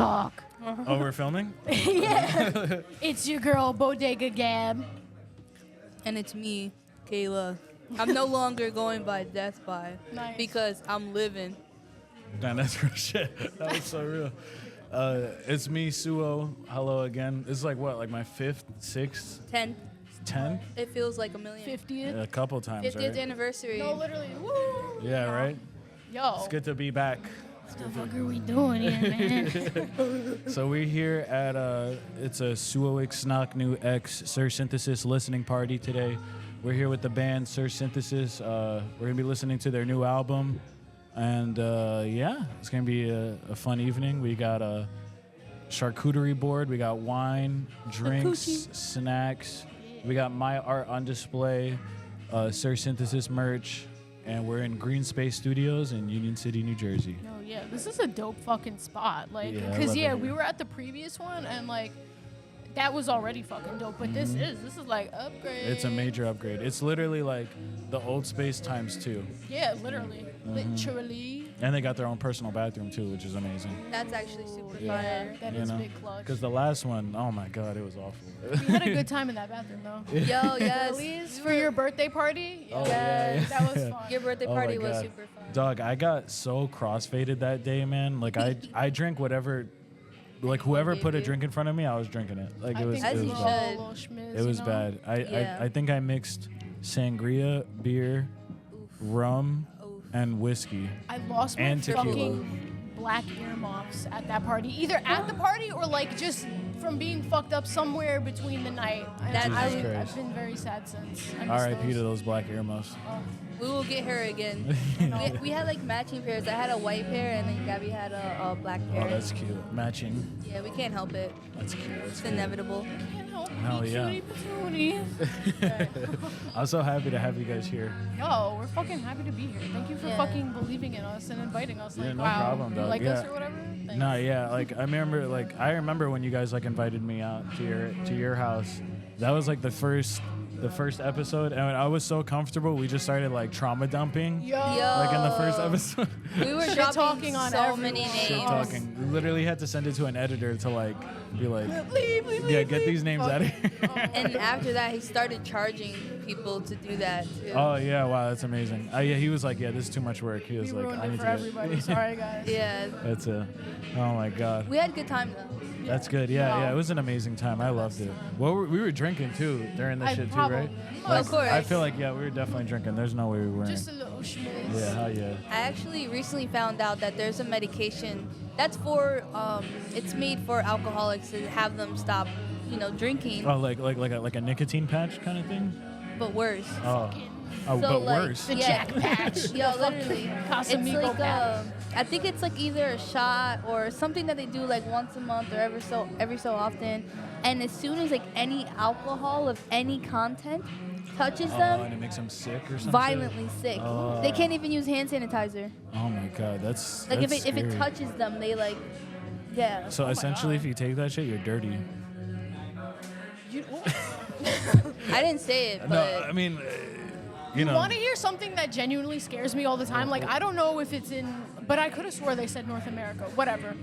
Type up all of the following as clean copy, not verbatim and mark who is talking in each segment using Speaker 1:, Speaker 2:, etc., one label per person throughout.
Speaker 1: talk.
Speaker 2: Oh, we're filming?
Speaker 1: Yeah. It's your girl, Bodega Gab.
Speaker 3: And it's me, Kayla. I'm no longer going by Death By because I'm living.
Speaker 2: Damn, that's real shit. That was so real. It's me, Suo. Hello again. This is like what, like my fifth, sixth?
Speaker 3: 10.
Speaker 2: 10?
Speaker 3: It feels like a million.
Speaker 1: 50th.
Speaker 2: A couple times,
Speaker 3: 50th
Speaker 2: right?
Speaker 3: anniversary.
Speaker 1: No, literally. Woo.
Speaker 2: Yeah, right?
Speaker 1: Yo.
Speaker 2: It's good to be back.
Speaker 1: What the fuck are we doing here, man?
Speaker 2: So we're here at it's a Suoicsnocnu X Sir Synthesis listening party today. We're here with the band Sir Synthesis. We're gonna be listening to their new album, and yeah, it's gonna be a fun evening. We got a charcuterie board, we got wine, drinks, snacks. We got my art on display, Sir Synthesis merch, and we're in Green Space Studios in Union City, New Jersey.
Speaker 1: No, yeah, this is a dope fucking spot. Like,
Speaker 2: Yeah, I
Speaker 1: cause
Speaker 2: love
Speaker 1: yeah,
Speaker 2: it.
Speaker 1: we were at the previous one and like that was already fucking dope. But this is like upgrade.
Speaker 2: It's a major upgrade. It's literally like the old space times 2.
Speaker 1: Yeah, literally, literally.
Speaker 2: And they got their own personal bathroom too, which is amazing.
Speaker 3: That's actually super
Speaker 1: Yeah,
Speaker 3: fire.
Speaker 1: that is big clutch.
Speaker 2: Because the last one, oh my god, it was awful.
Speaker 1: We had a good time in that bathroom though.
Speaker 3: Yo, yes.
Speaker 1: At least for your birthday party.
Speaker 2: Oh,
Speaker 1: Yeah,
Speaker 2: yeah.
Speaker 1: that was fun.
Speaker 3: Your birthday
Speaker 2: Oh my
Speaker 3: party was
Speaker 2: God.
Speaker 3: super fun.
Speaker 2: Dog, I got so crossfaded that day, man. Like I drank whatever, like whoever put a drink in front of me, I was drinking it. Like it was,
Speaker 1: I
Speaker 2: it
Speaker 1: think
Speaker 2: was
Speaker 1: we
Speaker 3: As you
Speaker 2: bad.
Speaker 1: all a
Speaker 3: should.
Speaker 1: little schmiz,
Speaker 2: It was
Speaker 1: you know?
Speaker 2: bad.
Speaker 3: Yeah.
Speaker 2: I think I mixed sangria, beer, rum, and whiskey.
Speaker 1: I lost my
Speaker 2: And tequila.
Speaker 1: fucking black earmuffs at that party. Either at the party or like just from being fucked up somewhere between the night. And
Speaker 3: That's
Speaker 2: Jesus Christ.
Speaker 1: I've been very sad since. I miss
Speaker 2: R.I.P. to
Speaker 1: those.
Speaker 2: those black earmuffs.
Speaker 3: We will get her again. we had like matching pairs. I had a white pair and then Gabby had a black pair.
Speaker 2: Oh, that's cute. Matching.
Speaker 3: Yeah, we can't help it.
Speaker 2: That's cute. That's
Speaker 3: It's
Speaker 2: cute.
Speaker 3: inevitable.
Speaker 1: Can't help
Speaker 2: Hell
Speaker 1: me,
Speaker 2: yeah.
Speaker 1: cutie patootie.
Speaker 2: I'm so happy to have you guys here.
Speaker 1: Yo, we're fucking happy to be here. Thank you for
Speaker 3: Yeah.
Speaker 1: fucking believing in us and inviting us. Like,
Speaker 2: Yeah, no
Speaker 1: wow,
Speaker 2: problem,
Speaker 1: you
Speaker 2: dog.
Speaker 1: like us
Speaker 2: Yeah.
Speaker 1: or whatever. Thanks.
Speaker 2: No, yeah, like I remember when you guys like invited me out to your house. That was like the first episode, and I was so comfortable. We just started like trauma dumping,
Speaker 1: Yo.
Speaker 2: like in the first episode.
Speaker 3: We were
Speaker 1: Shit
Speaker 3: dropping
Speaker 1: talking on
Speaker 3: so many
Speaker 1: everyone.
Speaker 3: names.
Speaker 2: Shit talking. We literally had to send it to an editor to like be like,
Speaker 1: Leave,
Speaker 2: yeah, get these names out of here.
Speaker 3: And after that, he started charging people to do that too.
Speaker 2: Oh yeah, wow, that's amazing. Yeah, he was like, yeah, this is too much work. He
Speaker 1: We
Speaker 2: was like,
Speaker 1: ruined
Speaker 2: I
Speaker 1: it
Speaker 2: need
Speaker 1: for
Speaker 2: to get.
Speaker 1: everybody. Sorry, guys.
Speaker 3: Yeah,
Speaker 2: That's a. Oh my god.
Speaker 3: we had a good time though.
Speaker 2: That's good. Yeah,
Speaker 1: No.
Speaker 2: yeah. It was an amazing time. I loved it. Well, we were drinking too during this
Speaker 1: I
Speaker 2: shit too,
Speaker 1: probably-
Speaker 2: right?
Speaker 3: Of course.
Speaker 2: I feel like yeah, we were definitely drinking. There's no way we weren't.
Speaker 1: Just a little schmiz.
Speaker 2: Yeah, hell yeah.
Speaker 3: I actually recently found out that there's a medication that's for it's made for alcoholics to have them stop, drinking,
Speaker 2: Oh, like a nicotine patch kind of thing.
Speaker 3: but worse.
Speaker 2: Oh,
Speaker 3: So,
Speaker 2: but
Speaker 3: like,
Speaker 2: worse.
Speaker 1: The
Speaker 3: Yeah.
Speaker 1: Jack Patch.
Speaker 3: Yo,
Speaker 1: The
Speaker 3: literally,
Speaker 1: fucking
Speaker 3: it's
Speaker 1: Casamigo
Speaker 3: like
Speaker 1: patch.
Speaker 3: I think it's like either a shot or something that they do like once a month or every so often, and as soon as like any alcohol of any content touches
Speaker 2: Oh,
Speaker 3: them,
Speaker 2: and it makes them sick or something.
Speaker 3: violently sick.
Speaker 2: Oh.
Speaker 3: They can't even use hand sanitizer.
Speaker 2: Oh my god, that's
Speaker 3: Like
Speaker 2: that's
Speaker 3: if it
Speaker 2: scary.
Speaker 3: touches them, they like, yeah.
Speaker 2: So essentially,
Speaker 1: God.
Speaker 2: if you take that shit, you're dirty.
Speaker 1: You
Speaker 3: I didn't say it,
Speaker 2: No,
Speaker 3: but
Speaker 2: I mean, you know.
Speaker 1: want to hear something that genuinely scares me all the time? Like, I don't know if it's in, but I could have swore they said North America. Whatever.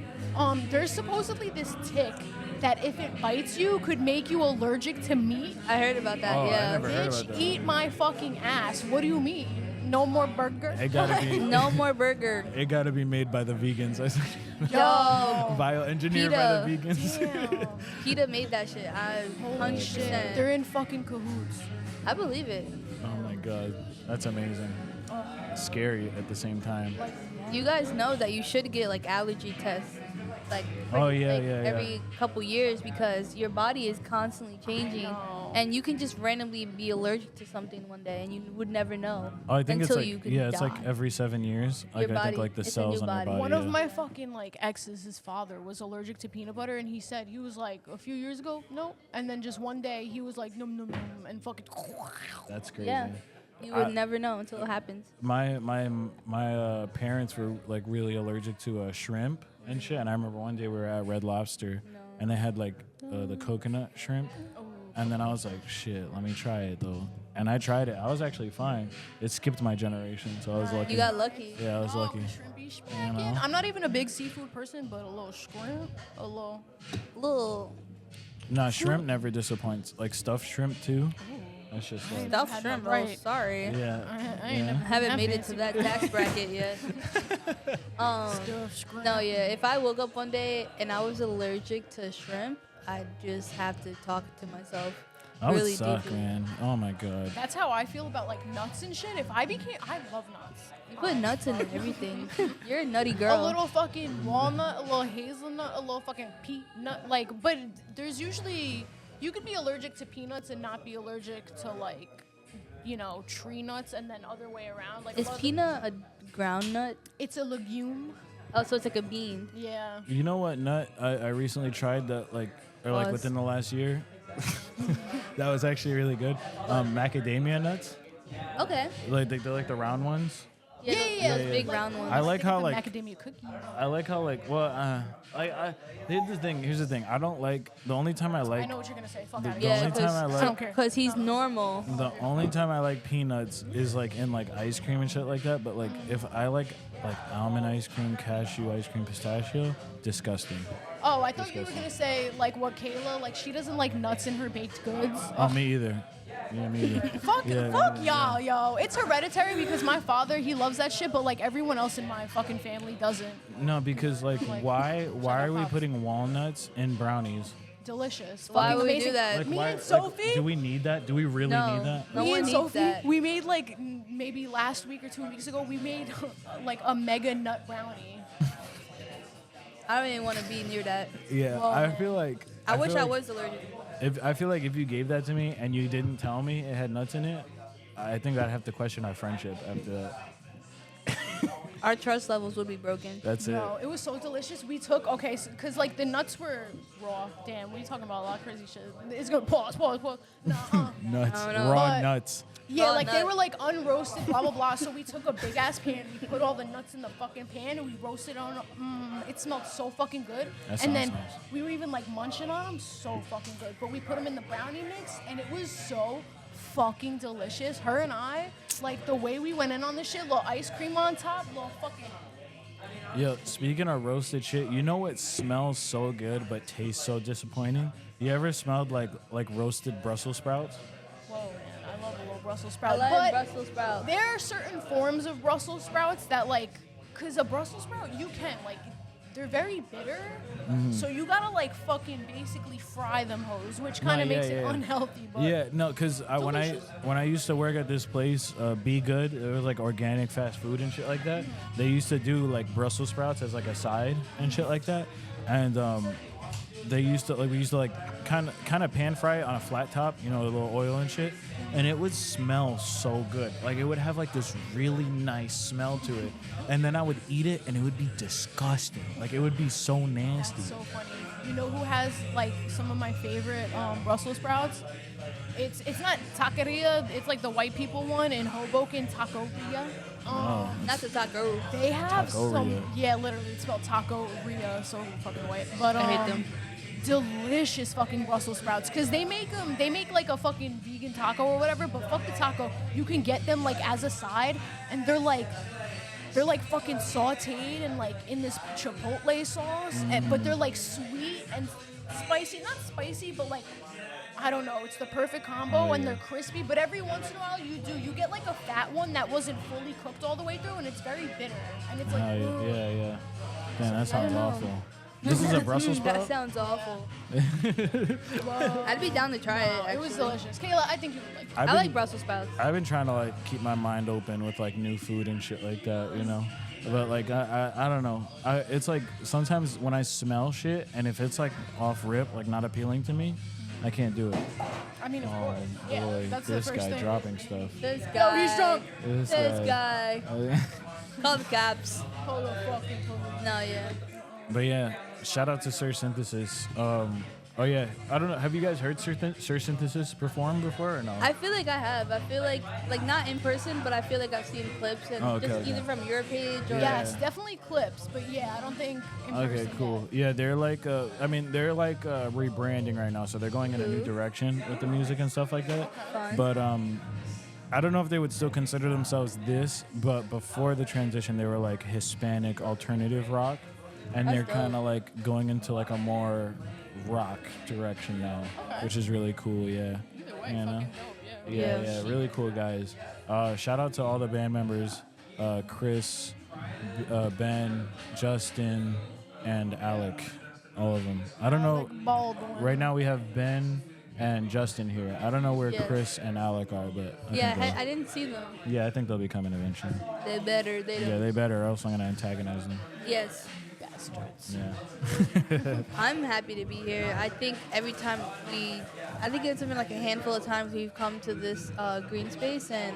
Speaker 1: There's supposedly this tick that if it bites you could make you allergic to meat.
Speaker 3: I heard about that.
Speaker 2: Oh, I
Speaker 3: yeah.
Speaker 2: never heard
Speaker 1: Bitch,
Speaker 2: about that.
Speaker 1: eat my fucking ass. What do you mean? No more burger?
Speaker 2: It gotta be.
Speaker 3: No more burger.
Speaker 2: It gotta be made by the vegans. I think.
Speaker 3: Yo,
Speaker 2: Bioengineered by the
Speaker 3: PETA.
Speaker 2: vegans.
Speaker 1: Damn.
Speaker 3: PETA made that shit.
Speaker 1: Holy shit. They're
Speaker 3: 100%.
Speaker 1: in fucking cahoots.
Speaker 3: I believe it.
Speaker 2: Oh my god, that's amazing. Scary at the same time.
Speaker 1: Like,
Speaker 3: You guys know that you should get like allergy tests, like,
Speaker 2: Oh, yeah, yeah, yeah.
Speaker 3: every couple years because your body is constantly changing,
Speaker 1: know.
Speaker 3: and you can just randomly be allergic to something one day, and you would never know
Speaker 2: Oh, I think
Speaker 3: until
Speaker 2: it's like
Speaker 3: you could
Speaker 2: it's
Speaker 3: die.
Speaker 2: like every 7 years. Like
Speaker 3: Your
Speaker 2: I think
Speaker 3: body-
Speaker 2: like the
Speaker 3: it's a
Speaker 2: cells
Speaker 3: new
Speaker 2: on your
Speaker 3: body.
Speaker 2: body.
Speaker 1: one
Speaker 2: yeah.
Speaker 1: of my fucking like exes, his father was allergic to peanut butter, and he said he was like a few years ago, no, and then just one day he was like num num num and fucking.
Speaker 2: That's crazy.
Speaker 3: Yeah, you would never know until it happens.
Speaker 2: My parents were like really allergic to shrimp and shit. And I remember one day we were at Red Lobster, and they had like the coconut shrimp. And then I was like, shit, let me try it though. And I tried it. I was actually fine. It skipped my generation, so I was lucky.
Speaker 3: You got lucky.
Speaker 2: Yeah, I was lucky.
Speaker 1: Shrimpy fish bacon. I'm not even a big seafood person, but a little shrimp, a little.
Speaker 2: Nah, shrimp never disappoints. Like stuffed shrimp too. That's just like,
Speaker 3: Stuffed
Speaker 1: had
Speaker 3: shrimp,
Speaker 1: that
Speaker 3: bro.
Speaker 1: right.
Speaker 3: Sorry.
Speaker 2: yeah.
Speaker 1: I ain't never
Speaker 3: Haven't
Speaker 1: had
Speaker 3: made it
Speaker 1: fancy
Speaker 3: to that
Speaker 1: food.
Speaker 3: tax bracket yet.
Speaker 1: Stuffed shrimp.
Speaker 3: No, yeah. If I woke up one day and I was allergic to shrimp, I'd just have to talk to myself.
Speaker 2: That would
Speaker 3: really
Speaker 2: suck,
Speaker 3: deeply.
Speaker 2: man. Oh my god.
Speaker 1: That's how I feel about like nuts and shit. If I love nuts.
Speaker 3: You put nuts in everything. You're a nutty girl.
Speaker 1: A little fucking walnut, a little hazelnut, a little fucking peanut. Like, but there's usually you could be allergic to peanuts and not be allergic to like, tree nuts, and then other way around. Like,
Speaker 3: Is peanut a ground nut?
Speaker 1: It's a legume.
Speaker 3: Oh, so it's like a bean.
Speaker 1: Yeah.
Speaker 2: You know what nut I recently tried that
Speaker 3: Us.
Speaker 2: within the last year? That was actually really good. Macadamia nuts.
Speaker 3: Okay.
Speaker 2: Like they're like the round ones.
Speaker 3: Yeah,
Speaker 1: Yeah,
Speaker 3: those
Speaker 1: yeah.
Speaker 3: big
Speaker 1: Like,
Speaker 3: round ones.
Speaker 2: I like
Speaker 1: They got
Speaker 2: how
Speaker 1: the
Speaker 2: like
Speaker 1: macadamia cookies.
Speaker 2: I like how like well here's the thing. I don't like the only time I
Speaker 1: I
Speaker 2: like
Speaker 1: know what you're gonna say. Fuck
Speaker 2: the
Speaker 1: out of
Speaker 2: only
Speaker 1: here.
Speaker 2: time I
Speaker 1: I
Speaker 2: like
Speaker 1: don't care.
Speaker 3: Because he's normal.
Speaker 2: the only time I like peanuts is like in like ice cream and shit like that. But like if I like almond ice cream, cashew ice cream, pistachio, disgusting.
Speaker 1: Oh, I thought you were gonna say like what Kayla like. She doesn't like nuts in her baked goods.
Speaker 2: Oh, me either. Yeah, me either.
Speaker 1: Fuck
Speaker 2: Yeah,
Speaker 1: y'all, yo. It's hereditary because my father, he loves that shit, but like everyone else in my fucking family doesn't.
Speaker 2: No, because like why are we
Speaker 1: Pops.
Speaker 2: putting walnuts in brownies?
Speaker 1: Delicious.
Speaker 3: Why
Speaker 1: Fucking
Speaker 3: would we
Speaker 1: amazing.
Speaker 3: do that?
Speaker 2: Like
Speaker 1: Me
Speaker 2: why?
Speaker 1: and Sophie.
Speaker 2: Do we need that? Do we really
Speaker 3: No.
Speaker 2: need that?
Speaker 3: No
Speaker 1: Me
Speaker 3: one
Speaker 1: and
Speaker 3: needs
Speaker 1: Sophie,
Speaker 3: that.
Speaker 1: we made like maybe last week or 2 weeks ago, we made like a mega nut brownie.
Speaker 3: I don't even want to be near that.
Speaker 2: Yeah,
Speaker 1: Well,
Speaker 2: I feel like
Speaker 3: I wish
Speaker 2: feel
Speaker 3: I
Speaker 2: like
Speaker 3: was allergic.
Speaker 2: I feel like if you gave that to me and you didn't tell me it had nuts in it, I think I'd have to question our friendship after that.
Speaker 3: Our trust levels would be broken.
Speaker 2: That's
Speaker 1: No, it was so delicious. We took because like the nuts were raw. Damn, what are you talking about? A lot of crazy shit. It's gonna pause. Nuh-uh.
Speaker 2: it. Nuts,
Speaker 3: I don't know.
Speaker 2: raw
Speaker 1: But-
Speaker 2: nuts.
Speaker 1: Yeah,
Speaker 3: Raw
Speaker 1: like they
Speaker 3: nut.
Speaker 1: were like unroasted, blah blah blah. So we took a big ass pan, we put all the nuts in the fucking pan, and we roasted on. It smelled so fucking good.
Speaker 2: That
Speaker 1: And then
Speaker 2: sounds nice.
Speaker 1: we were even like munching on them, so fucking good. But we put them in the brownie mix, and it was so fucking delicious. Her and I, like the way we went in on this shit, little ice cream on top, little fucking.
Speaker 2: Yo, speaking of roasted shit, you know what smells so good but tastes so disappointing? You ever smelled like roasted Brussels sprouts?
Speaker 1: Whoa, man, I love a little Brussels
Speaker 3: I
Speaker 1: sprout.
Speaker 3: love
Speaker 1: But
Speaker 3: Brussels sprouts.
Speaker 1: there are certain forms of Brussels sprouts that like, cause a Brussels sprout you can like, they're very bitter, so you gotta like fucking basically fry them hoes, which kind of
Speaker 2: yeah,
Speaker 1: makes it
Speaker 2: yeah.
Speaker 1: unhealthy. But
Speaker 2: Yeah, no, because
Speaker 1: Delicious.
Speaker 2: when I used to work at this place, Be Good, it was like organic fast food and shit like that. They used to do like Brussels sprouts as like a side and shit like that, and we used to like kind of pan fry it on a flat top, a little oil and shit, and it would smell so good. Like it would have like this really nice smell to it, and then I would eat it and it would be disgusting. Like it would be so nasty.
Speaker 1: so funny. You know who has like some of my favorite Brussels sprouts? It's not taqueria. It's like the white people one in Hoboken, Taqueria.
Speaker 3: Not the taco.
Speaker 1: They have some.
Speaker 2: Taqueria.
Speaker 1: Yeah, literally, it's spelled Taqueria, so fucking white. But
Speaker 3: I hate them.
Speaker 1: delicious fucking Brussels sprouts because they make like a fucking vegan taco or whatever, but fuck the taco, you can get them like as a side, and they're like fucking sauteed and like in this chipotle sauce, but they're like sweet and spicy, not spicy, but like I don't know, it's the perfect combo, and they're crispy, but every once in a while you get like a fat one that wasn't fully cooked all the way through, and it's very bitter, and it's like
Speaker 2: Oh,
Speaker 1: ugh.
Speaker 2: yeah. Damn, that sounds
Speaker 1: know.
Speaker 2: awful. This is a Brussels
Speaker 3: That
Speaker 2: sprout?
Speaker 3: sounds awful.
Speaker 1: Whoa.
Speaker 3: I'd be down to try it.
Speaker 1: It was
Speaker 3: actually.
Speaker 1: delicious. Kayla, I think you would like it.
Speaker 2: I've
Speaker 3: I
Speaker 2: been-
Speaker 3: like Brussels sprouts.
Speaker 2: I've been trying to like keep my mind open with like new food and shit like that, But like I don't know. It's like sometimes when I smell shit and if it's like off rip, like not appealing to me, I can't do it.
Speaker 1: I mean, of
Speaker 2: Oh
Speaker 1: course. Yeah,
Speaker 2: boy,
Speaker 1: that's
Speaker 2: this
Speaker 1: the first
Speaker 2: guy
Speaker 1: thing.
Speaker 2: dropping stuff.
Speaker 3: This guy.
Speaker 1: he's drunk.
Speaker 3: This guy.
Speaker 2: guy.
Speaker 3: Call the cops.
Speaker 1: Hold the fucking police.
Speaker 3: No, yeah.
Speaker 2: But yeah, shout out to Sir Synthesis. Oh yeah, I don't know. Have you guys heard Sir Synthesis perform before or no?
Speaker 3: I feel like I have. I feel like not in person, but I feel like I've seen clips and
Speaker 2: Oh, okay,
Speaker 3: just
Speaker 2: okay.
Speaker 3: either from your page or
Speaker 2: Yeah.
Speaker 1: Yes, definitely clips, but yeah, I don't think in
Speaker 2: Okay,
Speaker 1: person
Speaker 2: cool.
Speaker 1: yet.
Speaker 2: Yeah, they're like, rebranding right now, so they're going in a new direction with the music and stuff like that.
Speaker 3: Fun.
Speaker 2: But I don't know if they would still consider themselves this, but before the transition, they were like Hispanic alternative rock, and
Speaker 3: That's
Speaker 2: they're
Speaker 3: dope.
Speaker 2: kind of like going into like a more rock direction now, which is really cool. Yeah,
Speaker 1: Either way,
Speaker 2: you know?
Speaker 1: fucking dope. Yeah.
Speaker 2: Yeah,
Speaker 3: Yeah.
Speaker 2: yeah, really cool guys. Shout out to all the band members, Chris, Ben, Justin, and Alec, all of them. I don't know.
Speaker 1: Like bald one.
Speaker 2: Right now we have Ben and Justin here. I don't know where
Speaker 3: Yes.
Speaker 2: Chris and Alec are, but
Speaker 3: Yeah,
Speaker 2: think
Speaker 3: I didn't see them.
Speaker 2: yeah, I think they'll be coming eventually.
Speaker 3: They better. They don't.
Speaker 2: Yeah, they better, or else I'm gonna antagonize them.
Speaker 3: Yes.
Speaker 1: Bastards.
Speaker 2: Yeah.
Speaker 3: I'm happy to be here. I think every time I think it's been like a handful of times we've come to this green space, and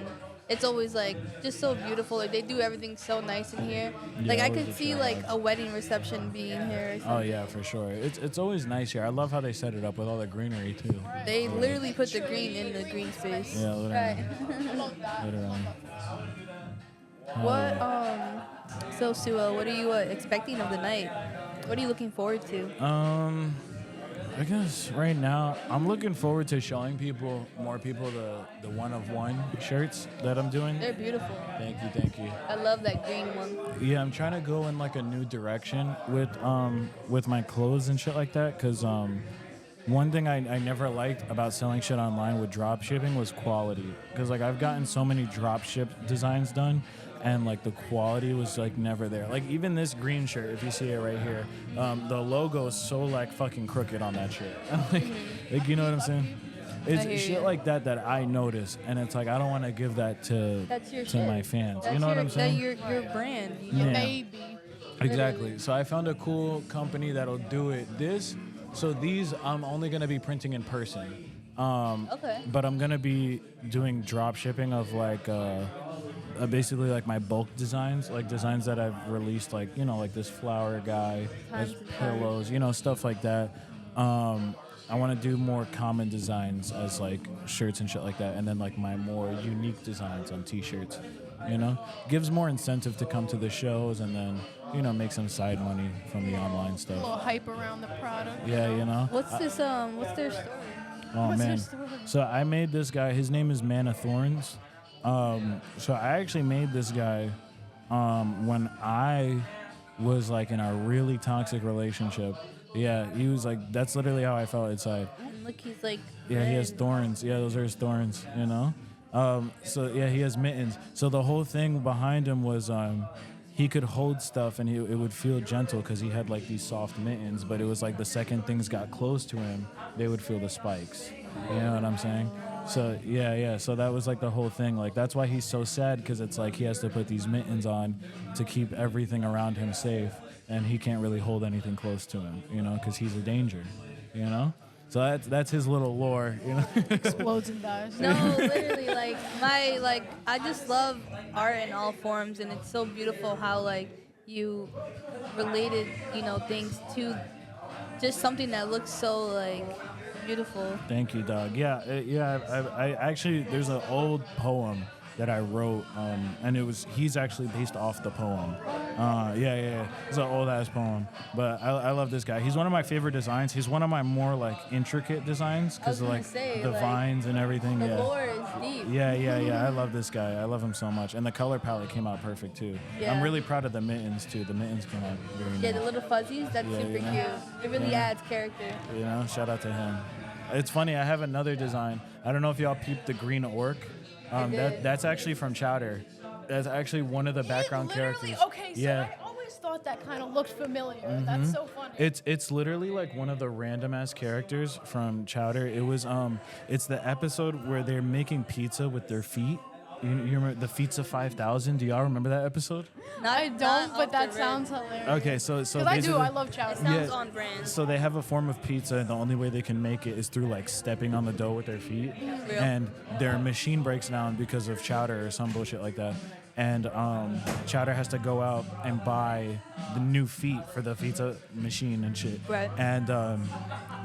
Speaker 3: it's always like just so beautiful. Like they do everything so nice in here. Like
Speaker 2: Yeah,
Speaker 3: I
Speaker 2: always
Speaker 3: could
Speaker 2: a
Speaker 3: see
Speaker 2: try.
Speaker 3: like a wedding reception being here. Or
Speaker 2: Oh
Speaker 3: something.
Speaker 2: yeah, for sure. It's always nice here. I love how they set it up with all the greenery too.
Speaker 3: They literally put the green in the green space.
Speaker 2: Yeah, literally.
Speaker 3: Right.
Speaker 1: I love that.
Speaker 2: Literally.
Speaker 3: What so Suo, what are you expecting of the night? What are you looking forward to?
Speaker 2: I guess right now I'm looking forward to showing more people the one of one shirts that I'm doing.
Speaker 3: They're beautiful.
Speaker 2: Thank you.
Speaker 3: I love that green one.
Speaker 2: Yeah, I'm trying to go in like a new direction with my clothes and shit like that, cause one thing I never liked about selling shit online with drop shipping was quality, cause like I've gotten so many drop ship designs done, and like the quality was like never there. Like even this green shirt, if you see it right here, the logo is so like fucking crooked on that shirt. like you know what I'm saying? It's
Speaker 3: hear
Speaker 2: shit
Speaker 3: you.
Speaker 2: like that I notice, and it's like I don't want to give that to
Speaker 3: That's your
Speaker 2: to
Speaker 3: shit.
Speaker 2: my fans.
Speaker 3: That's
Speaker 2: You know what
Speaker 3: your,
Speaker 2: I'm saying?
Speaker 3: Your brand. You
Speaker 1: Your
Speaker 3: know?
Speaker 2: Yeah.
Speaker 1: baby.
Speaker 2: Exactly. So I found a cool company that'll do it. So these I'm only gonna be printing in person.
Speaker 3: Okay.
Speaker 2: But I'm gonna be doing drop shipping of like basically like my bulk designs, like designs that I've released, like like this flower guy,
Speaker 3: Tons
Speaker 2: there's
Speaker 3: of time.
Speaker 2: pillows, stuff like that. I want to do more common designs as like shirts and shit like that, and then like my more unique designs on T-shirts. Gives more incentive to come to the shows, and then make some side money from the online
Speaker 1: A little
Speaker 2: stuff.
Speaker 1: hype around the product.
Speaker 2: Yeah.
Speaker 3: What's this? What's their story?
Speaker 2: Oh
Speaker 3: What's their
Speaker 2: man.
Speaker 3: story?
Speaker 2: So I made this guy. His name is Man of Thorns. So I actually made this guy when I was like in a really toxic relationship. Yeah, he was like, that's literally how I felt inside.
Speaker 3: And look, he's like.
Speaker 2: Yeah, he has
Speaker 3: red.
Speaker 2: thorns. Yeah, those are his thorns, So yeah, he has mittens. So the whole thing behind him was he could hold stuff and it would feel gentle because he had like these soft mittens, but it was like the second things got close to him, they would feel the spikes. You know what I'm saying? So yeah. So that was like the whole thing. Like that's why he's so sad, because it's like he has to put these mittens on to keep everything around him safe, and he can't really hold anything close to him, because he's a danger, So that's his little lore,
Speaker 1: Explodes and dies.
Speaker 3: No, literally, I just love art in all forms, and it's so beautiful how like you related, things to just something that looks so like beautiful.
Speaker 2: Thank you, dog. Yeah. I actually, there's an old poem that I wrote, and he's actually based off the poem. Yeah. It's an old ass poem, but I love this guy. He's one of my favorite designs. He's one of my more like intricate designs because of
Speaker 3: gonna
Speaker 2: like
Speaker 3: say,
Speaker 2: the
Speaker 3: like,
Speaker 2: vines and everything.
Speaker 3: The
Speaker 2: Yeah.
Speaker 3: lore is deep.
Speaker 2: Yeah. I love this guy. I love him so much, and the color palette came out perfect too.
Speaker 3: Yeah.
Speaker 2: I'm really proud of the mittens too. The mittens came out very nice.
Speaker 3: Yeah, the little fuzzies, that's
Speaker 2: Yeah,
Speaker 3: super
Speaker 2: yeah.
Speaker 3: cute. It really
Speaker 2: Yeah.
Speaker 3: adds character.
Speaker 2: Shout out to him. It's funny, I have another design. I don't know if y'all peeped the green orc.
Speaker 3: did.
Speaker 2: That's actually from Chowder. That's actually one of the background characters.
Speaker 1: Okay, so
Speaker 2: Yeah.
Speaker 1: I always thought that kind of looked familiar. That's so funny.
Speaker 2: It's literally like one of the random ass characters from Chowder. It was it's the episode where they're making pizza with their feet. You remember the Pizza 5000? Do y'all remember that episode?
Speaker 1: I don't, but that sounds hilarious.
Speaker 2: Okay, so
Speaker 1: Because I do.
Speaker 2: basically-
Speaker 1: I love chow.
Speaker 3: It sounds
Speaker 2: Yeah.
Speaker 3: on brand.
Speaker 2: So they have a form of pizza, and the only way they can make it is through like stepping on the dough with their feet.
Speaker 3: Real.
Speaker 2: And their machine breaks down because of chowder or some bullshit like that. And Chowder has to go out and buy the new feet for the pizza machine and shit.
Speaker 3: Right.
Speaker 2: And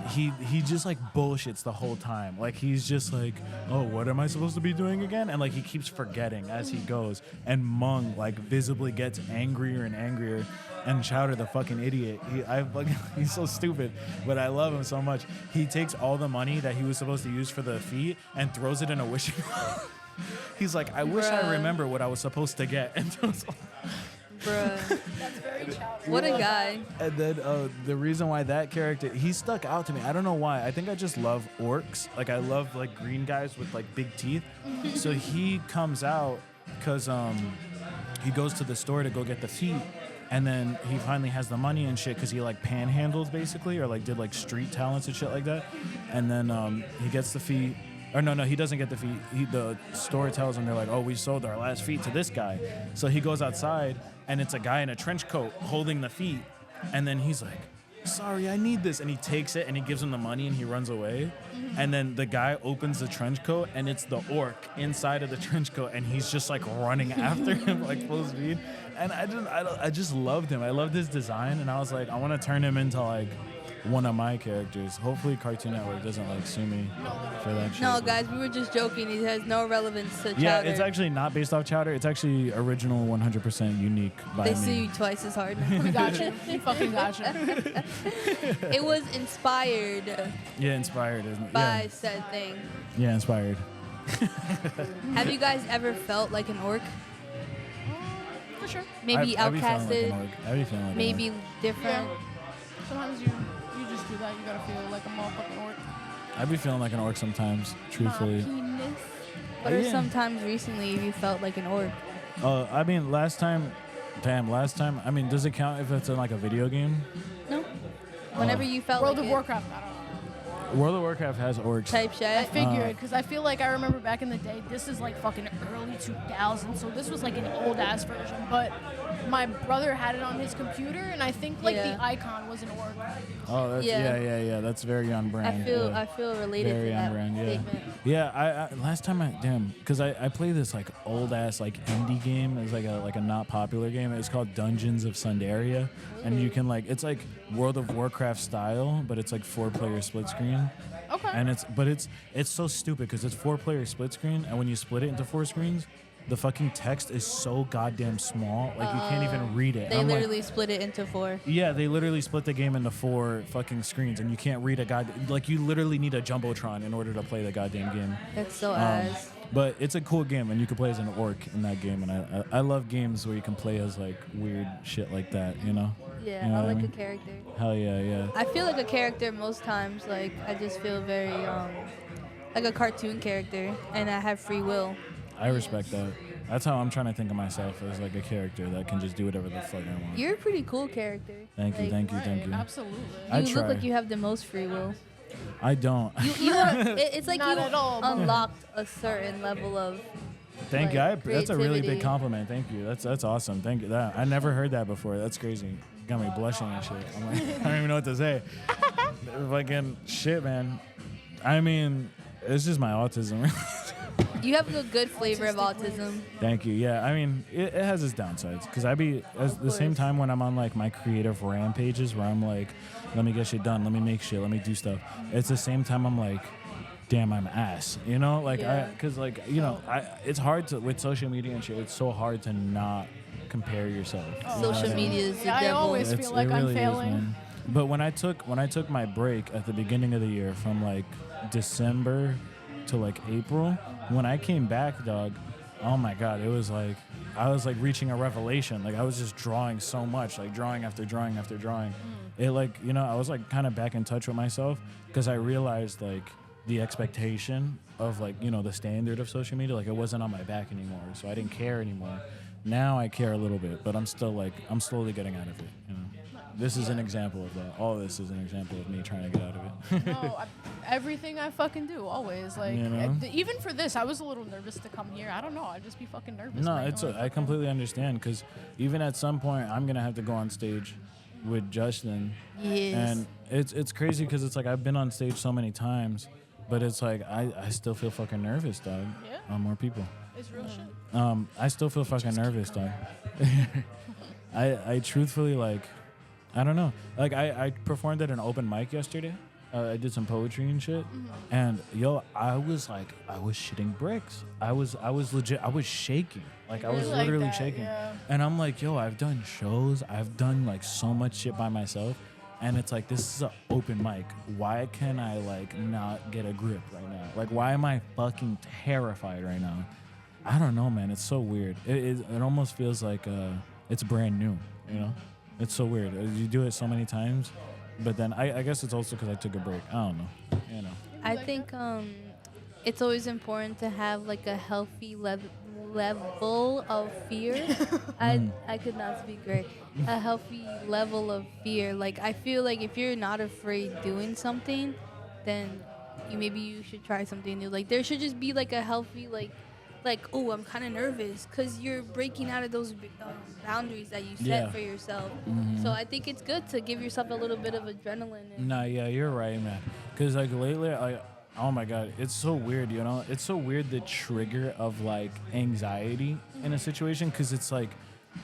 Speaker 2: he just like bullshits the whole time. Like he's just like, oh, what am I supposed to be doing again? And like he keeps forgetting as he goes. And Mung like visibly gets angrier and angrier. And Chowder, the fucking idiot, he's so stupid, but I love him so much. He takes all the money that he was supposed to use for the feet and throws it in a wishing well. He's like, I wish I
Speaker 3: Bruh.
Speaker 2: remember what I was supposed to get. And I was like,
Speaker 3: Bruh.
Speaker 1: That's very chowder.
Speaker 3: What a guy.
Speaker 2: and then the reason why that character, he stuck out to me. I don't know why. I think I just love orcs. Like, I love like green guys with like big teeth. So he comes out because he goes to the store to go get the feet. And then he finally has the money and shit because he like panhandled basically, or like did like street talents and shit like that. And then he gets the feet. Or no, he doesn't get the feet. The store tells him, they're like, oh, we sold our last feet to this guy. So he goes outside, and it's a guy in a trench coat holding the feet. And then he's like, sorry, I need this. And he takes it, and he gives him the money, and he runs away. And then the guy opens the trench coat, and it's the orc inside of the trench coat, and he's just like running after him like full speed. And I just loved him. I loved his design, and I was like, I want to turn him into like one of my characters. Hopefully Cartoon Network doesn't like sue me for that shit.
Speaker 3: No, guys, we were just joking. It has no relevance to Chowder.
Speaker 2: Yeah, it's actually not based off Chowder. It's actually original 100% unique by
Speaker 3: They
Speaker 2: me.
Speaker 3: sue you twice as hard.
Speaker 1: We got you. We fucking got you.
Speaker 3: It was inspired
Speaker 2: Yeah, inspired. Isn't it?
Speaker 3: by said thing.
Speaker 2: Yeah, inspired.
Speaker 3: Have you guys ever felt like an orc?
Speaker 1: For sure.
Speaker 3: Maybe
Speaker 2: I be feeling like
Speaker 3: outcasted,
Speaker 2: an orc. I be feeling like an
Speaker 3: maybe
Speaker 2: orc.
Speaker 3: different.
Speaker 1: Sometimes you just do that. You gotta feel like a motherfucking orc.
Speaker 2: I be feeling like an orc sometimes, truthfully.
Speaker 1: My penis.
Speaker 3: What are
Speaker 2: Yeah.
Speaker 3: sometimes recently you felt like an orc?
Speaker 2: I mean, last time, I mean, does it count if it's in like a video game?
Speaker 3: No. Whenever you felt
Speaker 1: World
Speaker 3: like
Speaker 1: of
Speaker 3: it,
Speaker 1: Warcraft. I don't know.
Speaker 2: World of Warcraft has orcs.
Speaker 3: type
Speaker 1: I
Speaker 3: shit.
Speaker 1: figured because I feel like I remember back in the day. This is like fucking early 2000s, so this was like an old ass version. But my brother had it on his computer, and I think like
Speaker 3: Yeah.
Speaker 1: the icon was an orc.
Speaker 2: Oh, that's,
Speaker 3: Yeah.
Speaker 2: yeah. That's very on brand.
Speaker 3: I feel related
Speaker 2: Very
Speaker 3: to
Speaker 2: on
Speaker 3: that
Speaker 2: brand, yeah.
Speaker 3: statement.
Speaker 2: Yeah, I last time because I play this like old ass like indie game. It's like a not popular game. It's called Dungeons of Sundaria, and you can like it's like World of Warcraft style, but it's like 4-player split screen.
Speaker 1: Okay.
Speaker 2: And it's so stupid because it's 4-player split screen, and when you split it into 4 screens, the fucking text is so goddamn small, like you can't even read it.
Speaker 3: They
Speaker 2: I'm like,
Speaker 3: literally split it into 4.
Speaker 2: yeah, they literally split the game into 4 fucking screens, and you can't read like you literally need a jumbotron in order to play the goddamn game.
Speaker 3: That's so ass.
Speaker 2: But it's a cool game, and you can play as an orc in that game, and I love games where you can play as like weird shit like that, you know?
Speaker 3: Yeah,
Speaker 2: You know
Speaker 3: I
Speaker 2: what I
Speaker 3: like
Speaker 2: mean?
Speaker 3: a character.
Speaker 2: Hell yeah.
Speaker 3: I feel like a character most times. Like I just feel very like a cartoon character, and I have free will.
Speaker 2: I respect that. That's how I'm trying to think of myself, as like a character that can just do whatever the fuck I want.
Speaker 3: You're a pretty cool character.
Speaker 2: Thank you,
Speaker 3: Like,
Speaker 2: thank
Speaker 1: Right,
Speaker 2: you.
Speaker 1: absolutely.
Speaker 2: I
Speaker 3: You look
Speaker 2: try.
Speaker 3: like you have the most free will.
Speaker 2: I don't.
Speaker 3: You it's like
Speaker 1: Not
Speaker 3: you
Speaker 1: at all, but-
Speaker 3: unlocked a certain level of.
Speaker 2: Thank you.
Speaker 3: like,
Speaker 2: That's a really big
Speaker 3: creativity.
Speaker 2: compliment. Thank you. That's awesome. Thank you. I never heard that before. That's crazy. Got me blushing and shit. I'm like, I don't even know what to say. Fucking shit, man. I mean, it's just my autism.
Speaker 3: You have a good flavor of autism.
Speaker 2: Thank you. Yeah, I mean, it has its downsides because at the same
Speaker 3: course.
Speaker 2: time when I'm on like my creative rampages where I'm like, let me get shit done, let me make shit, let me do stuff. It's the same time I'm like, damn, I'm ass. You know, like
Speaker 3: Yeah.
Speaker 2: because like you know, it's hard to with social media and shit. It's so hard to not compare yourself. you know what I
Speaker 3: Social
Speaker 2: mean?
Speaker 3: media is the
Speaker 1: Yeah, I
Speaker 3: devil.
Speaker 1: always feel like I'm failing.
Speaker 2: man. But when I took my break at the beginning of the year from like December to like April, when I came back, dog, oh my god, it was like I was like reaching a revelation. Like I was just drawing so much, like drawing after drawing after drawing. It like, you know, I was like kind of back in touch with myself because I realized like the expectation of like, you know, the standard of social media, like it wasn't on my back anymore. So I didn't care anymore. Now I care a little bit, but I'm slowly getting out of it, you know. This is an example of that. All this is an example of me trying to get out of it.
Speaker 1: No, everything I fucking do, always. Like,
Speaker 2: You know?
Speaker 1: even for this, I was a little nervous to come here. I don't know. I'd just be fucking nervous.
Speaker 2: No,
Speaker 1: like,
Speaker 2: it's
Speaker 1: oh,
Speaker 2: I completely understand because even at some point I'm gonna have to go on stage with Justin,
Speaker 3: Yes.
Speaker 2: and it's crazy because it's like I've been on stage so many times, but it's like I still feel fucking nervous, dog.
Speaker 1: Yeah.
Speaker 2: On more people.
Speaker 1: It's real shit.
Speaker 2: I still feel fucking nervous, dog. I truthfully like, I don't know. Like I performed at an open mic yesterday. I did some poetry and shit, and yo, I was shitting bricks. I was legit. I was shaking. Like I was
Speaker 1: Really like
Speaker 2: literally
Speaker 1: that,
Speaker 2: shaking.
Speaker 1: yeah.
Speaker 2: And I'm like, yo, I've done shows. I've done like so much shit by myself, and it's like this is an open mic. Why can I like not get a grip right now? Like why am I fucking terrified right now? I don't know, man. It's so weird. It almost feels like it's brand new. You know, it's so weird. You do it so many times, but then I guess it's also because I took a break. I don't know. You know.
Speaker 3: I think it's always important to have like a healthy level of fear. I could not speak right. A healthy level of fear. Like I feel like if you're not afraid doing something, then maybe you should try something new. Like there should just be like a healthy like oh, I'm kind of nervous because you're breaking out of those boundaries that you set for yourself. So I think it's good to give yourself a little bit of adrenaline.
Speaker 2: Nah, yeah, you're right, man. Because like lately, oh my God, it's so weird, you know? It's so weird the trigger of like anxiety in a situation, because it's like,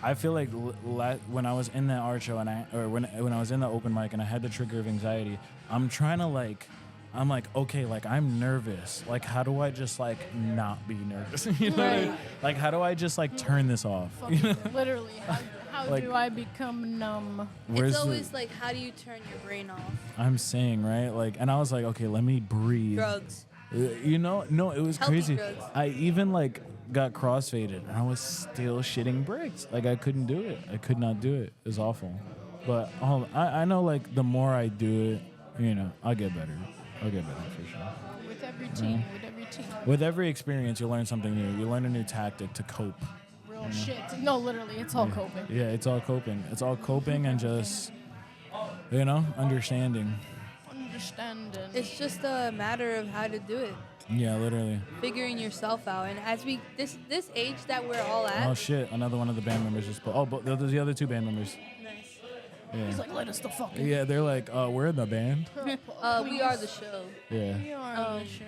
Speaker 2: I feel like when I was in the art show when I was in the open mic and I had the trigger of anxiety, I'm trying to like, I'm like, okay, like I'm nervous. Like, how do I just like not be nervous? You know what I mean? Like, how do I just like turn this off? You know?
Speaker 1: Literally, how
Speaker 2: Like,
Speaker 1: do I become numb?
Speaker 3: It's always like, how do you turn your brain off?
Speaker 2: I'm saying, right? Like, and I was like, okay, let me breathe.
Speaker 3: Drugs.
Speaker 2: You know, no, it was
Speaker 3: Healthy
Speaker 2: crazy.
Speaker 3: drugs.
Speaker 2: I even like got crossfaded and I was still shitting bricks. Like I couldn't do it. I could not do it. It was awful. But I know like the more I do it, you know, I'll get better. I'll get better for sure.
Speaker 1: With every team,
Speaker 2: With every experience, you learn something new. You learn a new tactic to cope.
Speaker 1: real shit. No, literally, it's all coping.
Speaker 2: Yeah, it's all coping. It's all coping and just, you know, understanding.
Speaker 1: Understanding.
Speaker 3: It's just a matter of how to do it.
Speaker 2: Yeah, literally.
Speaker 3: Figuring yourself out, and as we this age that we're all at.
Speaker 2: Oh shit! Another one of the band members just. But there's the other two band members.
Speaker 3: Nice.
Speaker 2: Yeah.
Speaker 1: He's like, let us the fuck in.
Speaker 2: Yeah, they're like, we're in the band.
Speaker 3: We are the show.
Speaker 2: Yeah.
Speaker 1: We are on the show.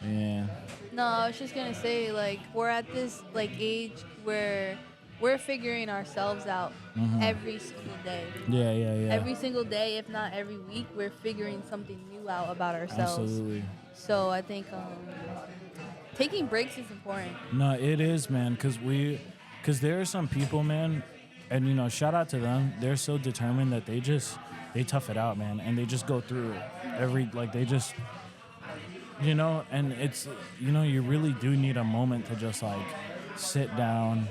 Speaker 2: Yeah.
Speaker 3: No, I was just gonna say, like, we're at this like age where we're figuring ourselves out every single day.
Speaker 2: Yeah.
Speaker 3: Every single day, if not every week, we're figuring something new out about ourselves.
Speaker 2: Absolutely.
Speaker 3: So I think taking breaks is important.
Speaker 2: No, it is, man, because there are some people, man, and, you know, shout out to them. They're so determined that they tough it out, man, and they just go through it. They just, you know, and it's, you know, you really do need a moment to just, like, sit down,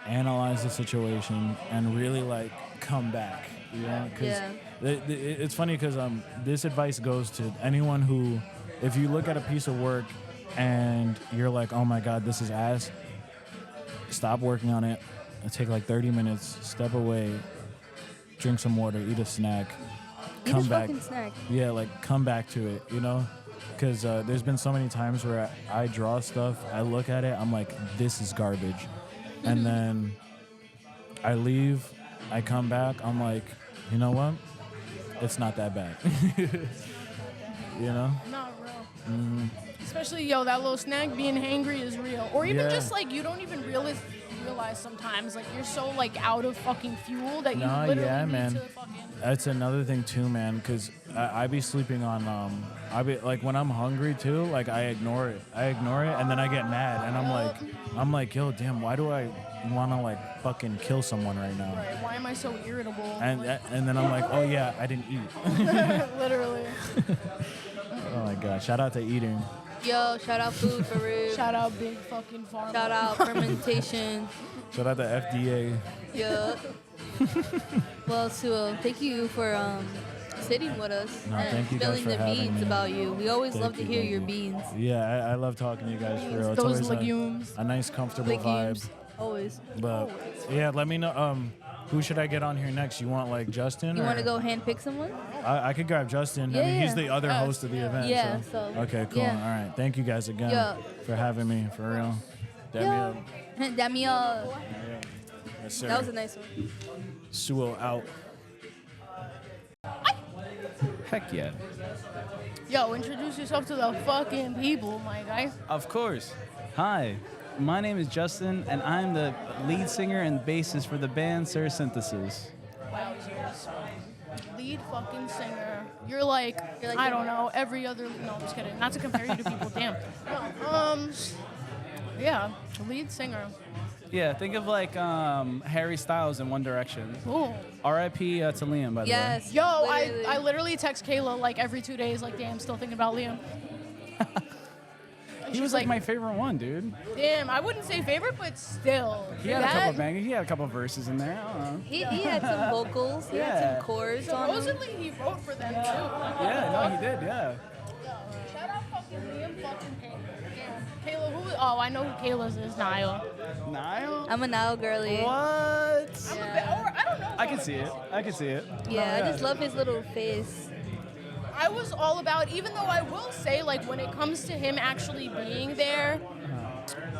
Speaker 2: analyze the situation, and really, like, come back, you know? Because it's funny because this advice goes to anyone who, if you look at a piece of work and you're like, oh my God, this is ass, stop working on it. It'll take like 30 minutes, step away, drink some water, eat a snack, come back.
Speaker 3: Fucking snack.
Speaker 2: Yeah, like come back to it, you know? Because there's been so many times where I draw stuff, I look at it, I'm like, this is garbage. And then I leave, I come back, I'm like, you know what? It's not that bad. You know?
Speaker 1: Not real. Especially, that little snack, being hangry is real. Or even just, like, you don't even realize sometimes, like, you're so, like, out of fucking fuel that you literally need to fucking...
Speaker 2: That's another thing, too, man, because I be sleeping on, like, when I'm hungry, too, like, I ignore it, and then I get mad, and I'm like, yo, damn, why do I want to, like, fucking kill someone right now?
Speaker 1: Right, why am I so irritable?
Speaker 2: And then I'm like, oh, yeah, I didn't eat.
Speaker 1: Literally.
Speaker 2: Oh, my God. Shout out to eating.
Speaker 3: Yo, shout out Food for Real.
Speaker 1: Shout out Big fucking Pharma.
Speaker 3: Shout out fermentation.
Speaker 2: Shout out to FDA.
Speaker 3: Yeah. Well, Suo, thank you for sitting with us
Speaker 2: No,
Speaker 3: and
Speaker 2: thank you guys
Speaker 3: spilling
Speaker 2: for
Speaker 3: the
Speaker 2: having
Speaker 3: beans
Speaker 2: me.
Speaker 3: about you. We always
Speaker 2: Thank
Speaker 3: love to
Speaker 2: you,
Speaker 3: hear
Speaker 2: thank
Speaker 3: your
Speaker 2: you.
Speaker 3: beans.
Speaker 2: Yeah, I love talking to you guys, for real. It's
Speaker 1: Those
Speaker 2: always
Speaker 1: legumes.
Speaker 2: a nice, comfortable
Speaker 3: Legumes.
Speaker 2: vibe.
Speaker 3: Always.
Speaker 2: But, yeah, let me know. Who should I get on here next? You want, like, Justin?
Speaker 3: You
Speaker 2: or-
Speaker 3: want to go hand pick someone?
Speaker 2: I could grab Justin. I
Speaker 3: Yeah,
Speaker 2: mean, he's
Speaker 3: yeah.
Speaker 2: the other host of the event.
Speaker 3: Yeah,
Speaker 2: so.
Speaker 3: so,
Speaker 2: Okay, cool.
Speaker 3: yeah.
Speaker 2: All right. Thank you guys again
Speaker 3: Yeah.
Speaker 2: for having me, for real.
Speaker 3: Yeah. Damio.
Speaker 2: Yes, sir.
Speaker 3: That was a nice one.
Speaker 2: Suo out.
Speaker 4: Heck yeah.
Speaker 1: Yo, introduce yourself to the fucking people, my guy.
Speaker 4: Of course. Hi, my name is Justin, and I'm the lead singer and bassist for the band Sir Synthesis.
Speaker 1: Wowzers. Lead fucking singer. You're like I don't know, every other... No, I'm just kidding. Not to compare you to people, damn. No, yeah, lead singer.
Speaker 4: Yeah, think of like Harry Styles in One Direction.
Speaker 1: Ooh.
Speaker 4: R.I.P. To Liam, by the way.
Speaker 3: Yes.
Speaker 1: Yo,
Speaker 3: literally.
Speaker 1: I literally text Kayla like every 2 days, like, damn, still thinking about Liam. And
Speaker 4: He
Speaker 1: she
Speaker 4: was like my favorite one, dude.
Speaker 1: damn, I wouldn't say favorite, but still.
Speaker 4: He had a
Speaker 1: that-
Speaker 4: couple bangers. He had a couple verses in there. I don't know.
Speaker 3: He had some vocals. He had
Speaker 4: Yeah.
Speaker 3: some chords on him.
Speaker 1: Supposedly he wrote for them too.
Speaker 4: Yeah, no, he did. Yeah.
Speaker 1: Shout out fucking Liam fucking Kayla. Who? Oh, I know who Kayla's is. Niall.
Speaker 4: Niall.
Speaker 3: I'm a Nile girly.
Speaker 4: What?
Speaker 1: I don't know.
Speaker 4: I can see it. I can see it.
Speaker 3: Yeah, I just love his little face.
Speaker 1: I was all about, even though I will say, like, when it comes to him actually being there,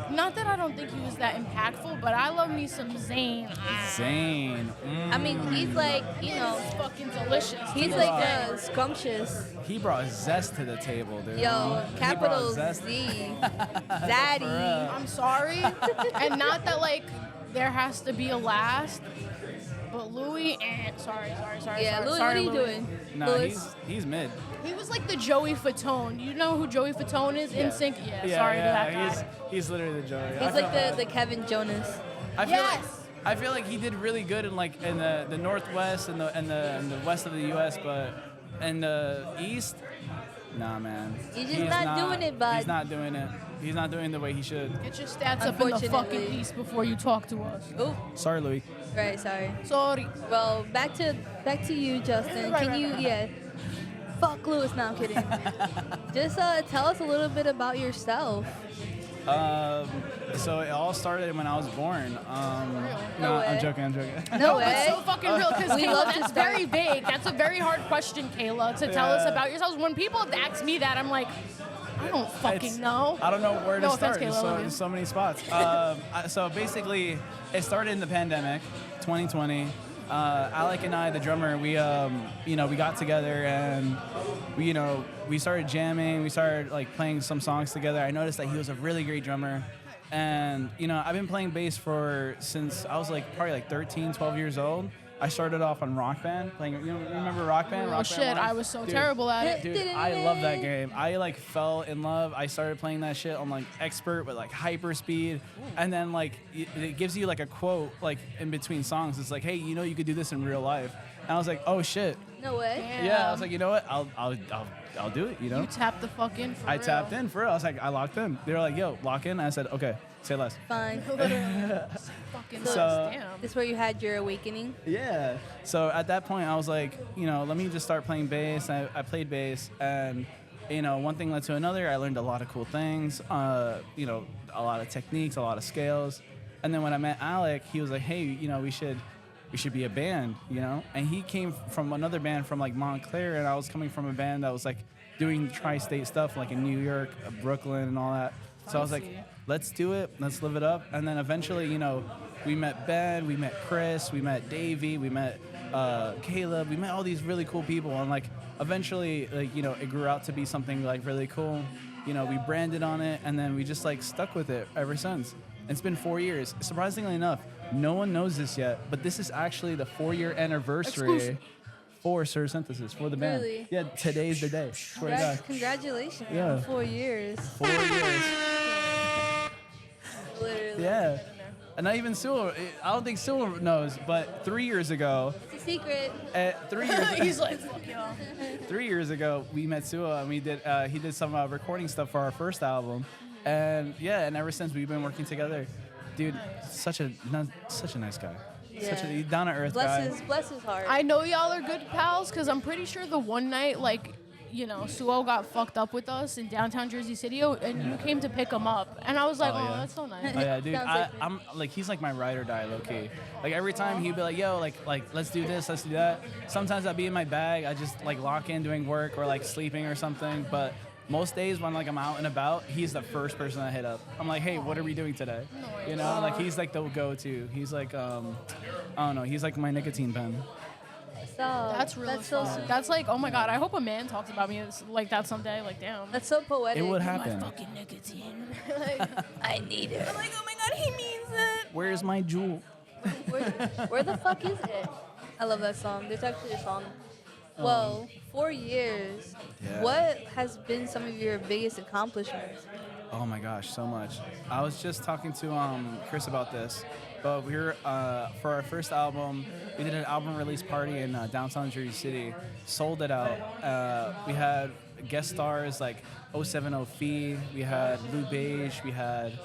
Speaker 1: not that I don't think he was that impactful, but I love me some Zayn.
Speaker 4: Zayn.
Speaker 3: I mean, he's like, you know,
Speaker 1: It's fucking delicious.
Speaker 3: he's like scrumptious.
Speaker 4: He brought zest to the table, dude.
Speaker 3: Yo,
Speaker 4: He
Speaker 3: capital
Speaker 4: brought zest.
Speaker 3: Z. Zaddy.
Speaker 1: I'm sorry. And not that, like, there has to be a last, but Louis, sorry.
Speaker 3: Yeah, Louis,
Speaker 1: sorry,
Speaker 3: what are you
Speaker 1: Louis.
Speaker 3: doing?
Speaker 4: No,
Speaker 3: Louis?
Speaker 4: he's mid.
Speaker 1: He was like the Joey Fatone. You know who Joey Fatone is?
Speaker 4: Yeah.
Speaker 1: In Sync? Yeah, sorry to that guy.
Speaker 4: He's literally the Joey.
Speaker 3: He's like the Kevin Jonas.
Speaker 4: I feel
Speaker 1: Yes.
Speaker 4: like I feel like he did really good in like in the northwest and the west of the U.S., but in the east, nah, man.
Speaker 3: He's just not doing it, bud.
Speaker 4: He's not doing it. He's not doing it the way he should.
Speaker 1: Get your stats up in the fucking
Speaker 3: Unfortunately.
Speaker 1: piece before you talk to us.
Speaker 3: Oh,
Speaker 4: Sorry, Louis.
Speaker 3: right, sorry.
Speaker 1: Sorry.
Speaker 3: Well, back to you, Justin.
Speaker 1: Right,
Speaker 3: Can you,
Speaker 1: right.
Speaker 3: fuck Louis. No, I'm kidding. Just tell us a little bit about yourself.
Speaker 4: So it all started when I was born.
Speaker 3: No
Speaker 4: I'm
Speaker 3: way.
Speaker 4: joking.
Speaker 3: No
Speaker 1: It's
Speaker 3: way.
Speaker 1: so fucking real because
Speaker 3: We
Speaker 1: Kayla,
Speaker 3: love to
Speaker 1: that's
Speaker 3: start.
Speaker 1: very vague. That's a very hard question, Kayla, to tell us
Speaker 4: Yeah.
Speaker 1: about yourselves. When people have asked me that, I'm like, I don't fucking
Speaker 4: It's-
Speaker 1: know.
Speaker 4: I don't know where to
Speaker 1: No offense,
Speaker 4: start.
Speaker 1: Kayla, I love you.
Speaker 4: There's so many spots. So basically, it started in the pandemic, 2020. Alec and I, the drummer, we got together and we started jamming. We started like playing some songs together. I noticed that he was a really great drummer, and I've been playing bass since I was like probably like 13, 12 years old. I started off on Rock Band playing. You remember Rock Band?
Speaker 1: Oh
Speaker 4: Rock Band
Speaker 1: shit,
Speaker 4: 1?
Speaker 1: I was so
Speaker 4: Dude,
Speaker 1: terrible at it.
Speaker 4: Dude, I love that game. I like fell in love. I started playing that shit on like expert with like hyper speed, and then like it gives you like a quote like in between songs. It's like, hey, you could do this in real life. And I was like, oh shit.
Speaker 3: No way.
Speaker 4: Yeah, I was like, you know what? I'll do it.
Speaker 1: You tapped the fuck in for
Speaker 4: I
Speaker 1: real.
Speaker 4: tapped in for real. I was like, I locked in. They were like, yo, lock in. I said, okay, say less.
Speaker 3: Fine.
Speaker 1: Fucking
Speaker 4: So-
Speaker 1: damn.
Speaker 3: This is where you had your awakening.
Speaker 4: Yeah. So at that point, I was like, let me just start playing bass. I played bass, and one thing led to another. I learned a lot of cool things. A lot of techniques, a lot of scales. And then when I met Alec, he was like, hey, we should be a band, And he came from another band from like Montclair, and I was coming from a band that was like doing tri-state stuff, like in New York, Brooklyn, and all that. So I was like, let's do it, let's live it up. And then eventually, we met Ben, we met Chris, we met Davey, we met Caleb, we met all these really cool people, and like eventually, like it grew out to be something like really cool. We branded on it, and then we just like stuck with it ever since. It's been 4 years. Surprisingly enough, no one knows this yet, but this is actually the 4-year anniversary
Speaker 1: Exclusive.
Speaker 4: for Sir Synthesis, for the band.
Speaker 3: Really?
Speaker 4: Yeah, today's the day. Swear to God.
Speaker 3: Congratulations.
Speaker 4: Yeah.
Speaker 3: 4 years.
Speaker 4: 4 years.
Speaker 3: Literally.
Speaker 4: Yeah. And not even Sewell. I don't think Sewell knows, but 3 years ago,
Speaker 3: It's a secret.
Speaker 4: 3 years
Speaker 1: He's like, fuck y'all.
Speaker 4: 3 years ago, we met Sewell, and he did some recording stuff for our first album, and ever since we've been working together. Dude, such a nice guy. Such a
Speaker 3: Yeah.
Speaker 4: down to earth guy.
Speaker 3: Bless his heart.
Speaker 1: I know y'all are good pals because I'm pretty sure the one night, like, Suo got fucked up with us in downtown Jersey City, and you came to pick him up. And I was like, oh,
Speaker 4: yeah.
Speaker 1: that's so nice.
Speaker 4: Oh yeah, dude.
Speaker 3: Sounds like me.
Speaker 4: I'm like he's like my ride or die, low key. Like every time he'd be like, yo, like let's do this, let's do that. Sometimes I'd be in my bag, I just like lock in doing work or like sleeping or something. But most days when like I'm out and about, he's the first person I hit up. I'm like, hey, what are we doing today? Like he's like the go-to. He's like I don't know, he's like my nicotine pen.
Speaker 1: That's really
Speaker 3: That's so
Speaker 1: fun.
Speaker 3: sweet.
Speaker 1: That's like, oh my god, I hope a man talks about me like that someday. Like, damn.
Speaker 3: That's so poetic.
Speaker 4: It would happen.
Speaker 1: Fucking nicotine. Like,
Speaker 3: I need it.
Speaker 1: I'm like, oh my god, he means it.
Speaker 4: Where's my jewel?
Speaker 3: Where the fuck is it? I love that song. There's actually a song. Well, 4 years.
Speaker 4: Yeah.
Speaker 3: What has been some of your biggest accomplishments?
Speaker 4: Oh my gosh, so much. I was just talking to Chris about this, but we were for our first album, we did an album release party in downtown Jersey City, sold it out. We had guest stars like 070 Fee, we had Lou Beige, we had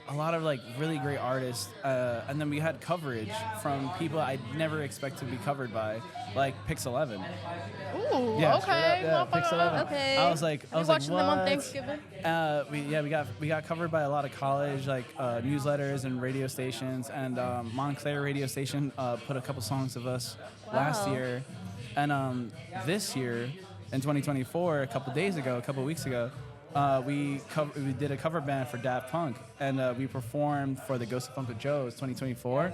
Speaker 4: a lot of like really great artists, and then we had coverage from people I'd never expect to be covered by, like Pix 11.
Speaker 1: Ooh,
Speaker 4: Yeah,
Speaker 1: okay.
Speaker 4: straight up, yeah, Pix 11.
Speaker 3: Okay.
Speaker 4: I was like,
Speaker 1: Watching them on
Speaker 4: what?
Speaker 1: Thanksgiving.
Speaker 4: We got covered by a lot of college like newsletters and radio stations, and Montclair radio station put a couple songs of us last
Speaker 3: Wow.
Speaker 4: year, and this year in 2024, a couple weeks ago, we did a cover band for Daft Punk, and we performed for the Ghost of Funko Joe's 2024,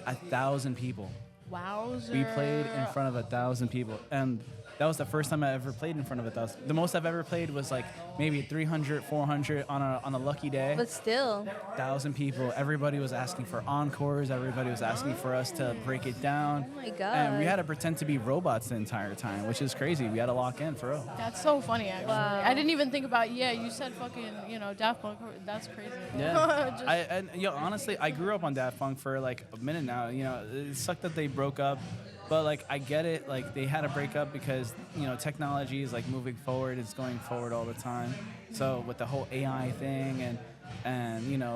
Speaker 4: 1,000 people.
Speaker 1: Wowzer.
Speaker 4: We played in front of 1,000 people, and that was the first time I ever played in front of 1,000. The most I've ever played was like maybe 300, 400 on a lucky day.
Speaker 3: But still,
Speaker 4: 1,000 people. Everybody was asking for encores. Everybody was asking for us to break it down.
Speaker 3: oh my god.
Speaker 4: And we had to pretend to be robots the entire time, which is crazy. We had to lock in for real.
Speaker 1: That's so funny, actually.
Speaker 3: Wow.
Speaker 1: I didn't even think about. Yeah, you said fucking, Daft Punk. That's crazy.
Speaker 4: Yeah.
Speaker 1: Just-
Speaker 4: Honestly, I grew up on Daft Punk for like a minute now. It sucked that they broke up, but like I get it. Like they had to break up because technology is like moving forward. It's going forward all the time. So with the whole AI thing and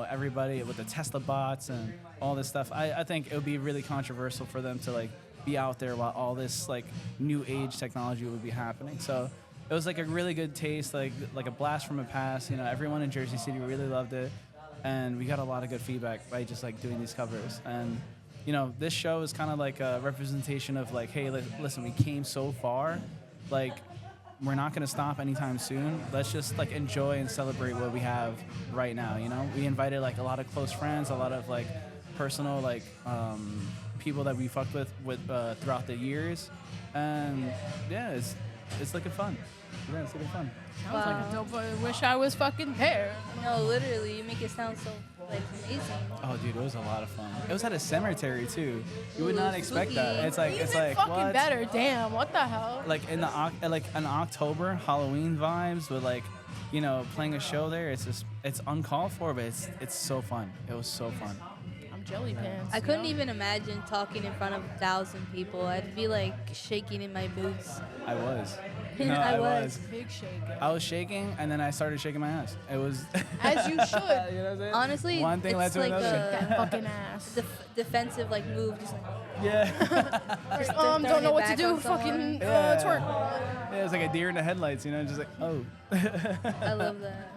Speaker 4: everybody with the Tesla bots and all this stuff, I think it would be really controversial for them to like be out there while all this like new age technology would be happening. So it was like a really good taste, like a blast from the past. Everyone in Jersey City really loved it, and we got a lot of good feedback by just like doing these covers. And this show is kind of like a representation of like, hey, listen, we came so far, like we're not gonna stop anytime soon. Let's just like enjoy and celebrate what we have right now. We invited like a lot of close friends, a lot of like personal like people that we fucked with throughout the years, and yeah, it's looking fun. Yeah, it's looking fun.
Speaker 1: Sounds like a dope. I wish I was fucking there.
Speaker 3: No, literally, you make it sound so like amazing.
Speaker 4: Oh, dude, it was a lot of fun. It was at a cemetery too. You would
Speaker 3: Ooh,
Speaker 4: not expect that.
Speaker 3: spooky.
Speaker 4: It's like
Speaker 1: Even
Speaker 4: it's like
Speaker 1: fucking
Speaker 4: what?
Speaker 1: better. Damn, what the hell?
Speaker 4: Like in October Halloween vibes with like playing a show there. It's uncalled for, but it's so fun. It was so fun.
Speaker 1: I'm jelly pants.
Speaker 3: I couldn't even imagine talking in front of 1,000 people. I'd be like shaking in my boots.
Speaker 4: I was.
Speaker 3: I was.
Speaker 1: Big shake.
Speaker 4: I was shaking, and then I started shaking my ass. It was.
Speaker 1: As you should.
Speaker 4: You know what I'm saying?
Speaker 3: Honestly,
Speaker 4: one thing led
Speaker 3: it's
Speaker 4: to
Speaker 3: like
Speaker 4: another.
Speaker 1: That fucking ass.
Speaker 3: defensive like move, just like
Speaker 4: Yeah.
Speaker 1: Don't know
Speaker 3: it
Speaker 1: what to
Speaker 3: back
Speaker 1: do.
Speaker 3: on someone.
Speaker 1: Fucking
Speaker 4: Yeah.
Speaker 1: twerk.
Speaker 4: Yeah, it's like a deer in the headlights, just like oh.
Speaker 3: I love that.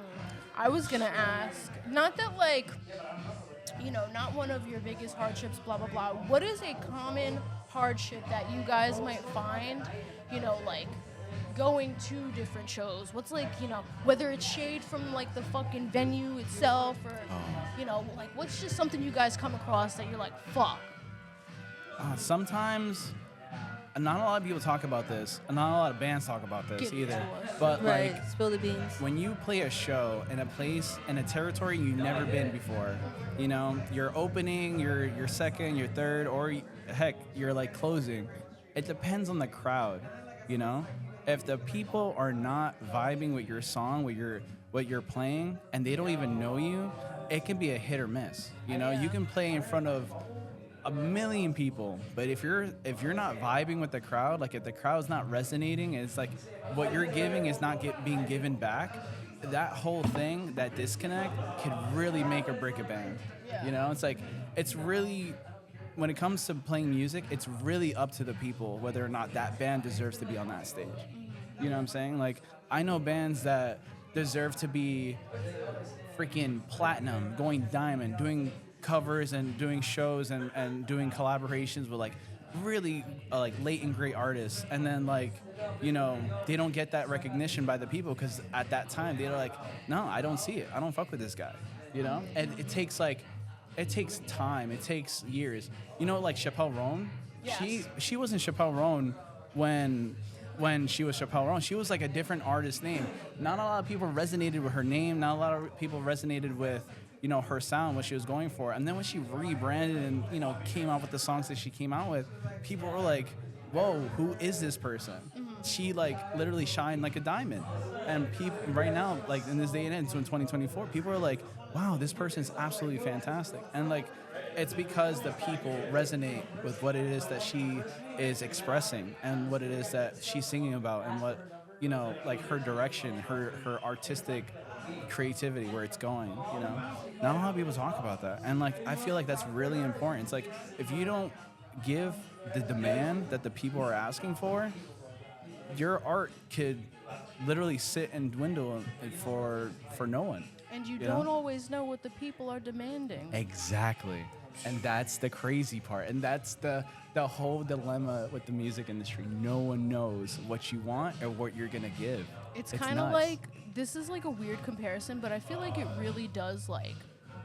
Speaker 1: I was gonna ask, not that like, not one of your biggest hardships, blah blah blah. What is a common hardship that you guys might find, like going to different shows? What's like, whether it's shade from like the fucking venue itself or, like what's just something you guys come across that you're like, fuck.
Speaker 4: Sometimes, not a lot of people talk about this, and not a lot of bands talk about this
Speaker 1: Give it
Speaker 4: either.
Speaker 1: to us.
Speaker 4: But
Speaker 3: Right,
Speaker 4: like
Speaker 3: spill the beans.
Speaker 4: when you play a show in a place in a territory you've never been before, you're opening, your second, your third, or heck, you're like closing. It depends on the crowd, If the people are not vibing with your song, what you're playing, and they don't even know you, it can be a hit or miss. You can play in front of a million people, but if you're not vibing with the crowd, like if the crowd's not resonating, and it's like what you're giving is not being given back, that whole thing, that disconnect, could really make or break a band. It's like it's really, when it comes to playing music, it's really up to the people whether or not that band deserves to be on that stage. You know what I'm saying? Like I know bands that deserve to be freaking platinum, going diamond, doing covers and doing shows and doing collaborations with like really like late and great artists, and then like they don't get that recognition by the people because at that time they're like, no, I don't see it, I don't fuck with this guy, and it takes time, it takes years. Like Chappelle Roan,
Speaker 1: Yes.
Speaker 4: she wasn't Chappelle Roan when she was Chappelle Roan. She was like a different artist name. Not a lot of people resonated with her name. Not a lot of people resonated with her sound, what she was going for. And then when she rebranded and came out with the songs that she came out with, people were like, whoa, who is this person? she like literally shined like a diamond. And people right now, like in this day and age, so in 2024, people are like, wow, this person's absolutely fantastic. And like, it's because the people resonate with what it is that she is expressing and what it is that she's singing about and what, you know, like her direction, her artistic creativity, where it's going, you know. Not a lot of people talk about that. And like, I feel like that's really important. It's like, if you don't give the demand that the people are asking for, your art could literally sit and dwindle for no one.
Speaker 1: And you
Speaker 4: know?
Speaker 1: don't always know what the people are demanding.
Speaker 4: Exactly. And that's the crazy part. And that's the whole dilemma with the music industry. No one knows what you want or what you're going to give.
Speaker 1: It's kind of like, this is like a weird comparison, but I feel like it really does like,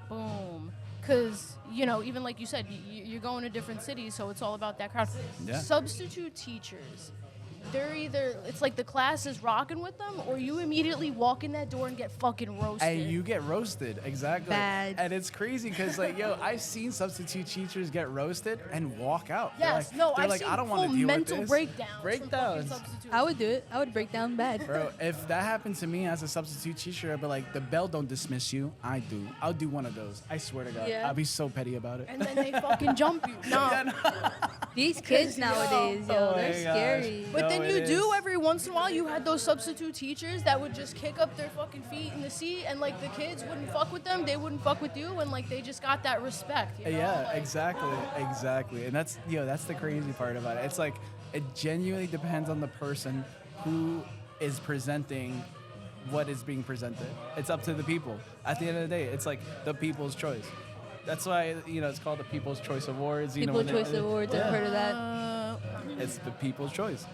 Speaker 1: boom. Because, you know, even like you said, you're going to different cities, so it's all about that crowd.
Speaker 4: Yeah.
Speaker 1: Substitute teachers, they're either, it's like the class is rocking with them, or you immediately walk in that door and get fucking roasted.
Speaker 4: And you get roasted, exactly.
Speaker 3: Bad.
Speaker 4: And it's crazy because, like, yo, I've seen substitute teachers get roasted and walk out.
Speaker 1: Yes,
Speaker 4: they're
Speaker 1: I've
Speaker 4: like,
Speaker 1: seen
Speaker 4: I don't
Speaker 1: full
Speaker 4: want to deal
Speaker 1: mental
Speaker 4: with this.
Speaker 1: breakdowns. from fucking
Speaker 4: Breakdowns.
Speaker 1: substitute
Speaker 3: I would do it. I would break down bad.
Speaker 4: Bro, if that happened to me as a substitute teacher, I'd be like, the bell don't dismiss you. I do. I'll do one of those. I swear to God.
Speaker 3: Yeah.
Speaker 4: I'll be so petty about it.
Speaker 1: And then they fucking jump you. No.
Speaker 3: These kids nowadays, yo,
Speaker 4: Oh
Speaker 3: they're
Speaker 4: my gosh.
Speaker 3: scary.
Speaker 1: But
Speaker 4: No,
Speaker 1: then
Speaker 4: it
Speaker 1: you do
Speaker 4: is.
Speaker 1: every once in a while, you had those substitute teachers that would just kick up their fucking feet in the seat, and like the kids wouldn't fuck with them, they wouldn't fuck with you, and like they just got that respect. You know?
Speaker 4: Yeah,
Speaker 1: Like,
Speaker 4: exactly. And that's the crazy part about it. It's like it genuinely depends on the person who is presenting what is being presented. It's up to the people. At the end of the day, it's like the people's choice. That's why, you know, it's called the People's Choice Awards. You know,
Speaker 3: People's
Speaker 4: when
Speaker 3: Choice Awards, I've heard of that.
Speaker 4: It's the people's choice.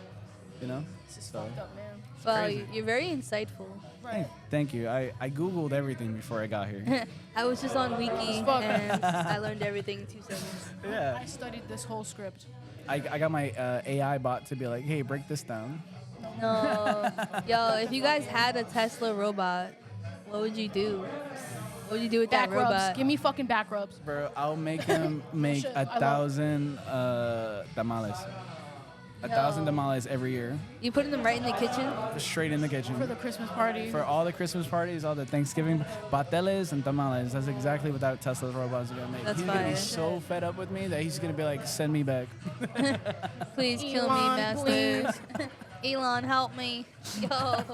Speaker 4: You know.
Speaker 1: This is
Speaker 4: So,
Speaker 1: fucked up, man.
Speaker 3: Well,
Speaker 4: crazy.
Speaker 3: you're very insightful.
Speaker 1: Right.
Speaker 4: thank you. I googled everything before I got here.
Speaker 3: I was just on Wiki
Speaker 1: Fuck.
Speaker 3: and I learned everything in 2 seconds.
Speaker 4: Yeah.
Speaker 1: I studied this whole script.
Speaker 4: I got my AI bot to be like, hey, break this down.
Speaker 3: No, yo, if you guys had a Tesla robot, what would you do? What would you do with
Speaker 1: Back
Speaker 3: that
Speaker 1: rubs.
Speaker 3: robot?
Speaker 1: Give me fucking back rubs.
Speaker 4: Bro, I'll make him make
Speaker 1: Shit, I love-
Speaker 4: 1,000 tamales. 1,000 tamales every year,
Speaker 3: You putting them right in the kitchen?
Speaker 4: straight in the kitchen.
Speaker 1: For the Christmas party.
Speaker 4: For all the Christmas parties, all the Thanksgiving, pateles and tamales. That's exactly what that Tesla robot's gonna make.
Speaker 3: That's
Speaker 4: he's gonna be
Speaker 3: fire.
Speaker 4: so fed up with me that he's gonna be like, send me back.
Speaker 3: Please kill me,
Speaker 1: Elon,
Speaker 3: masters. Elon, help me. Yo.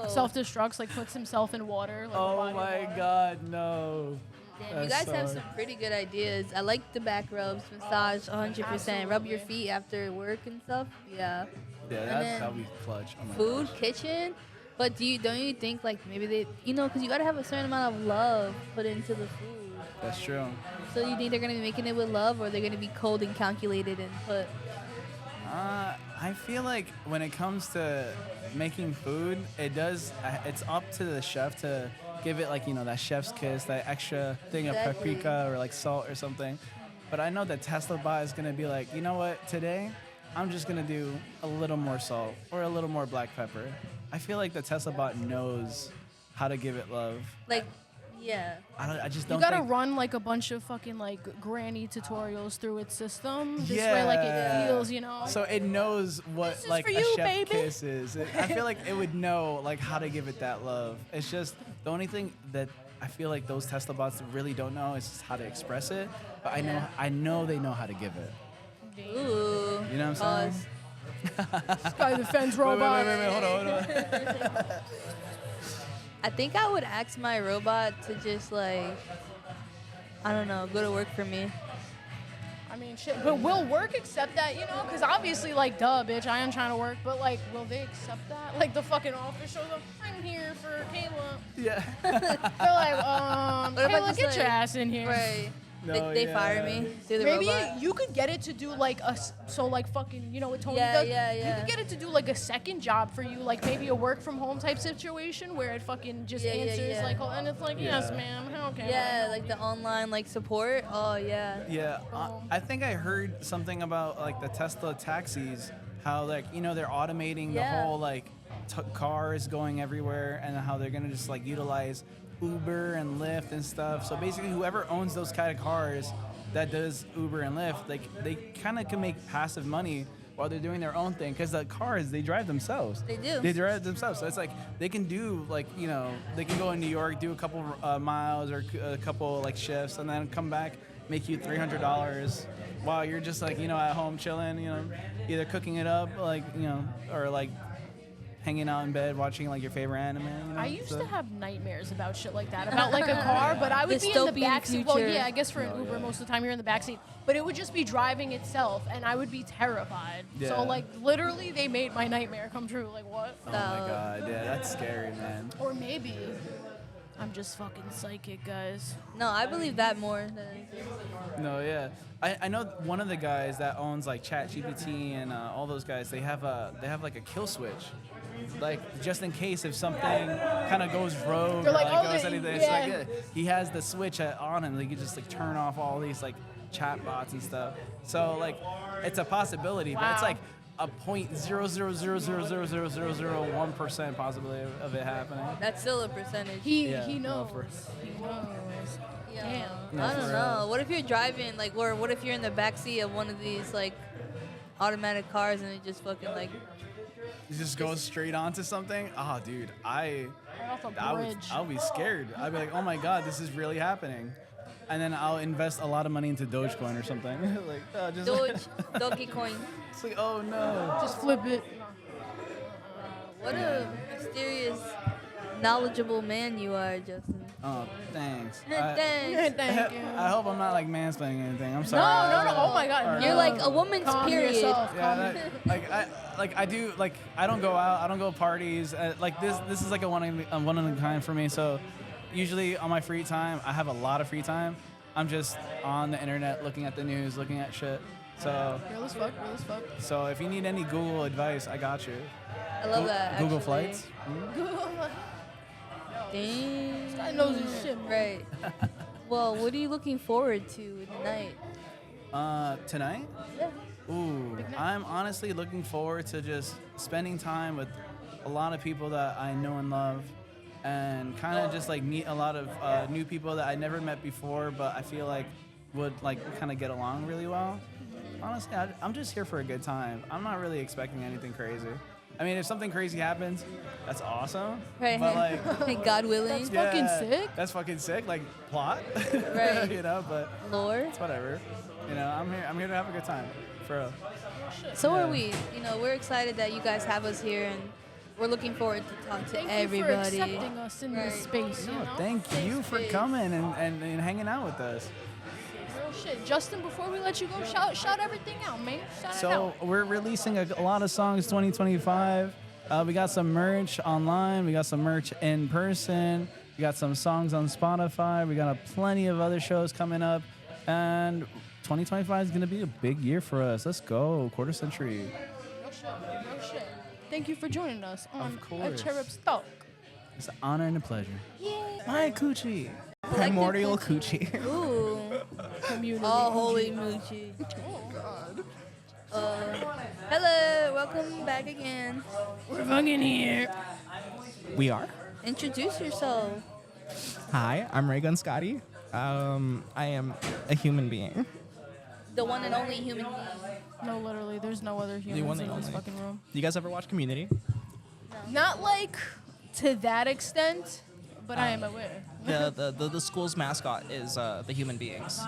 Speaker 1: Self-destructs, like puts himself in water. Like a
Speaker 4: Oh
Speaker 1: body
Speaker 4: my
Speaker 1: of water.
Speaker 4: God, no.
Speaker 3: Damn, you
Speaker 4: That's
Speaker 3: guys have
Speaker 4: so-
Speaker 3: some pretty good ideas. I like the back rubs, massage 100%. Rub your feet after work and stuff. Yeah.
Speaker 4: Yeah,
Speaker 3: then
Speaker 4: that'll be clutch. Oh my
Speaker 3: Food,
Speaker 4: gosh.
Speaker 3: kitchen. But don't you think like maybe they, you know, because you gotta have a certain amount of love put into the food.
Speaker 4: That's true.
Speaker 3: So you think they're gonna be making it with love, or they're gonna be cold and calculated and put?
Speaker 4: I feel like when it comes to making food, it's up to the chef to give it like, you know, that chef's kiss, that extra thing of
Speaker 3: Exactly.
Speaker 4: paprika or like salt or something. But I know that Tesla bot is gonna be like, you know what, today I'm just gonna do a little more salt or a little more black pepper. I feel like the Tesla bot knows how to give it love.
Speaker 3: Like, yeah.
Speaker 4: I just
Speaker 1: You
Speaker 4: don't
Speaker 1: gotta
Speaker 4: think.
Speaker 1: run like a bunch of fucking like granny tutorials through its system. This way,
Speaker 4: Yeah.
Speaker 1: like it feels, you know.
Speaker 4: So it knows what
Speaker 1: This is
Speaker 4: like
Speaker 1: for
Speaker 4: a
Speaker 1: you,
Speaker 4: chef
Speaker 1: baby.
Speaker 4: kiss is. I feel like it would know like how to give it that love. It's just the only thing that I feel like those Tesla bots really don't know is just how to express it. But I know they know how to give it.
Speaker 3: Ooh.
Speaker 4: You know what I'm saying?
Speaker 3: Pause.
Speaker 1: This guy defends
Speaker 4: Wait,
Speaker 1: robots.
Speaker 4: hold on.
Speaker 3: I think I would ask my robot to just like, I don't know, go to work for me.
Speaker 1: I mean, shit. But will work accept that, you know? Because obviously, like, duh, bitch, I am trying to work. But, like, will they accept that? Like, the fucking office shows up, I'm here for Kayla.
Speaker 4: Yeah.
Speaker 1: They're like,
Speaker 3: What if I
Speaker 1: Kayla,
Speaker 3: just,
Speaker 1: get your
Speaker 3: like-
Speaker 1: ass in here.
Speaker 3: Right.
Speaker 4: No,
Speaker 3: they
Speaker 4: yeah.
Speaker 3: fire me through the
Speaker 1: Maybe
Speaker 3: robot.
Speaker 1: you could get it to do like like fucking, you know what Tony
Speaker 3: Yeah,
Speaker 1: does?
Speaker 3: yeah,
Speaker 1: You
Speaker 3: yeah.
Speaker 1: could get it to do like a second job for you, like maybe a work from home type situation where it fucking just
Speaker 3: Yeah, yeah,
Speaker 1: answers
Speaker 3: yeah.
Speaker 1: like, and it's like, yes, ma'am, how can I
Speaker 3: Yeah,
Speaker 1: help
Speaker 3: like
Speaker 1: you?"
Speaker 3: the online like support. Oh yeah.
Speaker 4: Yeah, I think I heard something about like the Tesla taxis, how like, you know, they're automating the
Speaker 3: Yeah.
Speaker 4: whole like cars going everywhere, and how they're gonna just like utilize Uber and Lyft and stuff. So basically, whoever owns those kind of cars that does Uber and Lyft, like they kind of can make passive money while they're doing their own thing. Because the cars, they drive themselves.
Speaker 3: They do.
Speaker 4: They drive themselves. So it's like they can do like, you know, they can go in New York, do a couple miles or a couple like shifts, and then come back, make you $300 while you're just like, you know, at home chilling, you know, either cooking it up, like, you know, or like hanging out in bed watching like your favorite anime. You know?
Speaker 1: I used to have nightmares about shit like that, about like a car, but I would be in the
Speaker 3: Dystopian
Speaker 1: backseat. Well,
Speaker 3: future.
Speaker 1: yeah, I guess for an Uber, most of the time you're in the backseat, but it would just be driving itself, and I would be terrified.
Speaker 4: Yeah.
Speaker 1: So like literally, they made my nightmare come true. Like what?
Speaker 4: Oh my god, yeah, that's scary, man.
Speaker 1: Or maybe I'm just fucking psychic, guys.
Speaker 3: No, I believe that more than anything.
Speaker 4: No, yeah. I know one of the guys that owns like ChatGPT and all those guys. They have like a kill switch, like just in case if something kind of goes rogue
Speaker 1: They're
Speaker 4: or
Speaker 1: like,
Speaker 4: like
Speaker 1: oh,
Speaker 4: goes
Speaker 1: they-
Speaker 4: anything.
Speaker 1: yeah.
Speaker 4: It's like, he has the switch on him. He can just like turn off all these like chat bots and stuff. So like it's a possibility, but it's
Speaker 1: Wow.
Speaker 4: like a 0.000000001% possibility of it happening.
Speaker 3: That's still a percentage.
Speaker 1: He
Speaker 4: Yeah,
Speaker 1: he
Speaker 4: no,
Speaker 1: knows.
Speaker 4: for-
Speaker 1: He knows.
Speaker 3: Yeah.
Speaker 1: Damn.
Speaker 4: No,
Speaker 3: I
Speaker 4: for
Speaker 3: don't
Speaker 4: real.
Speaker 3: know. What if you're driving, like, or what if you're in the backseat of one of these, like, automatic cars and it just fucking, like,
Speaker 4: You just go straight onto something. Oh, dude,
Speaker 1: Right off a bridge.
Speaker 4: I would be scared. I'd be like, oh my god, this is really happening. And then I'll invest a lot of money into Dogecoin or something. Like, just
Speaker 3: Doge, Donkey Coin?
Speaker 4: it's like, oh no.
Speaker 1: Just flip it.
Speaker 3: What a mysterious, knowledgeable man you are, Justin.
Speaker 4: Oh, thanks.
Speaker 3: Thanks.
Speaker 1: Thank you.
Speaker 4: I hope I'm not like mansplaining anything. I'm
Speaker 1: No,
Speaker 4: sorry.
Speaker 1: no, no. Oh my God.
Speaker 4: Alright.
Speaker 3: You're like a woman's
Speaker 1: Calm
Speaker 3: period.
Speaker 1: yourself.
Speaker 4: Yeah, I do like I don't go out. I don't go to parties. Like this is like a one of a kind for me. So usually on my free time, I have a lot of free time. I'm just on the internet looking at the news, looking at shit. So
Speaker 1: Real as fuck. Real as fuck.
Speaker 4: so if you need any Google advice, I got you.
Speaker 3: I love that.
Speaker 4: Google
Speaker 3: actually.
Speaker 4: Flights.
Speaker 3: Dang.
Speaker 1: Guy knows his shit.
Speaker 3: Right. Well, what are you looking forward to tonight?
Speaker 4: Tonight?
Speaker 3: Yeah.
Speaker 4: Ooh, I'm honestly looking forward to just spending time with a lot of people that I know and love, and kind of just like meet a lot of new people that I never met before, but I feel like would like kind of get along really well. Honestly, I'm just here for a good time. I'm not really expecting anything crazy. I mean, if something crazy happens, that's awesome.
Speaker 3: Right.
Speaker 4: But like,
Speaker 3: God willing.
Speaker 1: That's fucking sick.
Speaker 4: That's fucking sick. Like plot.
Speaker 3: Right.
Speaker 4: You know, but
Speaker 3: Lord.
Speaker 4: it's whatever. You know, I'm here to have a good time. For real.
Speaker 3: So
Speaker 4: Yeah.
Speaker 3: are we. You know, we're excited that you guys have us here, and we're looking forward to talk to
Speaker 1: Thank
Speaker 3: everybody.
Speaker 1: you for accepting us in this
Speaker 3: Right.
Speaker 1: space. You
Speaker 4: No,
Speaker 1: know?
Speaker 4: thank you for
Speaker 3: space.
Speaker 4: coming and hanging out with us.
Speaker 1: Real shit. Justin, before we let you go, shout everything out, man. Shout it
Speaker 4: So
Speaker 1: out.
Speaker 4: we're releasing a lot of songs 2025. We got some merch online. We got some merch in person. We got some songs on Spotify. We got plenty of other shows coming up. And 2025 is going to be a big year for us. Let's go. Quarter century.
Speaker 1: Real shit. Real shit. Thank you for joining us on
Speaker 4: Of course.
Speaker 1: Cherubs Talk.
Speaker 4: It's an honor and a pleasure.
Speaker 3: Yay.
Speaker 4: My coochie.
Speaker 3: Primordial
Speaker 4: coochie.
Speaker 3: Ooh.
Speaker 1: Community.
Speaker 3: All holy moochie. Hello, welcome back again.
Speaker 1: We're fucking here.
Speaker 5: We are.
Speaker 3: Introduce yourself.
Speaker 5: Hi, I'm Ray Scotty. I am a human being.
Speaker 3: The one and only human being.
Speaker 1: No, literally, there's no other
Speaker 5: one
Speaker 1: humans
Speaker 5: and
Speaker 1: in this
Speaker 5: only.
Speaker 1: fucking room.
Speaker 5: You guys ever watch Community?
Speaker 1: Not like to that extent, but I am aware.
Speaker 5: The school's mascot is the human beings.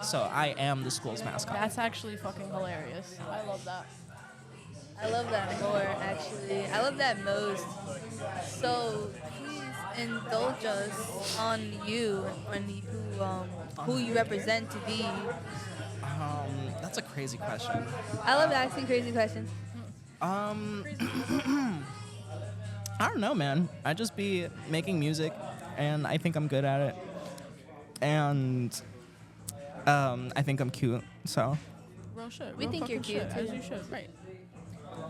Speaker 5: So I am the school's mascot.
Speaker 1: That's actually fucking hilarious. I love that.
Speaker 3: I love that more, actually. I love that most. So please indulge us on you and who you represent to be.
Speaker 5: That's a crazy question.
Speaker 3: I love asking crazy questions.
Speaker 5: I don't know, man. I just be making music, and I think I'm good at it. And I think I'm cute, so.
Speaker 1: Real shit.
Speaker 3: We
Speaker 1: real
Speaker 3: think you're
Speaker 1: fucking
Speaker 3: cute,
Speaker 1: shit, as
Speaker 3: too.
Speaker 1: you should. Right.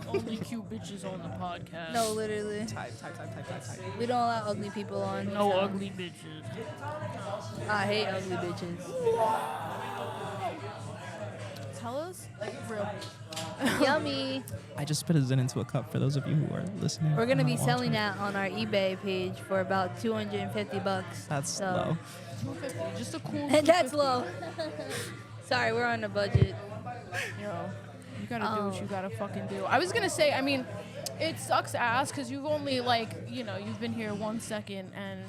Speaker 1: Only cute bitches on the podcast.
Speaker 3: No, literally.
Speaker 5: Type.
Speaker 3: We don't allow ugly people on.
Speaker 1: No
Speaker 3: so.
Speaker 1: ugly bitches.
Speaker 3: I hate ugly bitches.
Speaker 1: Tell us. Real.
Speaker 3: Yummy.
Speaker 5: I just spit a Zin into a cup for those of you who are listening.
Speaker 3: We're gonna be
Speaker 5: not
Speaker 3: selling
Speaker 5: watching.
Speaker 3: that on our eBay page for about $250.
Speaker 5: That's
Speaker 3: so.
Speaker 5: low.
Speaker 1: 250. Just a cool.
Speaker 3: That's
Speaker 1: 250.
Speaker 3: low. Sorry, we're on a budget.
Speaker 1: Yo. You gotta do what you gotta fucking do. I was gonna say, I mean, it sucks ass because you've only you've been here 1 second, and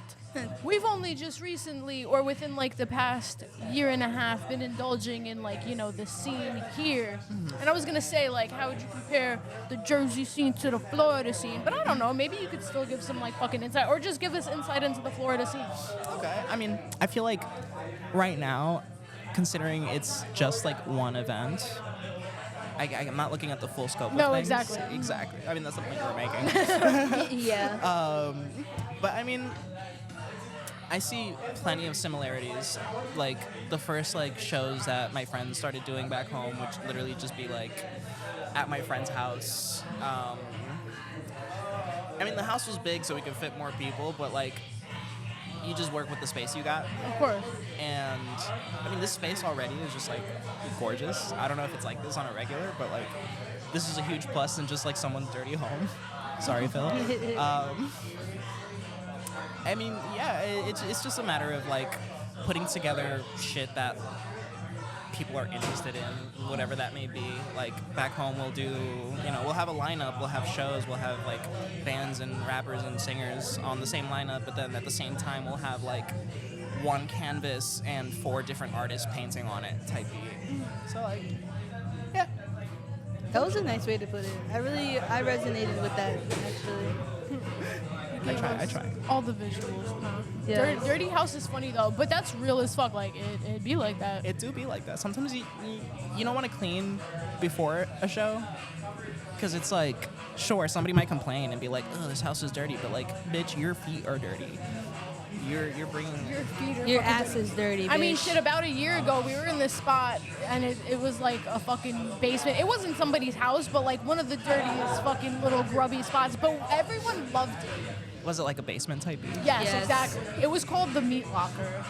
Speaker 1: we've only just recently, or within like the past year and a half, been indulging in the scene here. And I was gonna say, like, how would you compare the Jersey scene to the Florida scene? But I don't know. Maybe you could still give some fucking insight, or just give us insight into the Florida scene.
Speaker 5: Okay. I mean, I feel like right now, considering it's just like one event, I'm not looking at the full scope of things.
Speaker 1: Exactly.
Speaker 5: Exactly. I mean, that's the point we're making.
Speaker 3: Yeah.
Speaker 5: But I mean, I see plenty of similarities. Like the first shows that my friends started doing back home, which literally just be at my friend's house. I mean, the house was big, so we could fit more people, but you just work with the space you got.
Speaker 1: Of course.
Speaker 5: And I mean, this space already is just gorgeous. I don't know if it's like this on a regular, but this is a huge plus than just someone's dirty home. Sorry, Phil. I mean, yeah, it's just a matter of putting together shit that people are interested in, whatever that may be. Back home, we'll do, we'll have a lineup, we'll have shows, we'll have bands and rappers and singers on the same lineup, but then at the same time, we'll have one canvas and 4 different artists painting on it type beat. So yeah.
Speaker 3: That was a nice way to put it. I resonated with that, actually.
Speaker 5: I try.
Speaker 1: All the visuals.
Speaker 3: Yeah.
Speaker 1: Dirty House is funny though, but that's real as fuck. It'd be like that.
Speaker 5: It do be like that. Sometimes you don't want to clean before a show, because it's sure, somebody might complain and be like, oh, this house is dirty, but bitch, your feet are dirty. You're bringing
Speaker 1: Your feet are
Speaker 3: Your
Speaker 1: fucking
Speaker 3: ass is dirty,
Speaker 1: I mean,
Speaker 3: bitch.
Speaker 1: shit, about a year ago, we were in this spot, and it was a fucking basement. It wasn't somebody's house, but one of the dirtiest fucking little grubby spots, but everyone loved it.
Speaker 5: Was it a basement type beat?
Speaker 1: Yes, exactly. It was called the Meat Locker.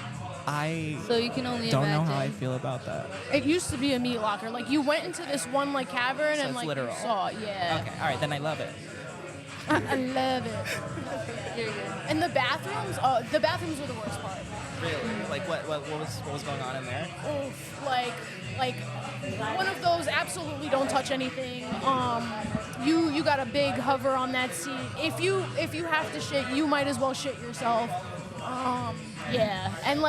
Speaker 5: I
Speaker 3: So you can only
Speaker 5: don't
Speaker 3: imagine.
Speaker 5: know how I feel about that.
Speaker 1: It used to be a meat locker. You went into this one cavern
Speaker 5: So
Speaker 1: and
Speaker 5: it's
Speaker 1: you
Speaker 5: literal.
Speaker 1: saw, yeah.
Speaker 5: Okay, all right, then I love it.
Speaker 1: I love it.
Speaker 3: You're good.
Speaker 1: And the bathrooms were the worst part.
Speaker 5: Really? What was going on in there?
Speaker 1: Oof, one of those absolutely don't touch anything. You got a big hover on that seat. If you have to shit, you might as well shit yourself. Yeah, and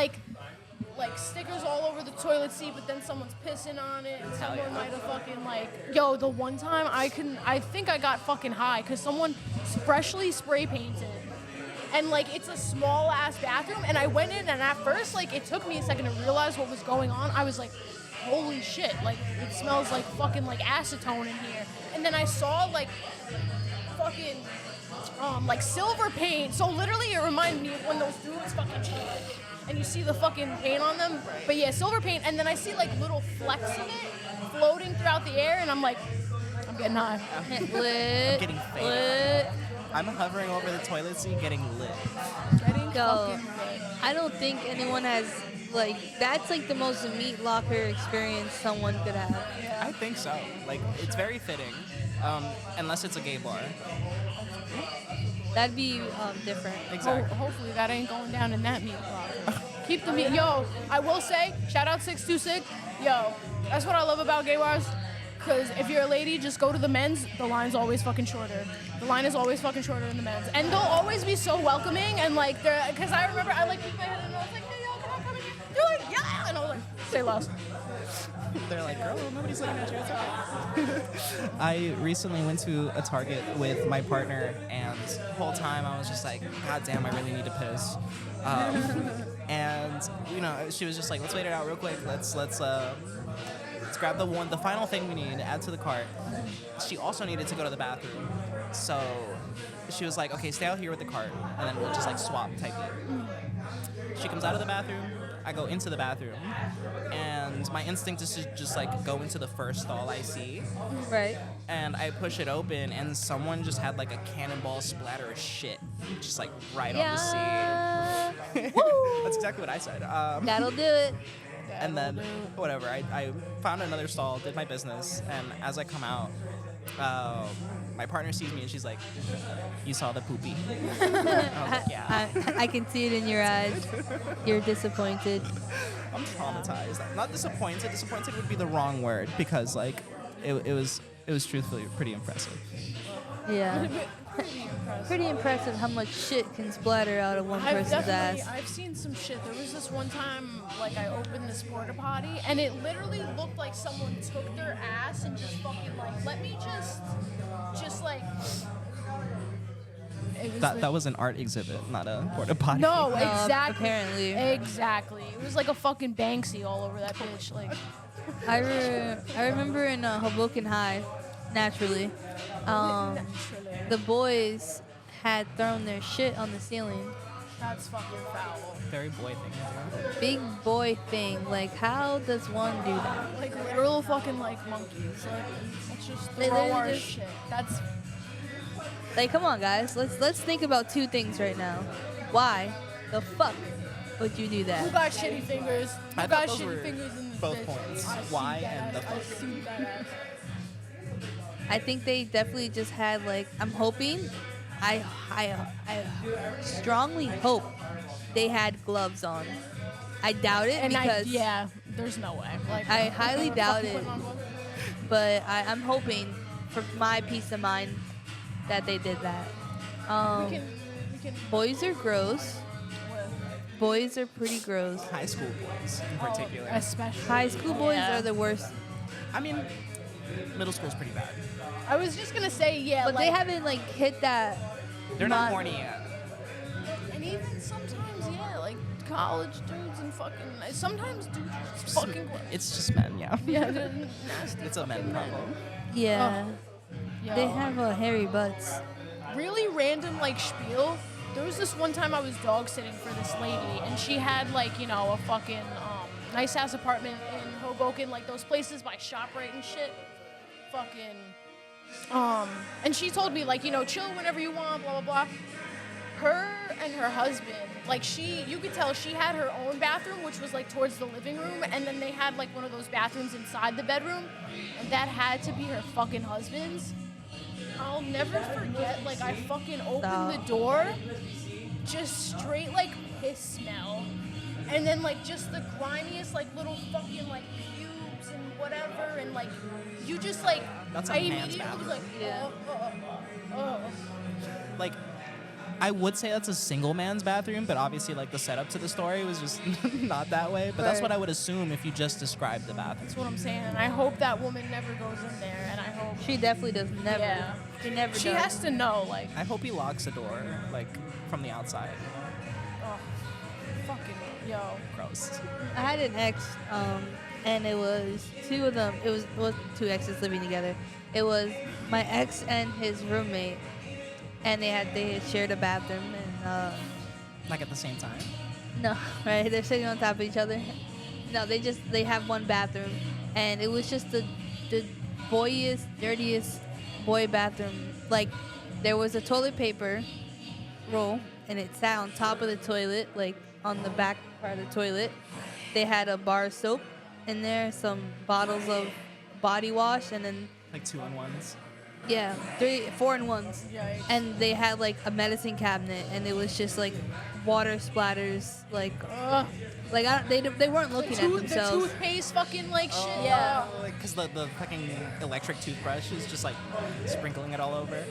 Speaker 1: stickers all over the toilet seat, but then someone's pissing on it, and someone might have fucking yo, the one time I think I got fucking high because someone freshly spray painted. And it's a small ass bathroom, and I went in, and at first it took me a second to realize what was going on. I was like, holy shit, it smells like fucking acetone in here. And then I saw fucking silver paint. So literally it reminded me of when those dudes fucking and you see the fucking paint on them. But yeah, silver paint, and then I see little flecks of it floating throughout the air, and I'm like, I'm getting high.
Speaker 3: Lit.
Speaker 5: Getting faded.
Speaker 3: Lit.
Speaker 5: I'm hovering over the toilet seat, getting lit.
Speaker 1: Getting
Speaker 3: Yo,
Speaker 1: fucking lit.
Speaker 3: I don't think anyone has that's the most meat locker experience someone could have.
Speaker 5: I think so. It's very fitting, unless it's a gay bar.
Speaker 3: That'd be different.
Speaker 5: Exactly.
Speaker 1: Hopefully that ain't going down in that meat locker. Keep the meat. Yo, I will say, shout out 626. Yo, that's what I love about gay bars. Because if you're a lady, just go to the men's. The line's always fucking shorter. The line is always fucking shorter in the men's. And they'll always be so welcoming. And they're, because I remember I peeked my head and I was like, hey, yo, can I come in here? They're like, yeah. And I was like, say less.
Speaker 5: They're like, girl, nobody's looking at you. It's okay. I recently went to a Target with my partner, and the whole time I was just like, God damn, I really need to piss. And she was just like, let's wait it out real quick. Let's grab the final thing we need, add to the cart. She also needed to go to the bathroom, so she was like, okay, stay out here with the cart, and then we'll just swap type it. She comes out of the bathroom. I go into the bathroom, and my instinct is to just go into the first stall I see.
Speaker 3: Right.
Speaker 5: And I push it open, and someone just had a cannonball splatter of shit, just right on the seat.
Speaker 3: Woo!
Speaker 5: That's exactly what I said.
Speaker 3: That'll do it.
Speaker 5: And then, whatever, I found another stall, did my business, and as I come out, my partner sees me and she's like, you saw the poopy? I was like, yeah.
Speaker 3: I can see it in your eyes. You're disappointed.
Speaker 5: I'm traumatized. Not disappointed. Disappointed would be the wrong word, because it was truthfully pretty impressive.
Speaker 3: Yeah.
Speaker 1: Pretty impressive.
Speaker 3: Pretty impressive how much shit can splatter out of one person's ass.
Speaker 1: I've seen some shit. There was this one time, like, I opened this porta potty, and it literally looked like someone took their ass and just fucking, like, let me just like. It was
Speaker 5: That was an art exhibit, not a porta potty.
Speaker 1: No,
Speaker 3: No,
Speaker 1: exactly.
Speaker 3: apparently.
Speaker 1: Exactly. It was like a fucking Banksy all over that bitch. Like,
Speaker 3: I remember in Hoboken High, naturally, the boys had thrown their shit on the ceiling.
Speaker 1: that's fucking foul.
Speaker 5: Very boy thing.
Speaker 3: Big boy thing. Like, how does one do that?
Speaker 1: Like literal fucking like monkeys. Like, let's just
Speaker 3: They
Speaker 1: throw
Speaker 3: literally
Speaker 1: our
Speaker 3: just-
Speaker 1: shit. That's
Speaker 3: Like, come on, guys. Let's think about two things right now. Why the fuck would you do
Speaker 1: who
Speaker 3: that?
Speaker 1: got shitty fingers? Who
Speaker 5: I
Speaker 1: got
Speaker 5: thought those were
Speaker 1: shitty fingers in this
Speaker 5: both
Speaker 1: bitch?
Speaker 5: points.
Speaker 1: I see
Speaker 5: Why
Speaker 1: that
Speaker 5: and the
Speaker 1: ass. I
Speaker 5: fuck.
Speaker 1: see that ass.
Speaker 3: I think they definitely just had like. I'm hoping. I strongly hope they had gloves on. I doubt it
Speaker 1: And
Speaker 3: because.
Speaker 1: yeah, there's no way. Like,
Speaker 3: I highly doubt
Speaker 1: fucking
Speaker 3: it.
Speaker 1: put on gloves.
Speaker 3: But I'm hoping for my peace of mind that they did that.
Speaker 1: We can
Speaker 3: Boys are gross. Boys are pretty gross.
Speaker 5: High school boys in particular.
Speaker 1: especially
Speaker 3: High school boys
Speaker 1: yeah.
Speaker 3: are the worst.
Speaker 5: I mean, middle school's pretty bad.
Speaker 1: I was just gonna say yeah,
Speaker 3: But
Speaker 1: like,
Speaker 3: they haven't like hit that.
Speaker 5: They're not
Speaker 3: Not-
Speaker 5: horny yet.
Speaker 1: and even sometimes yeah, like college dudes and fucking sometimes dudes are just fucking gross.
Speaker 5: It's just men, yeah.
Speaker 1: Yeah, they're nasty.
Speaker 5: It's a men problem.
Speaker 3: Yeah.
Speaker 1: Yo.
Speaker 3: They have hairy butts.
Speaker 1: really random like spiel. There was this one time I was dog sitting for this lady, and she had like, you know, a fucking nice ass apartment in Hoboken, like those places by ShopRite and shit. Fucking and she told me like, you know, chill whenever you want, blah blah blah. Her and her husband, like you could tell she had her own bathroom, which was like towards the living room, and then they had like one of those bathrooms inside the bedroom, and that had to be her fucking husband's. I'll never forget, like, I fucking opened the door, just straight, like, piss smell. And then, like, just the grimiest, like, little fucking, like, pubes and whatever. And, like, you just, like,
Speaker 5: That's a
Speaker 1: I
Speaker 5: man's
Speaker 1: immediately was like,
Speaker 3: Yeah.
Speaker 5: Like, I would say that's a single man's bathroom, but obviously, like, the setup to the story was just not that way. But that's
Speaker 3: Right.
Speaker 5: what I would assume if you just described the bathroom.
Speaker 1: That's what I'm saying. And I hope that woman never goes in there. And I hope
Speaker 3: She definitely does never.
Speaker 1: Yeah.
Speaker 3: She never
Speaker 1: she
Speaker 3: does.
Speaker 1: has to know, like,
Speaker 5: I hope he locks the door, like, from the outside.
Speaker 1: oh, fucking, yo.
Speaker 5: Gross.
Speaker 3: I had an ex, and it was two of them. It was two exes living together. It was my ex and his roommate, and they had shared a bathroom. And
Speaker 5: Like, at the same time.
Speaker 3: no, right? They're sitting on top of each other. No, they have one bathroom, and it was just the boyiest, dirtiest boy bathroom. Like, there was a toilet paper roll, and it sat on top of the toilet, like on the back part of the toilet. They had a bar of soap in there, some bottles of body wash, and then
Speaker 5: Like 2-in-1s.
Speaker 3: yeah, 4-in-1s.
Speaker 1: Yikes.
Speaker 3: And they had like a medicine cabinet, and it was just like water splatters, like
Speaker 1: Ugh.
Speaker 3: they weren't looking at
Speaker 1: The
Speaker 3: themselves.
Speaker 1: toothpaste fucking, like, shit.
Speaker 3: Yeah.
Speaker 5: Because the fucking electric toothbrush is just, like, sprinkling it all over.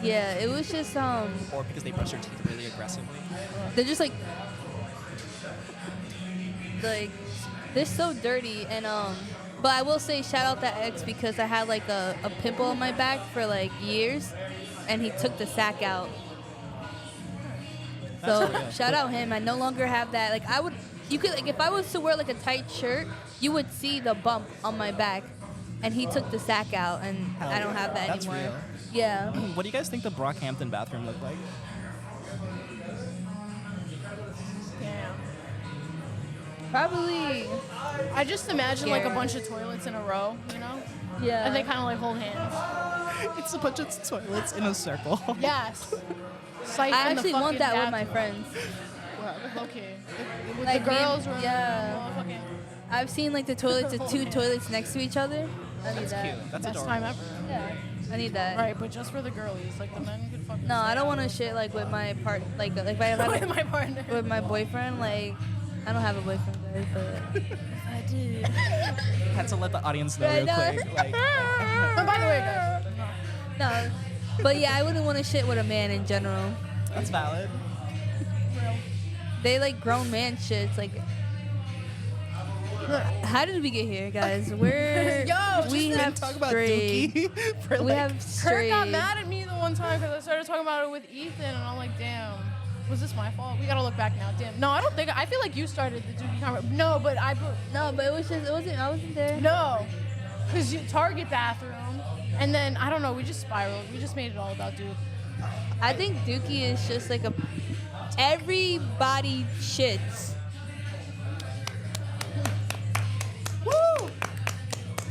Speaker 3: Yeah, it was just
Speaker 5: Or because they brush their teeth really aggressively.
Speaker 3: they're just like they're so dirty. And but I will say shout out that ex, because I had like a pimple on my back for like years, and he took the sack out. So
Speaker 5: That's real.
Speaker 3: shout out him. I no longer have that. Like you could, like, if I was to wear like a tight shirt, you would see the bump on my back, and he took the sack out, and
Speaker 5: Hell
Speaker 3: I don't
Speaker 5: yeah.
Speaker 3: have that
Speaker 5: That's
Speaker 3: anymore.
Speaker 5: real.
Speaker 3: Yeah.
Speaker 5: What do you guys think the Brockhampton bathroom looked like?
Speaker 1: Damn.
Speaker 3: Probably.
Speaker 1: I just imagine like a
Speaker 3: Scary.
Speaker 1: bunch of toilets in a row, you know?
Speaker 3: Yeah.
Speaker 1: And they kind of like hold hands.
Speaker 5: It's a bunch of toilets in a circle.
Speaker 1: Yes.
Speaker 3: I actually want that with my friends.
Speaker 1: Okay. With
Speaker 3: Like,
Speaker 1: the girls
Speaker 3: me-
Speaker 1: or
Speaker 3: yeah.
Speaker 1: motherfucking
Speaker 3: I've seen like the toilets of two toilets next to each other. I need
Speaker 5: That's
Speaker 3: that.
Speaker 5: cute. That's
Speaker 1: best
Speaker 5: adorable.
Speaker 1: time ever.
Speaker 3: Yeah. I need that.
Speaker 1: Right, but just for the girlies, like the men could fucking.
Speaker 3: No, I don't want to shit like with my part, like if I have
Speaker 1: with my partner.
Speaker 3: with my boyfriend. Like, I don't have a boyfriend, guys, but if I did.
Speaker 5: Had to let the audience know
Speaker 3: I
Speaker 5: real
Speaker 3: know.
Speaker 5: quick. Like,
Speaker 1: Oh, by the way, guys.
Speaker 3: No. But yeah, I wouldn't want to shit with a man in general.
Speaker 5: that's valid.
Speaker 3: They like grown man shits. Like, how did we get here, guys? We're
Speaker 1: Yo,
Speaker 3: we
Speaker 1: just
Speaker 3: have
Speaker 5: Talk about
Speaker 3: strayed.
Speaker 5: Dookie for
Speaker 3: We
Speaker 5: like,
Speaker 3: have
Speaker 1: Kurt
Speaker 3: strayed.
Speaker 1: got mad at me the one time because I started talking about it with Ethan, and I'm like, damn, was this my fault? We gotta look back now. Damn. No, I don't think. I feel like you started the Dookie conversation. No, but
Speaker 3: No, but it wasn't. I wasn't there.
Speaker 1: No, because you Target bathroom, and then I don't know. We just spiraled. We just made it all about Duke.
Speaker 3: I think Dookie is just like a. Everybody shits.
Speaker 1: Woo!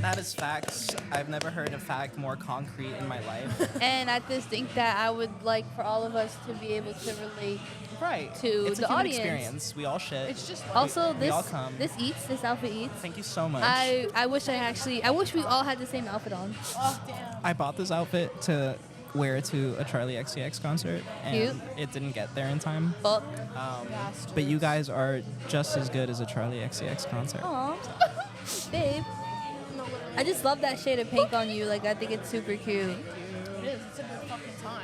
Speaker 5: that is facts. I've never heard a fact more concrete in my life.
Speaker 3: And I just think that I would like for all of us to be able to relate.
Speaker 5: Right.
Speaker 3: To
Speaker 5: it's
Speaker 3: the
Speaker 5: a human
Speaker 3: audience.
Speaker 5: experience. We all shit.
Speaker 1: It's just like,
Speaker 3: Also,
Speaker 5: we
Speaker 3: this
Speaker 5: all come.
Speaker 3: this outfit eats.
Speaker 5: Thank you so much.
Speaker 3: I wish I wish we all had the same outfit on.
Speaker 1: oh damn.
Speaker 5: I bought this outfit to wear to a Charlie XCX concert, and
Speaker 3: Cute.
Speaker 5: it didn't get there in time.
Speaker 3: Fuck.
Speaker 5: But you guys are just as good as a Charlie XCX concert.
Speaker 3: Aw. Babe. I just love that shade of pink on you. Like, I think it's super cute.
Speaker 1: It is. It's a good fucking time.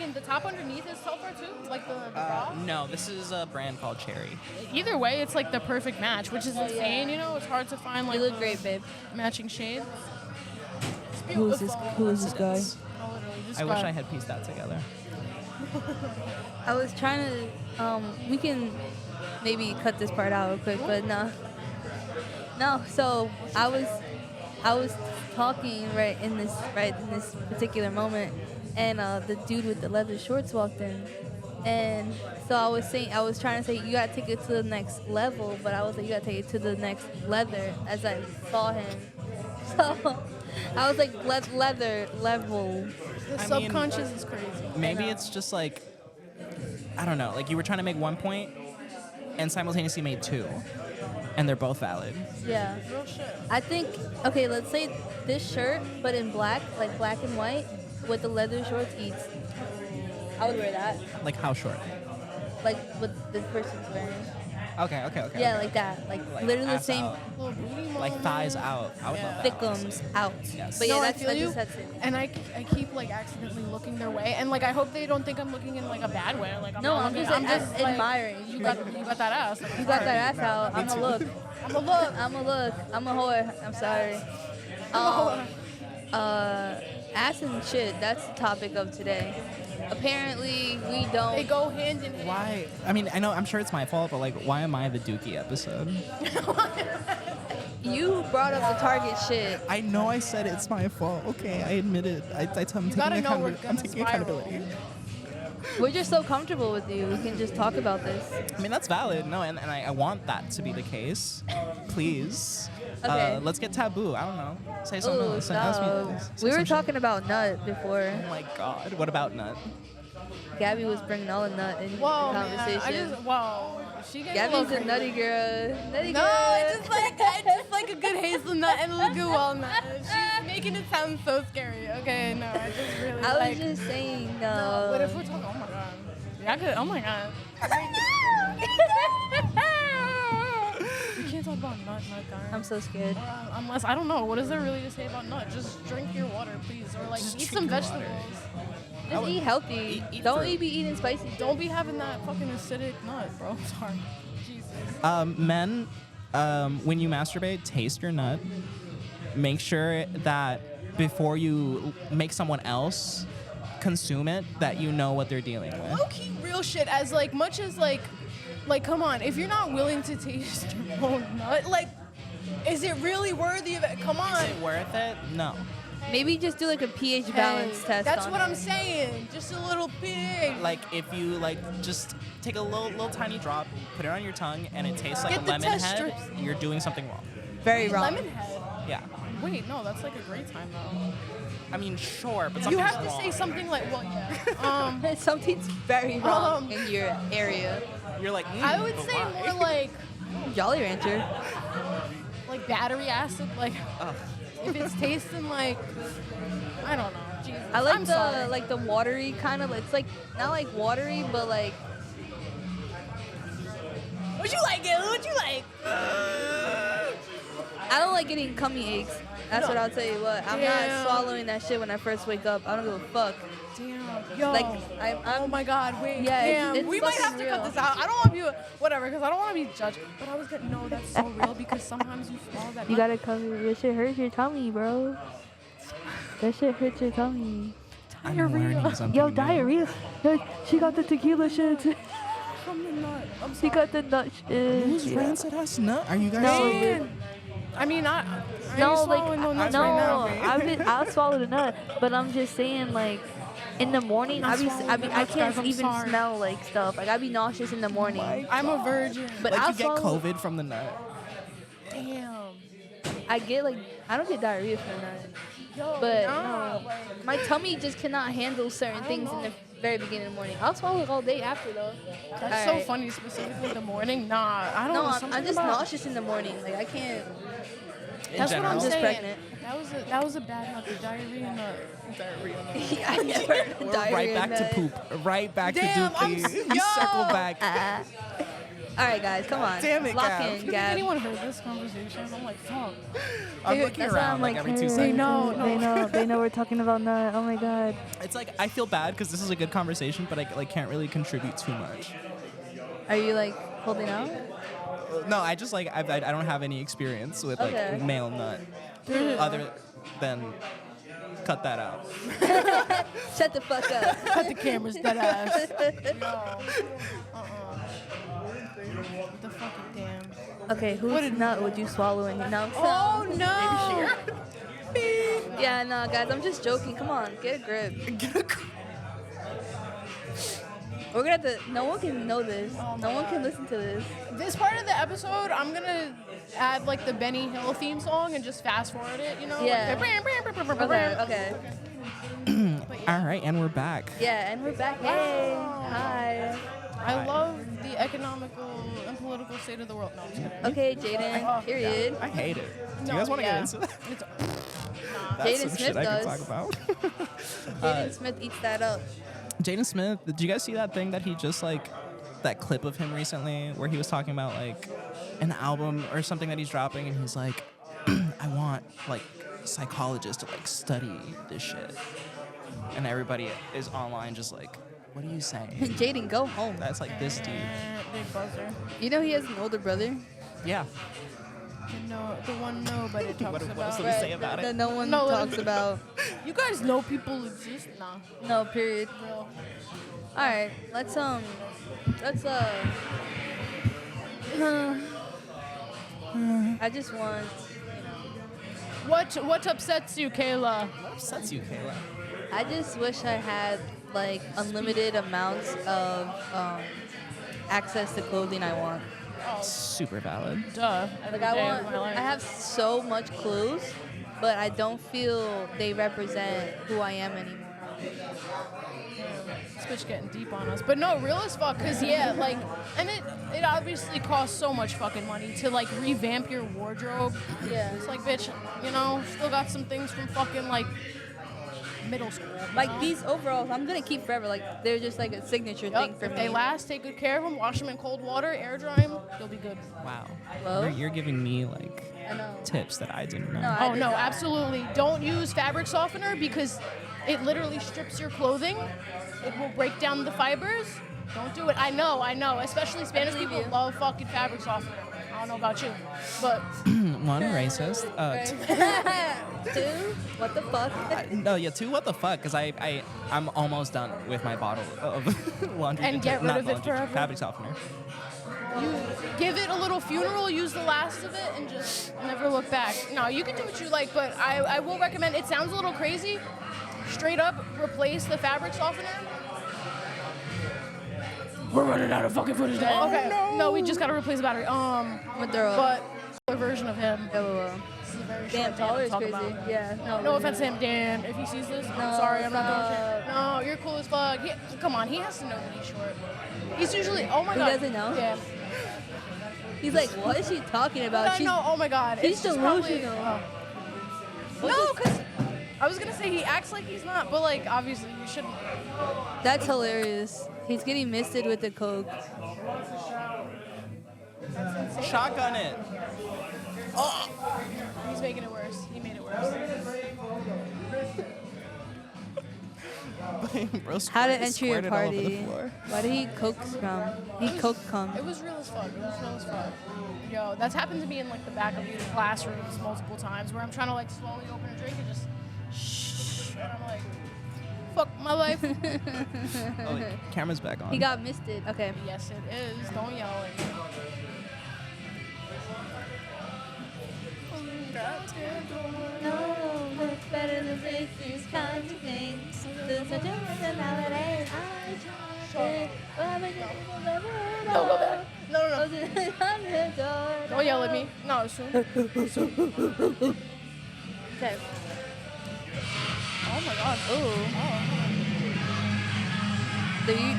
Speaker 1: And the top underneath is Telfar too, like the bra.
Speaker 5: No, this is a brand called Cherry.
Speaker 1: Either way, it's like the perfect match, which is insane. You know, it's hard to find like
Speaker 3: You look
Speaker 1: the
Speaker 3: great, babe.
Speaker 1: matching shades. It's
Speaker 3: Who is
Speaker 1: beautiful.
Speaker 3: this? Who is this guy?
Speaker 1: Oh, literally, this
Speaker 5: I wish
Speaker 1: guy.
Speaker 5: I had pieced that together.
Speaker 3: I was trying to. We can maybe cut this part out real quick, but no. No. So I was talking right in this particular moment, and the dude with the leather shorts walked in, and so I was trying to say you gotta take it to the next level, but I was like you gotta take it to the next leather as I saw him. So I was like leather level.
Speaker 1: The
Speaker 5: I mean,
Speaker 1: subconscious is crazy.
Speaker 5: Maybe it's just like, I don't know, like you were trying to make one point and simultaneously made two, and they're both valid.
Speaker 3: Yeah.
Speaker 1: Real shit.
Speaker 3: I think, okay, let's say this shirt, but in black, like black and white, with the leather shorts eats. I would wear that.
Speaker 5: Like how short?
Speaker 3: Like what this person's wearing.
Speaker 5: Okay.
Speaker 3: Yeah, like that. Like literally the
Speaker 5: ass
Speaker 3: same
Speaker 5: out.
Speaker 1: Little booty
Speaker 5: Like
Speaker 1: moment.
Speaker 5: thighs out. I would love that.
Speaker 3: thickums out.
Speaker 5: Yes.
Speaker 3: But yeah,
Speaker 1: No, I
Speaker 3: that's
Speaker 1: feel you.
Speaker 3: that's it.
Speaker 1: And I keep like accidentally looking their way, and like I hope they don't think I'm looking in like a bad way. Like I'm
Speaker 3: No,
Speaker 1: not
Speaker 3: I'm
Speaker 1: looking,
Speaker 3: just
Speaker 1: like,
Speaker 3: admiring.
Speaker 1: You got that ass. Like,
Speaker 3: You got that ass out. I'm a look.
Speaker 1: I'm a look.
Speaker 3: I'm a look. I'm a whore. I'm sorry. Ass and shit. That's the topic of today. Apparently, we
Speaker 1: They
Speaker 3: don't.
Speaker 1: go hand in hand.
Speaker 5: Why? I mean, I know, I'm sure it's my fault, but like, why am I the Dookie episode?
Speaker 3: You brought up the Target shit.
Speaker 5: I know I said it's my fault. Okay, I admit it. I'm
Speaker 1: You gotta know we're
Speaker 5: I'm
Speaker 1: gonna
Speaker 5: taking
Speaker 1: spiral.
Speaker 5: accountability.
Speaker 3: We're just so comfortable with you. We can just talk about this.
Speaker 5: I mean, that's valid. No, and I want that to be the case. Please.
Speaker 3: Okay.
Speaker 5: Let's get taboo. I don't know. Say something
Speaker 3: Oh,
Speaker 5: else. Ask me
Speaker 3: no.
Speaker 5: this. Say
Speaker 3: We were
Speaker 5: some shit.
Speaker 3: talking about nut before.
Speaker 5: Oh my god. What about nut?
Speaker 3: Gabby was bringing all the nut in the
Speaker 1: Whoa, man.
Speaker 3: conversation.
Speaker 1: She gets
Speaker 3: Gabby's a
Speaker 1: crazy.
Speaker 3: nutty girl. Nutty girl.
Speaker 1: No, I just like a good hazelnut and a little walnut. She's making it sound so scary. Okay, no, I just really
Speaker 3: I was
Speaker 1: like.
Speaker 3: just saying
Speaker 1: But if
Speaker 3: no.
Speaker 1: we're talking, oh my god, yeah, I could. Oh my god. We can't talk about nut, darn.
Speaker 3: I'm so scared.
Speaker 1: Unless I don't know, what is there really to say about nut? Just drink your water, please, or like
Speaker 5: Just
Speaker 1: eat
Speaker 5: drink
Speaker 1: some
Speaker 5: your
Speaker 1: vegetables.
Speaker 5: water.
Speaker 3: Just eat healthy.
Speaker 5: Eat
Speaker 3: Don't
Speaker 5: fruit.
Speaker 3: be eating spicy.
Speaker 1: Don't be having that fucking acidic nut, bro. Sorry. Jesus.
Speaker 5: Men, when you masturbate, taste your nut. Make sure that before you make someone else consume it, that you know what they're dealing with.
Speaker 1: Low key real shit. As like much as like come on, if you're not willing to taste your own nut, like, is it really worthy of it? Come on.
Speaker 5: Is it worth it? No.
Speaker 3: Maybe just do like a pH balance
Speaker 1: Hey,
Speaker 3: test.
Speaker 1: That's
Speaker 3: on
Speaker 1: what
Speaker 3: it.
Speaker 1: I'm saying. Just a little pig.
Speaker 5: Like if you like just take a little tiny drop, put it on your tongue, and it tastes like
Speaker 1: Get
Speaker 5: a
Speaker 1: the
Speaker 5: lemon
Speaker 1: test
Speaker 5: head,
Speaker 1: strips.
Speaker 5: you're doing something wrong.
Speaker 3: Very wrong.
Speaker 1: Lemon head.
Speaker 5: Yeah.
Speaker 1: Wait, no, that's like a great time though.
Speaker 5: I mean, sure, but
Speaker 1: You
Speaker 5: something's
Speaker 1: have to
Speaker 5: wrong.
Speaker 1: say something like, well, yeah.
Speaker 3: Something's very wrong
Speaker 1: Um,
Speaker 3: in your area.
Speaker 5: You're like,
Speaker 1: I would
Speaker 5: but
Speaker 1: say
Speaker 5: why?
Speaker 1: more like
Speaker 3: Jolly Rancher.
Speaker 1: battery acid. Like
Speaker 5: Ugh.
Speaker 1: if it's tasting like, I don't know. Jesus.
Speaker 3: I like
Speaker 1: I'm
Speaker 3: the
Speaker 1: sorry.
Speaker 3: like the watery kind of. It's like not like watery, but like
Speaker 5: What you like, Gil? What you like?
Speaker 3: I don't like getting tummy aches. That's what I'll tell you what. I'm
Speaker 1: Damn.
Speaker 3: not swallowing that shit when I first wake up. I don't give a fuck.
Speaker 1: Damn. Yo.
Speaker 3: Like,
Speaker 1: oh
Speaker 3: I'm
Speaker 1: my God, wait.
Speaker 3: Yeah,
Speaker 1: Damn.
Speaker 3: it's
Speaker 1: we might
Speaker 3: fucking
Speaker 1: have to cut
Speaker 3: real.
Speaker 1: this out. I don't want to be whatever, because I don't want to be judged. But I was gonna no, that's so real because sometimes you swallow that.
Speaker 6: You gotta cover. Your shit hurts your tummy, bro. That shit hurts your tummy.
Speaker 5: I'm learning something.
Speaker 6: Yo,
Speaker 5: new.
Speaker 6: diarrhea. Yo, she got the tequila shit.
Speaker 1: from the nut. I'm
Speaker 6: She
Speaker 1: sorry.
Speaker 6: got the nut shit.
Speaker 5: Whose rancid ass nut? Are you guys?
Speaker 1: Man. I mean, I
Speaker 6: No,
Speaker 1: ain't
Speaker 6: like,
Speaker 1: swallowing no nuts
Speaker 6: no,
Speaker 1: right now. babe.
Speaker 6: I'll swallow the nut, but I'm just saying, like, in the morning,
Speaker 1: I'm
Speaker 6: I
Speaker 1: not swallowing
Speaker 6: can't
Speaker 1: nuts, guys, I'm
Speaker 6: even
Speaker 1: sorry.
Speaker 6: smell like stuff. Like, I be nauseous in the morning.
Speaker 1: I'm a virgin.
Speaker 6: But
Speaker 5: Like
Speaker 6: I'll
Speaker 5: you get
Speaker 6: swallow.
Speaker 5: COVID from the nut.
Speaker 1: Damn.
Speaker 6: I get like, I don't get diarrhea from the nut,
Speaker 1: Yo,
Speaker 6: but
Speaker 1: nah,
Speaker 6: no,
Speaker 1: like,
Speaker 6: my tummy just cannot handle certain things in the very beginning of the morning. I'll swallow it all day after though.
Speaker 1: that's so
Speaker 6: Alright.
Speaker 1: funny, specifically in the morning. Nah, I don't
Speaker 6: No,
Speaker 1: know.
Speaker 6: I'm
Speaker 1: something
Speaker 6: just
Speaker 1: about-
Speaker 6: nauseous in the morning. Like I can't.
Speaker 1: That's what I'm
Speaker 5: general.
Speaker 6: just
Speaker 1: saying.
Speaker 6: pregnant.
Speaker 1: That was a bad nut. The diarrhea nut. Diarrhea nut.
Speaker 6: I never
Speaker 5: We're
Speaker 6: diarrhea
Speaker 5: right back to
Speaker 6: nut.
Speaker 5: poop. Right back
Speaker 1: Damn,
Speaker 5: to
Speaker 1: I'm
Speaker 5: dookie.
Speaker 1: yo.
Speaker 5: We circle back.
Speaker 6: All right, guys, come on.
Speaker 5: Damn it,
Speaker 6: Lock
Speaker 5: Gab.
Speaker 6: in,
Speaker 1: Do you think
Speaker 6: Gab.
Speaker 1: anyone heard this conversation? I'm like, fuck.
Speaker 5: I'm
Speaker 6: They-
Speaker 5: looking
Speaker 6: that's why
Speaker 5: around
Speaker 6: I'm
Speaker 5: like
Speaker 6: like,
Speaker 5: every 2
Speaker 6: hey,
Speaker 5: seconds.
Speaker 1: know,
Speaker 6: They know. They know we're talking about nut. Oh my god.
Speaker 5: It's like I feel bad because this is a good conversation, but I like can't really contribute too much.
Speaker 6: Are you like holding out?
Speaker 5: No, I just like I don't have any experience with like
Speaker 6: Okay.
Speaker 5: male nut, other than cut that out.
Speaker 6: Shut the fuck up.
Speaker 1: Cut the cameras, dead ass. The fucking damn.
Speaker 6: Okay, whose nut would you swallow in your mouth?
Speaker 1: Oh no!
Speaker 6: Yeah, no, guys, I'm just joking. Come on, get a grip. We're gonna have to. No one can know this. No one can listen to this.
Speaker 1: This part of the episode, I'm gonna add like the Benny Hill theme song and just fast forward it. You know?
Speaker 6: Yeah.
Speaker 1: Like,
Speaker 6: Okay, okay.
Speaker 5: All right, and we're back.
Speaker 6: Yeah, and we're back. Hey, hi.
Speaker 1: I love the economical and political state of the world. No, I'm just kidding.
Speaker 6: Okay, Jaden. Period.
Speaker 5: I hate it. Do
Speaker 1: No,
Speaker 5: you guys want to
Speaker 1: yeah.
Speaker 5: get into that?
Speaker 1: It's,
Speaker 5: That's
Speaker 6: Jaden
Speaker 5: some
Speaker 6: Smith
Speaker 5: shit I can
Speaker 6: does.
Speaker 5: talk about.
Speaker 6: Jaden Smith eats that up.
Speaker 5: Jaden Smith, did you guys see that thing that he just like, that clip of him recently where he was talking about like an album or something that he's dropping and he's like, I want like psychologists to like study this shit. And everybody is online just like, what are you saying?
Speaker 6: Jaden, go home.
Speaker 5: That's like this deep.
Speaker 1: big buzzer.
Speaker 6: You know he has an older brother?
Speaker 5: Yeah.
Speaker 1: The one nobody talks
Speaker 5: What
Speaker 1: about.
Speaker 5: else do we say about
Speaker 6: That
Speaker 5: it?
Speaker 6: no one
Speaker 1: No,
Speaker 6: talks about.
Speaker 1: You guys know people exist? Nah.
Speaker 6: No, period.
Speaker 1: Real.
Speaker 6: All right, let's I just want,
Speaker 1: What upsets you, Kayla?
Speaker 5: What upsets you, Kayla?
Speaker 3: I just wish I had like unlimited amounts of access to clothing I want.
Speaker 5: Super valid.
Speaker 1: Duh.
Speaker 3: Like I have so much clothes, but I don't feel they represent who I am anymore.
Speaker 1: This bitch getting deep on us. But no, real as fuck, cause yeah, like, and it obviously costs so much fucking money to like revamp your wardrobe.
Speaker 3: Yeah.
Speaker 1: It's like, bitch, you know, still got some things from fucking like middle school. you
Speaker 3: Like
Speaker 1: know?
Speaker 3: these overalls, I'm gonna keep forever. Like they're just like a signature
Speaker 1: Yup,
Speaker 3: thing for
Speaker 1: if
Speaker 3: me.
Speaker 1: they last, take good care of them, wash them in cold water, air dry them, they'll be good.
Speaker 5: Wow.
Speaker 3: Hello?
Speaker 5: You're giving me like
Speaker 3: I know.
Speaker 5: tips that I didn't know.
Speaker 3: No, I
Speaker 1: Oh
Speaker 3: did
Speaker 1: no,
Speaker 3: not.
Speaker 1: absolutely. Don't use fabric softener because it literally strips your clothing. It will break down the fibers. Don't do it. I know. Especially Spanish
Speaker 3: believe
Speaker 1: people
Speaker 3: you.
Speaker 1: love fucking fabric softener. I don't know about you, but
Speaker 5: One, racist.
Speaker 3: Two? What the fuck?
Speaker 5: No, yeah, two, what the fuck? Because I'm almost done with my bottle of laundry
Speaker 1: And get rid
Speaker 5: not
Speaker 1: of it
Speaker 5: laundry,
Speaker 1: forever?
Speaker 5: fabric softener.
Speaker 1: you give it a little funeral, use the last of it, and just never look back. No, you can do what you like, but I will recommend. It sounds a little crazy. Straight up, replace the fabric softener. We're running out of fucking footage now. Okay, no, we just gotta replace the battery.
Speaker 3: Maduro.
Speaker 1: But a version of him.
Speaker 3: Whoa.
Speaker 1: This is a very
Speaker 3: Damn,
Speaker 1: short day
Speaker 3: taller
Speaker 1: to
Speaker 3: is
Speaker 1: talk
Speaker 3: crazy.
Speaker 1: about.
Speaker 3: Yeah.
Speaker 1: No offense to him, damn. If he sees this, I'm sorry, I'm not doing shit. No, you're cool as fuck. Come on, he has to know that he's short. He's usually, oh my
Speaker 3: He
Speaker 1: god.
Speaker 3: doesn't know?
Speaker 1: Yeah.
Speaker 3: He's like, what is she talking about?
Speaker 1: I know, oh my god.
Speaker 3: he's
Speaker 1: It's just probably-
Speaker 3: delusional.
Speaker 1: No, because I was gonna say he acts like he's not, but like, obviously, you shouldn't.
Speaker 3: That's hilarious. He's getting misted with the coke.
Speaker 1: That's insane.
Speaker 5: Shotgun it.
Speaker 1: He's making it worse. He made it worse.
Speaker 3: How to enter your
Speaker 5: Squirted all over the
Speaker 3: party?
Speaker 5: floor.
Speaker 3: Why did he coke scrum? He coke cum.
Speaker 1: It was real as fuck. It was real as fuck. Yo, that's happened to me in like the back of these classrooms multiple times where I'm trying to like slowly open a drink and just shh, and I'm like, fuck my life.
Speaker 5: Oh, the camera's back on.
Speaker 3: He got misted. Okay.
Speaker 1: Yes, it is. Don't yell at me.
Speaker 3: No, it's better than these kinds of things. There's a difference nowadays.
Speaker 1: No, go back. No. Don't yell at me. No, soon. Okay. Oh my god.
Speaker 3: Ooh. Do you?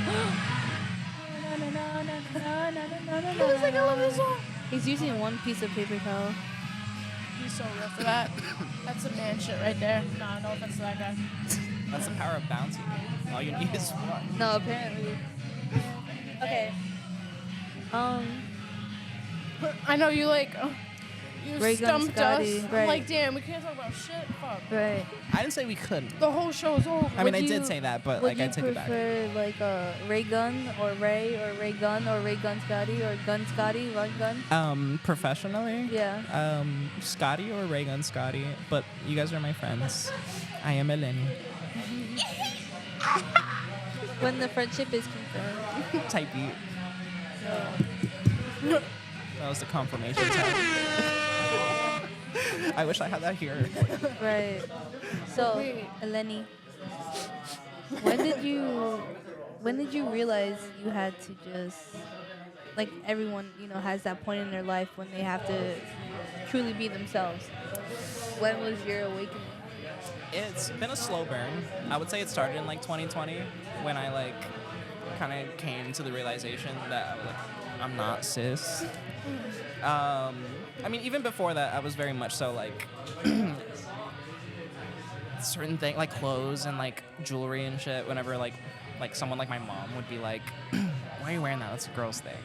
Speaker 1: I love this song.
Speaker 3: He's using one piece of paper towel.
Speaker 1: He's so real for that. That's some man shit right there. Nah, no offense to that guy.
Speaker 5: That's the power of bouncy. All you need is one.
Speaker 3: No, apparently. Okay.
Speaker 1: I know you like. You
Speaker 3: Ray Gun
Speaker 1: stumped
Speaker 3: Scotty,
Speaker 1: us. I'm
Speaker 3: right.
Speaker 1: like, damn, we can't talk about shit. Fuck.
Speaker 3: Right.
Speaker 5: I didn't say we couldn't.
Speaker 1: The whole show's over.
Speaker 5: I mean,
Speaker 3: Would
Speaker 5: I
Speaker 3: you-
Speaker 5: did say that, but
Speaker 3: Would
Speaker 5: like I
Speaker 3: you
Speaker 5: take it back.
Speaker 3: prefer like a Ray Gun or Ray Gun or Ray Gun Scotty or Gun Scotty, Run Gun?
Speaker 5: Professionally,
Speaker 3: Yeah.
Speaker 5: Scotty or Reagan Scotty, but you guys are my friends. I am Eleni.
Speaker 3: When the friendship is confirmed.
Speaker 5: Type beat. That was the confirmation type. I wish I had that here.
Speaker 3: Right. So,
Speaker 1: Wait.
Speaker 3: Eleni, when did you realize you had to just, like everyone, has that point in their life when they have to truly be themselves? When was your awakening?
Speaker 5: It's been a slow burn. I would say it started in like 2020 when I like kind of came to the realization that like, I'm not cis. I mean, even before that, I was very much so like certain things like clothes and like jewelry and shit. Whenever like someone like my mom would be like, "Why are you wearing that? That's a girl's thing."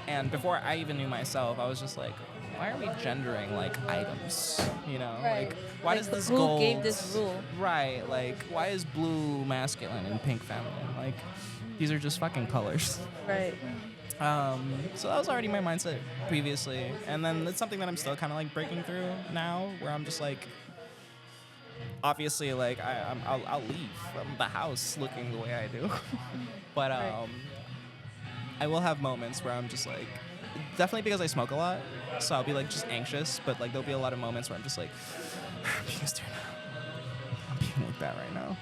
Speaker 5: And before I even knew myself, I was just like, why are we gendering like items?
Speaker 3: Right.
Speaker 5: Like why
Speaker 3: Like,
Speaker 5: does this
Speaker 3: who
Speaker 5: gold?
Speaker 3: gave this rule?
Speaker 5: Right. Like why is blue masculine and pink feminine? Like these are just fucking colors.
Speaker 3: Right.
Speaker 5: So that was already my mindset previously, and then it's something that I'm still kind of like breaking through now, where I'm just like, obviously, like I'll leave from the house looking the way I do, but I will have moments where I'm just like, definitely because I smoke a lot, so I'll be like just anxious, but like there'll be a lot of moments where I'm just like, I'm being like that right now.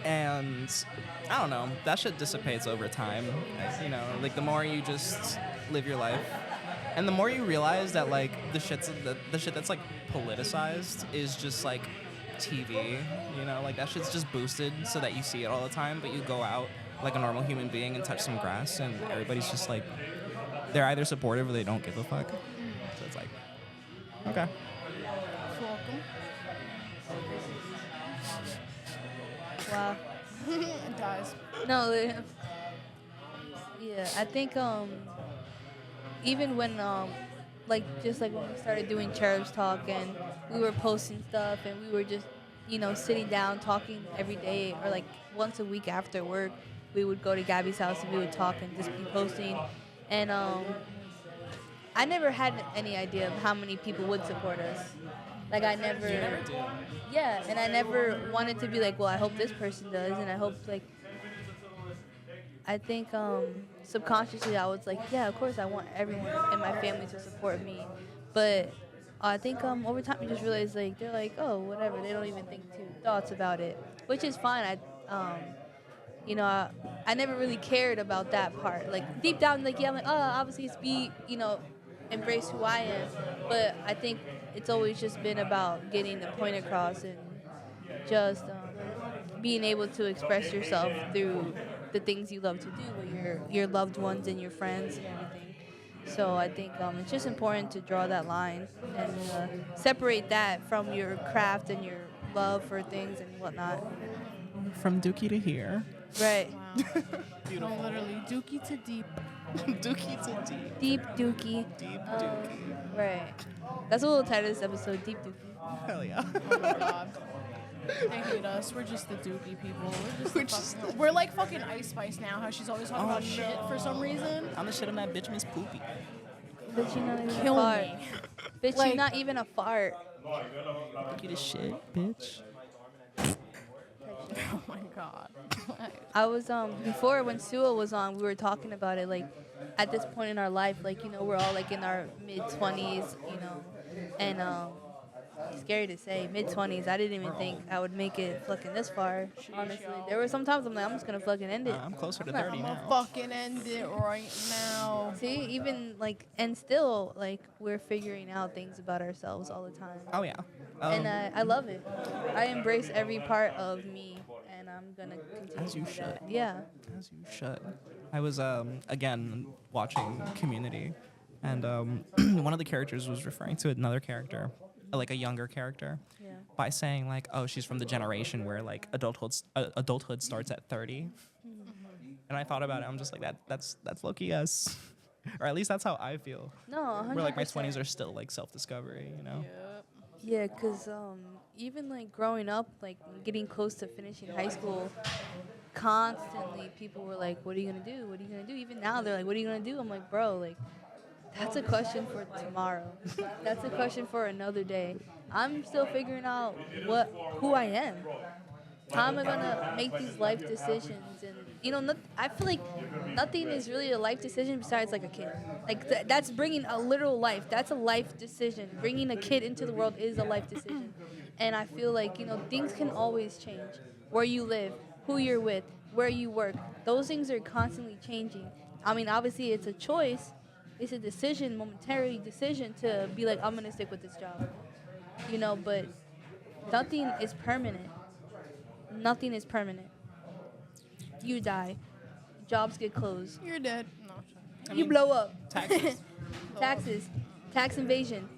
Speaker 5: And I don't know, that shit dissipates over time. Like the more you just live your life, and the more you realize that like the shit that's like politicized is just like TV. Like that shit's just boosted so that you see it all the time, but you go out like a normal human being and touch some grass, and everybody's just like, they're either supportive or they don't give a fuck. So it's like, okay.
Speaker 1: Welcome.
Speaker 3: Wow.
Speaker 1: It dies.
Speaker 3: No. Yeah, I think even when like just like when we started doing Cherubs Talk and we were posting stuff and we were just sitting down talking every day or like once a week after work, we would go to Gabby's house and we would talk and just be posting. And I never had any idea of how many people would support us. Like I never.
Speaker 5: You never do.
Speaker 3: Yeah, and I never wanted to be like, well, I hope this person does, and I hope like. I think subconsciously I was like, yeah, of course I want everyone in my family to support me, but I think over time you just realize like they're like, oh, whatever, they don't even think two thoughts about it, which is fine. I never really cared about that part. Like deep down, like I'm like, oh, obviously it's embrace who I am, but I think it's always just been about getting the point across and just being able to express yourself through the things you love to do with your loved ones and your friends and everything. So I think it's just important to draw that line and separate that from your craft and your love for things and whatnot.
Speaker 5: From Dookie to here.
Speaker 3: Right.
Speaker 1: Wow. now. No, literally, dookie to deep.
Speaker 5: Dookie to deep.
Speaker 3: Deep Dookie.
Speaker 5: Deep dookie.
Speaker 3: Right. That's what we'll title this episode, Deep Dookie.
Speaker 5: Hell yeah.
Speaker 1: Oh my god. They hate us. We're just the dookie people. We're like fucking Ice Spice now. How she's always talking about shit for some reason.
Speaker 5: I'm the shit on that bitch Miss Poopy.
Speaker 3: Bitch, you're not even
Speaker 1: Kill
Speaker 3: a fart.
Speaker 1: me.
Speaker 3: Bitch,
Speaker 1: Like-
Speaker 3: you're not even a fart.
Speaker 5: Get a shit, bitch.
Speaker 1: Oh my god.
Speaker 3: I was before when Sua was on, we were talking about it like at this point in our life, like we're all like in our mid-20s, and scary to say mid-20s. I didn't even think I would make it fucking this far. Honestly, there were some times I'm like I'm just gonna fucking end it.
Speaker 5: I'm closer to
Speaker 3: I'm
Speaker 5: 30
Speaker 1: I'ma
Speaker 5: now.
Speaker 1: fucking end it right now.
Speaker 3: See, even like, and still like we're figuring out things about ourselves all the time.
Speaker 5: Oh yeah.
Speaker 3: And I love it. I embrace every part of me, and I'm gonna continue
Speaker 5: As you
Speaker 3: to do
Speaker 5: should.
Speaker 3: that. Yeah.
Speaker 5: As you should. I was again watching Community, and one of the characters was referring to another character, like a younger character,
Speaker 3: Yeah.
Speaker 5: by saying like, "Oh, she's from the generation where like adulthood starts at 30." And I thought about it. I'm just like that's low-key us, or at least that's how I feel.
Speaker 3: No, 100%.
Speaker 5: Where like my 20s are still like self-discovery, you know.
Speaker 3: Yeah, because even like growing up, like getting close to finishing high school, constantly people were like, "What are you gonna do? What are you gonna do?" Even now, they're like, "What are you gonna do?" I'm like, "Bro, like, that's a question for tomorrow. That's a question for another day. I'm still figuring out who I am. How am I gonna make these life decisions? And I feel like nothing is really a life decision besides like a kid. Like that's bringing a literal life. That's a life decision. Bringing a kid into the world is a life decision. And I feel like things can always change. Where you live, who you're with, where you work. Those things are constantly changing. I mean, obviously it's a choice. It's a decision, momentary decision to be like, I'm gonna stick with this job. But nothing is permanent. Nothing is permanent. You die. Jobs get closed.
Speaker 1: You're dead. No.
Speaker 3: You blow up.
Speaker 5: Taxes.
Speaker 3: Taxes. Tax invasion.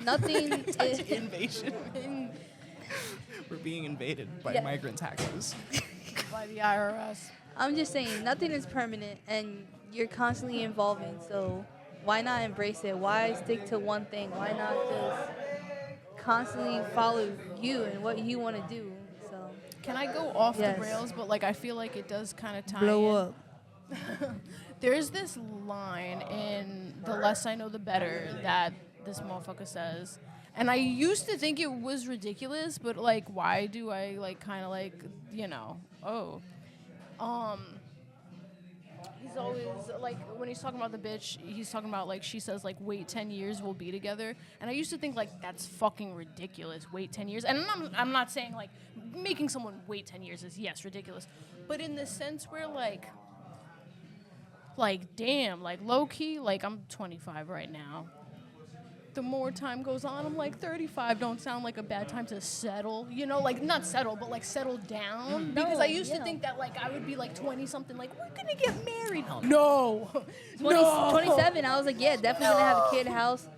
Speaker 3: Nothing is.
Speaker 5: Invasion. We're being invaded by
Speaker 3: Yeah.
Speaker 5: migrant taxes.
Speaker 1: By the IRS.
Speaker 3: I'm just saying, nothing is permanent, and you're constantly evolving. So why not embrace it? Why stick to one thing? Why not just constantly follow you and what you want to do? So
Speaker 1: Can I go off
Speaker 3: Yes.
Speaker 1: the rails? But like I feel like it does kind of tie
Speaker 3: blow
Speaker 1: in.
Speaker 3: up.
Speaker 1: There's this line in The Less I Know the Better that this motherfucker says. And I used to think it was ridiculous, but like why do I like kind of like, he's always like when he's talking about the bitch, he's talking about like she says like wait 10 years we'll be together. And I used to think like that's fucking ridiculous. Wait 10 years. And I'm not saying like making someone wait 10 years is yes ridiculous, but in the sense where like damn, like low key, like I'm 25 right now. The more time goes on, I'm like 35 don't sound like a bad time to settle, like not settle, but like settle down. Because I used to think that like I would be like 20 something, like we're gonna get married. No.
Speaker 3: 27. I was like, yeah, definitely gonna have a kid, house.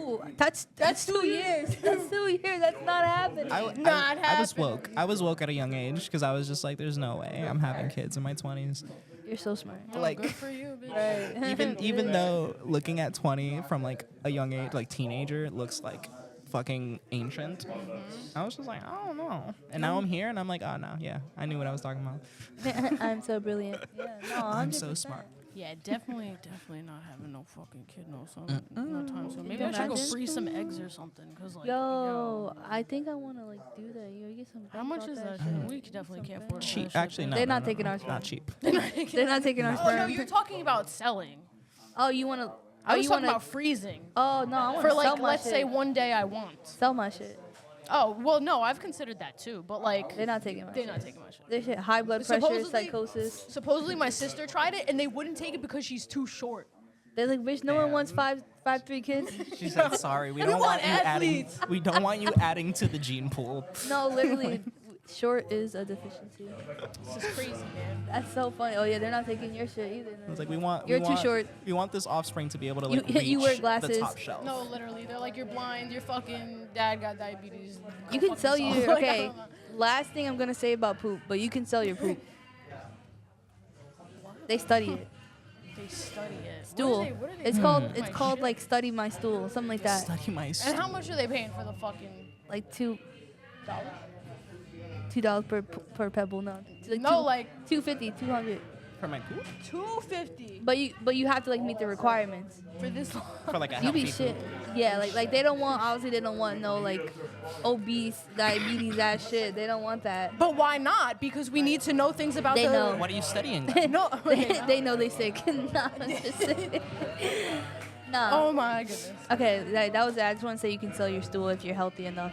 Speaker 3: Ooh, that's 2 years. That's 2 years. That's not happening.
Speaker 5: I was
Speaker 1: happening.
Speaker 5: woke. I was woke at a young age because I was just like, there's no way I'm having kids in my 20s.
Speaker 3: You're so smart.
Speaker 5: Like,
Speaker 1: Good for you, bitch.
Speaker 3: Right.
Speaker 5: even though looking at 20 from like a young age, like teenager, it looks like fucking ancient. I was just like, I don't know. And now I'm here and I'm like, oh no, yeah, I knew what I was talking about.
Speaker 3: I'm so brilliant. Yeah, no, 100%.
Speaker 5: I'm so smart.
Speaker 1: Yeah, definitely not having no fucking kid, no time soon. Maybe I should go
Speaker 3: Imagine.
Speaker 1: freeze some eggs or something, cause like,
Speaker 3: Yo, I think I want to like do that. Yo, get some.
Speaker 1: how much is that shit? We definitely can't afford
Speaker 5: Cheap.
Speaker 1: that shit.
Speaker 5: Actually, no.
Speaker 3: They're
Speaker 5: no,
Speaker 3: not
Speaker 5: no,
Speaker 3: taking
Speaker 5: no,
Speaker 3: our sperm.
Speaker 5: Not cheap.
Speaker 3: They're not taking our
Speaker 1: Oh no,
Speaker 3: sperm.
Speaker 1: you're talking about selling.
Speaker 3: Oh, you want to?
Speaker 1: I was
Speaker 3: you
Speaker 1: talking
Speaker 3: wanna,
Speaker 1: about freezing.
Speaker 3: Oh no, I want
Speaker 1: For
Speaker 3: to sell
Speaker 1: like,
Speaker 3: my
Speaker 1: let's
Speaker 3: shit.
Speaker 1: say one day I want.
Speaker 3: Sell my shit.
Speaker 1: Oh, well, no, I've considered that too, but like,
Speaker 3: They're not taking my
Speaker 1: they're
Speaker 3: shit.
Speaker 1: not taking my shit.
Speaker 3: Their shit, high blood pressure,
Speaker 1: Supposedly-
Speaker 3: psychosis.
Speaker 1: Supposedly my sister tried it and they wouldn't take it because she's too short.
Speaker 3: They're like, bitch, no one wants 5'3" kids.
Speaker 5: She said, sorry, we don't
Speaker 1: want
Speaker 5: want you adding.
Speaker 1: athletes.
Speaker 5: We don't want you adding to the gene pool.
Speaker 3: No, literally, short is a deficiency.
Speaker 1: This is crazy, man.
Speaker 3: That's so funny. Oh yeah, they're not taking your shit either. then.
Speaker 5: It's like we want.
Speaker 3: You're
Speaker 5: we
Speaker 3: too
Speaker 5: want,
Speaker 3: short.
Speaker 5: We want this offspring to be able to
Speaker 3: You-
Speaker 5: like reach
Speaker 3: you wear
Speaker 5: the
Speaker 3: glasses.
Speaker 5: top shelf.
Speaker 1: No, literally, they're like, you're blind, your fucking dad got diabetes.
Speaker 3: You
Speaker 1: Go
Speaker 3: can
Speaker 1: fuck
Speaker 3: sell
Speaker 1: yourself.
Speaker 3: your
Speaker 1: Like, I
Speaker 3: okay.
Speaker 1: don't know.
Speaker 3: Last thing I'm gonna say about poop, but you can sell your poop. They study it.
Speaker 1: They study it.
Speaker 3: Stool.
Speaker 1: What are they
Speaker 3: It's
Speaker 1: doing
Speaker 3: called
Speaker 1: with
Speaker 3: it's
Speaker 1: my
Speaker 3: called
Speaker 1: shit?
Speaker 3: like study my stool, something like that.
Speaker 5: Study my
Speaker 1: And how much are they paying for the fucking
Speaker 3: Like
Speaker 1: dollar?
Speaker 3: $2 per pebble. No, like
Speaker 1: No, like
Speaker 3: 250, 200.
Speaker 5: for my pool?
Speaker 1: $250
Speaker 3: But you have to like meet the requirements.
Speaker 1: for this long.
Speaker 5: For like a
Speaker 3: You
Speaker 5: healthy
Speaker 3: be shit.
Speaker 5: pool?
Speaker 3: Yeah, like they don't want, obviously they don't want no like obese diabetes ass shit. They don't want that.
Speaker 1: But why not? Because we need to know things about
Speaker 3: They
Speaker 1: the.
Speaker 3: know.
Speaker 5: What are you studying?
Speaker 1: No.
Speaker 3: They know they sick. Nah, I'm just saying. Nah.
Speaker 1: Oh my goodness.
Speaker 3: Okay, that was it. I just want to say you can sell your stool if you're healthy enough.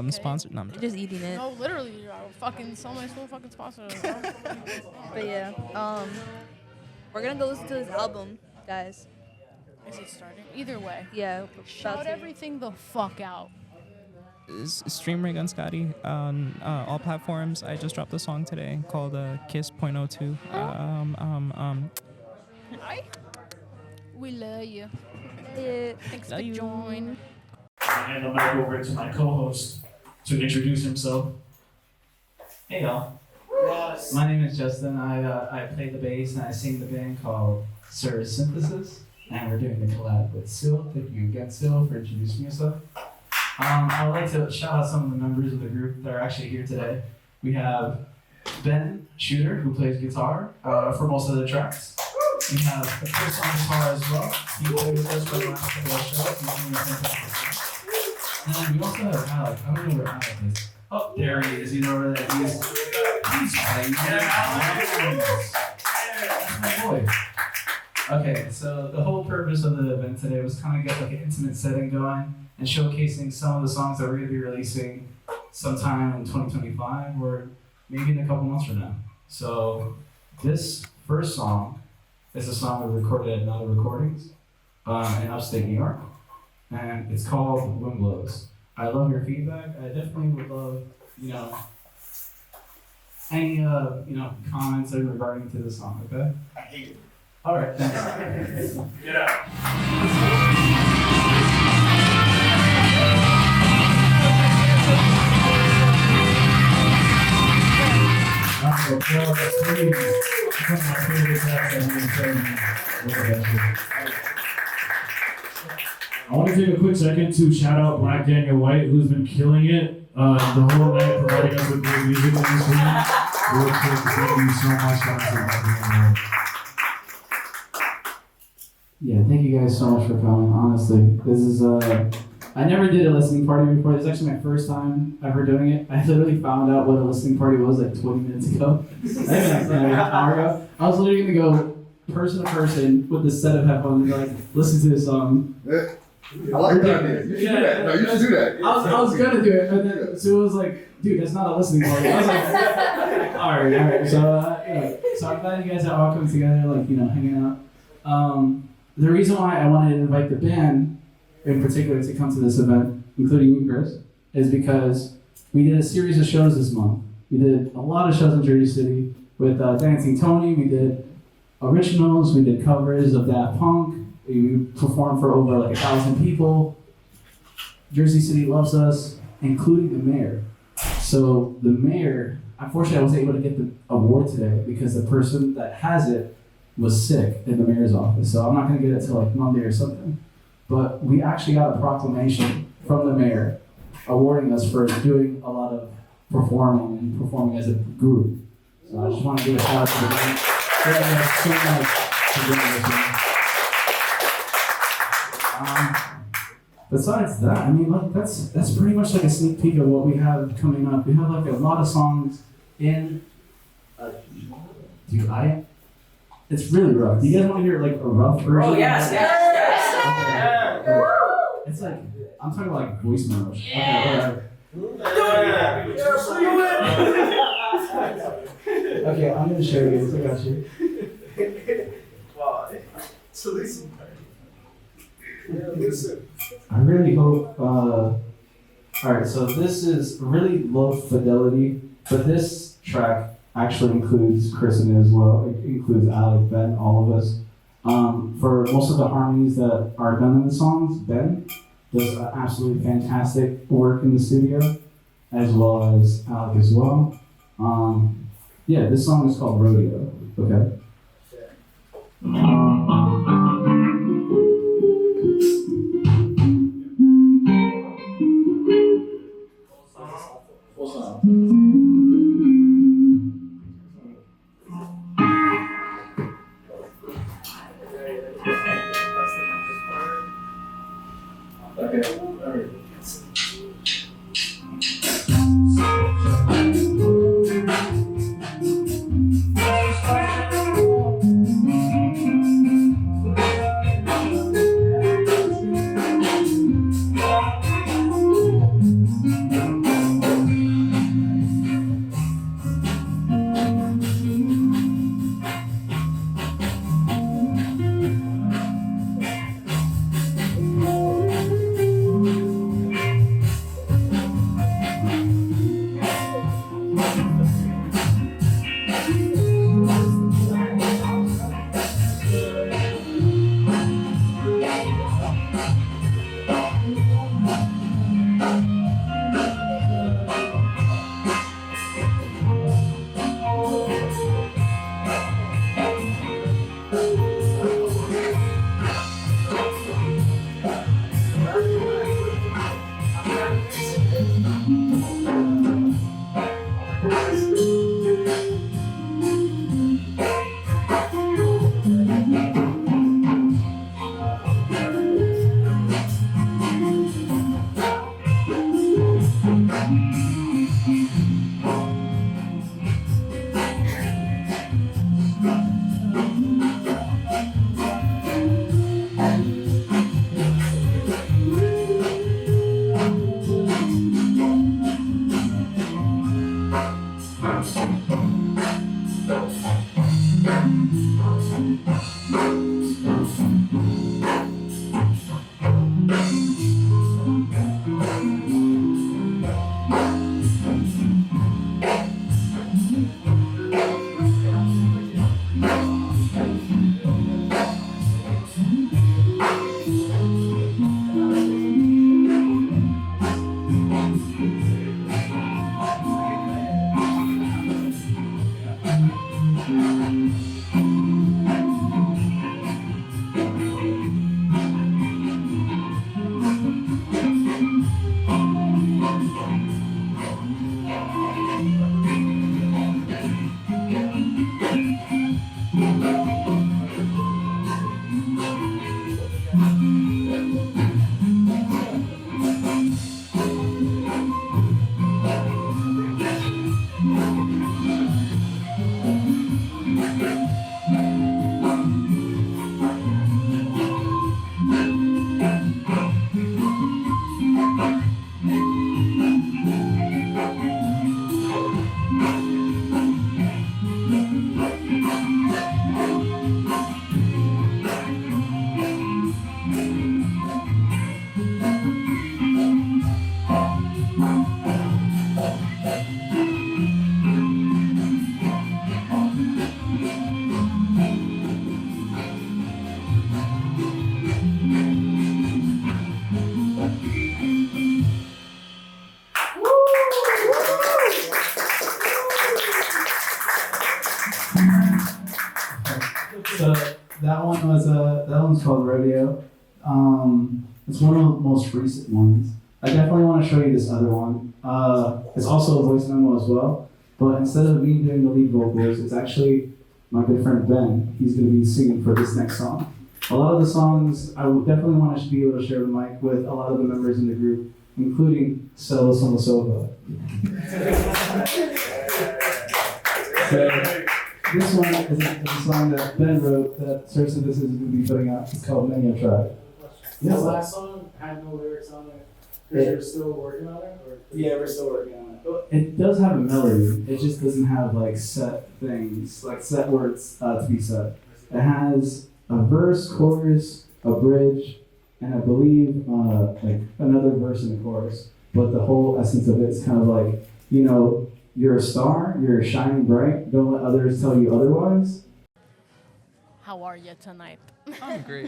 Speaker 5: Sponsored? No, I'm
Speaker 3: Just eating it.
Speaker 1: No, literally, I would fucking sell my stool, fucking sponsor.
Speaker 3: But yeah, we're gonna go listen to this album, guys.
Speaker 1: Is it starting? Either way.
Speaker 3: Yeah. about
Speaker 1: Shout
Speaker 3: to.
Speaker 1: everything the fuck out.
Speaker 5: Stream Ray Gun Scotty on all platforms. I just dropped a song today called Kiss.02.
Speaker 1: Hi. We love you.
Speaker 3: Yeah.
Speaker 1: Thanks
Speaker 5: Love
Speaker 1: for
Speaker 5: you.
Speaker 1: joining.
Speaker 7: Hand the mic over to my co-host to introduce himself. Hey y'all. My name is Justin. I play the bass and I sing the band called Synthesis, and we're doing a collab with Sil. Thank you again, Sil, for introducing yourself. I would like to shout out some of the members of the group that are actually here today. We have Ben Shooter, who plays guitar for most of the tracks. We have Chris on guitar as well. He played with us for the last couple of shows. He's doing a fantastic job. And we also have Alec. I don't know where Alec is. Oh, there he is. He's over there. He's playing. That's my boy. Okay, so the whole purpose of the event today was kind of get like an intimate setting going and showcasing some of the songs that we're going to be releasing sometime in 2025 or maybe in a couple months from now. So this first song is a song we recorded at Another Recordings in upstate New York, and it's called Wind Blows. I love your feedback. I definitely would love, any, comments regarding to the song, okay? I hate it. All right, thanks. Get out. I want to take a quick second to shout out Black Daniel White, who's been killing it the whole night, providing us with great music in this room. Real quick, thank you so much, Black Daniel White. Yeah, thank you guys so much for coming. Honestly, this is I never did a listening party before. This is actually my first time ever doing it. I literally found out what a listening party was like 20 minutes ago. I think like an hour ago. I was literally gonna go person to person with this set of headphones and like listen to this song.
Speaker 8: I like that. You should do that. No, you should do that.
Speaker 7: I was gonna do it, but then Sue was like, "Dude, that's not a listening party." I was like, "All right." So I'm glad you guys are all coming together, like hanging out. The reason why I wanted to invite the band, in particular, to come to this event, including you, Chris, is because we did a series of shows this month. We did a lot of shows in Jersey City with Dancing Tony. We did originals. We did covers of Daft Punk. We performed for over like 1,000 people. Jersey City loves us, including the mayor. So the mayor, unfortunately, I wasn't able to get the award today because the person that has it was sick in the mayor's office. So I'm not going to get it till like Monday or something. But we actually got a proclamation from the mayor awarding us for doing a lot of performing as a group. So I just want to give a shout out to the mayor. Thank you guys so much for doing this. Besides that, I mean, like that's pretty much like a sneak peek of what we have coming up. We have like a lot of songs in. It's really rough. Do you guys want to hear like a rough version?
Speaker 9: Oh yes.
Speaker 7: Okay. It's like I'm talking about like voice memos. Okay, okay, I'm gonna show you. I got you.
Speaker 8: Wow. So listen. Yeah, listen.
Speaker 7: I really hope. Alright, so this is really low fidelity, but this track actually includes Chris in it as well. It includes Alec, Ben, all of us. For most of the harmonies that are done in the songs, Ben does absolutely fantastic work in the studio, as well as Alec as well. Yeah, this song is called Rodeo.
Speaker 9: Okay. Okay. All right. So that one's called Rodeo. It's one of the most recent ones. I definitely want to show you this other one. It's also a voice memo as well, but instead of me doing the lead vocals, it's actually my good friend Ben. He's going to be singing for this next song. A lot of the songs I would definitely want to be able to share the mic with a lot of the members in the group, including Celos on the Sofa. So, this one is a song that Ben wrote that Sir Synthesis is going to be putting out. It's called Many a Tribe.
Speaker 10: The last song had no lyrics on it. Because you're still working on it? Or?
Speaker 9: Yeah, we're still working on it. It does have a melody. It just doesn't have like set things, like set words to be said. It has a verse, chorus, a bridge, and I believe like another verse and a chorus. But the whole essence of it is kind of like, you know, you're a star, you're shining bright. Don't let others tell you otherwise.
Speaker 1: How are you tonight?
Speaker 11: I'm great.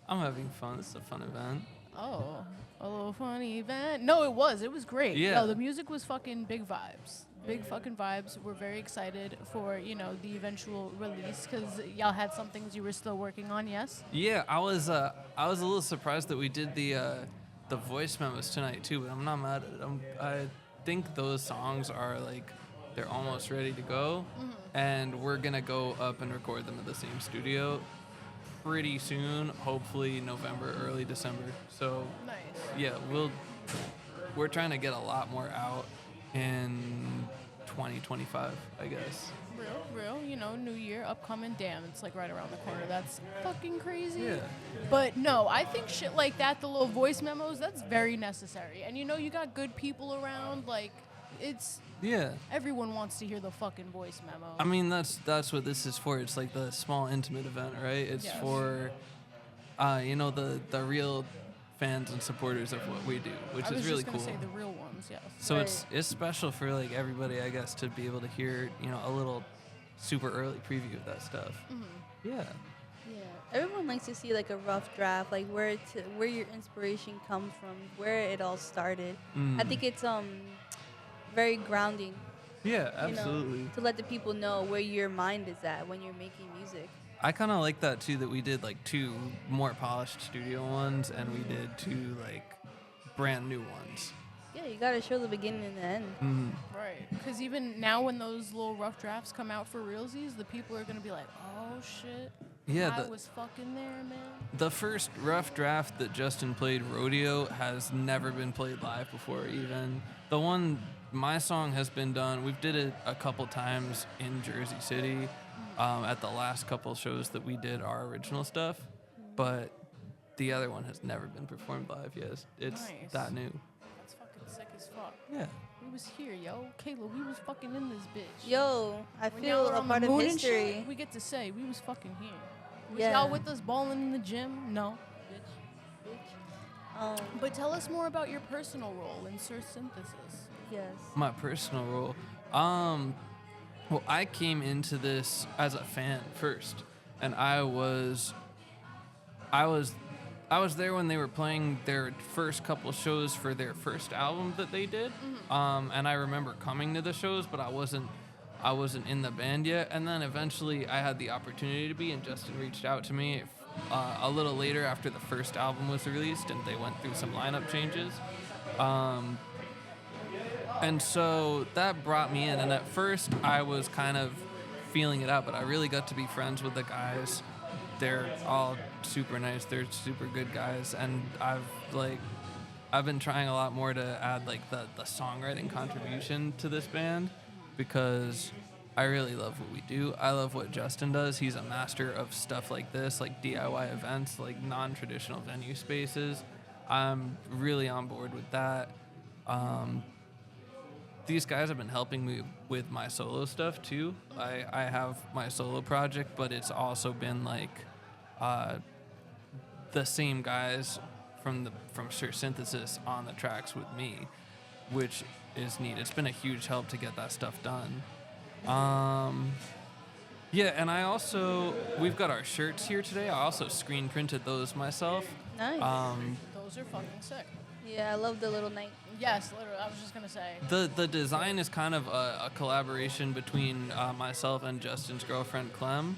Speaker 11: I'm having fun. This is a fun event.
Speaker 1: Oh, a little funny event. No, it was. It was great.
Speaker 11: Yeah.
Speaker 1: No, the music was fucking big vibes. Big fucking vibes. We're very excited for, the eventual release because y'all had some things you were still working on, yes?
Speaker 11: Yeah, I was a little surprised that we did the voice memos tonight too, but I'm not mad at it. I think those songs are like they're almost ready to go, and we're gonna go up and record them at the same studio pretty soon. Hopefully November, early December. So
Speaker 1: Nice.
Speaker 11: yeah, we're trying to get a lot more out in 2025, I guess.
Speaker 1: Real, new year, upcoming. Damn, it's like right around the corner. That's fucking crazy.
Speaker 11: Yeah.
Speaker 1: But no, I think shit like that, the little voice memos, that's very necessary. And you got good people around, like, it's...
Speaker 11: Yeah.
Speaker 1: Everyone wants to hear the fucking voice memo.
Speaker 11: I mean, that's what this is for. It's like the small, intimate event, right? It's
Speaker 1: Yes.
Speaker 11: for, the real fans and supporters of what we do, which is really cool.
Speaker 1: I was just gonna say the real ones, yes.
Speaker 11: So it's special for like everybody, I guess, to be able to hear, a little super early preview of that stuff. Yeah.
Speaker 3: Yeah, everyone likes to see like a rough draft, like where your inspiration comes from, where it all started. I think it's very grounding.
Speaker 11: Yeah, absolutely.
Speaker 3: To let the people know where your mind is at when you're making music.
Speaker 11: I kind of like that too, that we did like 2 more polished studio ones, and we did 2 like brand new ones.
Speaker 3: Yeah, you gotta show the beginning and the end.
Speaker 1: Right, because even now when those little rough drafts come out for realsies, the people are gonna be like, oh shit,
Speaker 11: Yeah,
Speaker 1: I was fucking there, man.
Speaker 11: The first rough draft that Justin played, Rodeo, has never been played live before even. The one, my song has been done, we've did it a couple times in Jersey City at the last couple shows that we did our original stuff, but the other one has never been performed live yet. It's
Speaker 1: Nice.
Speaker 11: that new.
Speaker 1: That's fucking sick as fuck.
Speaker 11: Yeah.
Speaker 1: We was here, yo. Kayla, we was fucking in this bitch.
Speaker 3: Yo, I
Speaker 1: When
Speaker 3: feel
Speaker 1: y'all were
Speaker 3: a
Speaker 1: on
Speaker 3: part
Speaker 1: the
Speaker 3: of
Speaker 1: moon and
Speaker 3: history.
Speaker 1: shit, we get to say we was fucking here. Was
Speaker 3: Yeah.
Speaker 1: y'all with us balling in the gym? No. But tell us more about your personal role in Sir Synthesis.
Speaker 3: Yes.
Speaker 11: My personal role. Well, I came into this as a fan first, and I was there when they were playing their first couple shows for their first album that they did. And I remember coming to the shows, but I wasn't in the band yet. And then eventually I had the opportunity to be, and Justin reached out to me a little later after the first album was released, and they went through some lineup changes. And so that brought me in, and at first I was kind of feeling it out, but I really got to be friends with the guys. They're all super nice. They're super good guys, and I've been trying a lot more to add like the songwriting contribution to this band, because I really love what we do. I love what Justin does. He's a master of stuff like this, like DIY events, like non-traditional venue spaces. I'm really on board with that. These guys have been helping me with my solo stuff too. I have my solo project, but it's also been like the same guys from Sure Synthesis on the tracks with me, which is neat. It's been a huge help to get that stuff done. Yeah, and we've got our shirts here today. I also screen printed those myself.
Speaker 3: Nice.
Speaker 1: Those are fucking sick.
Speaker 3: Yeah, I love the little night.
Speaker 1: Yes, literally. I was just gonna say.
Speaker 11: The design is kind of a collaboration between myself and Justin's girlfriend, Clem.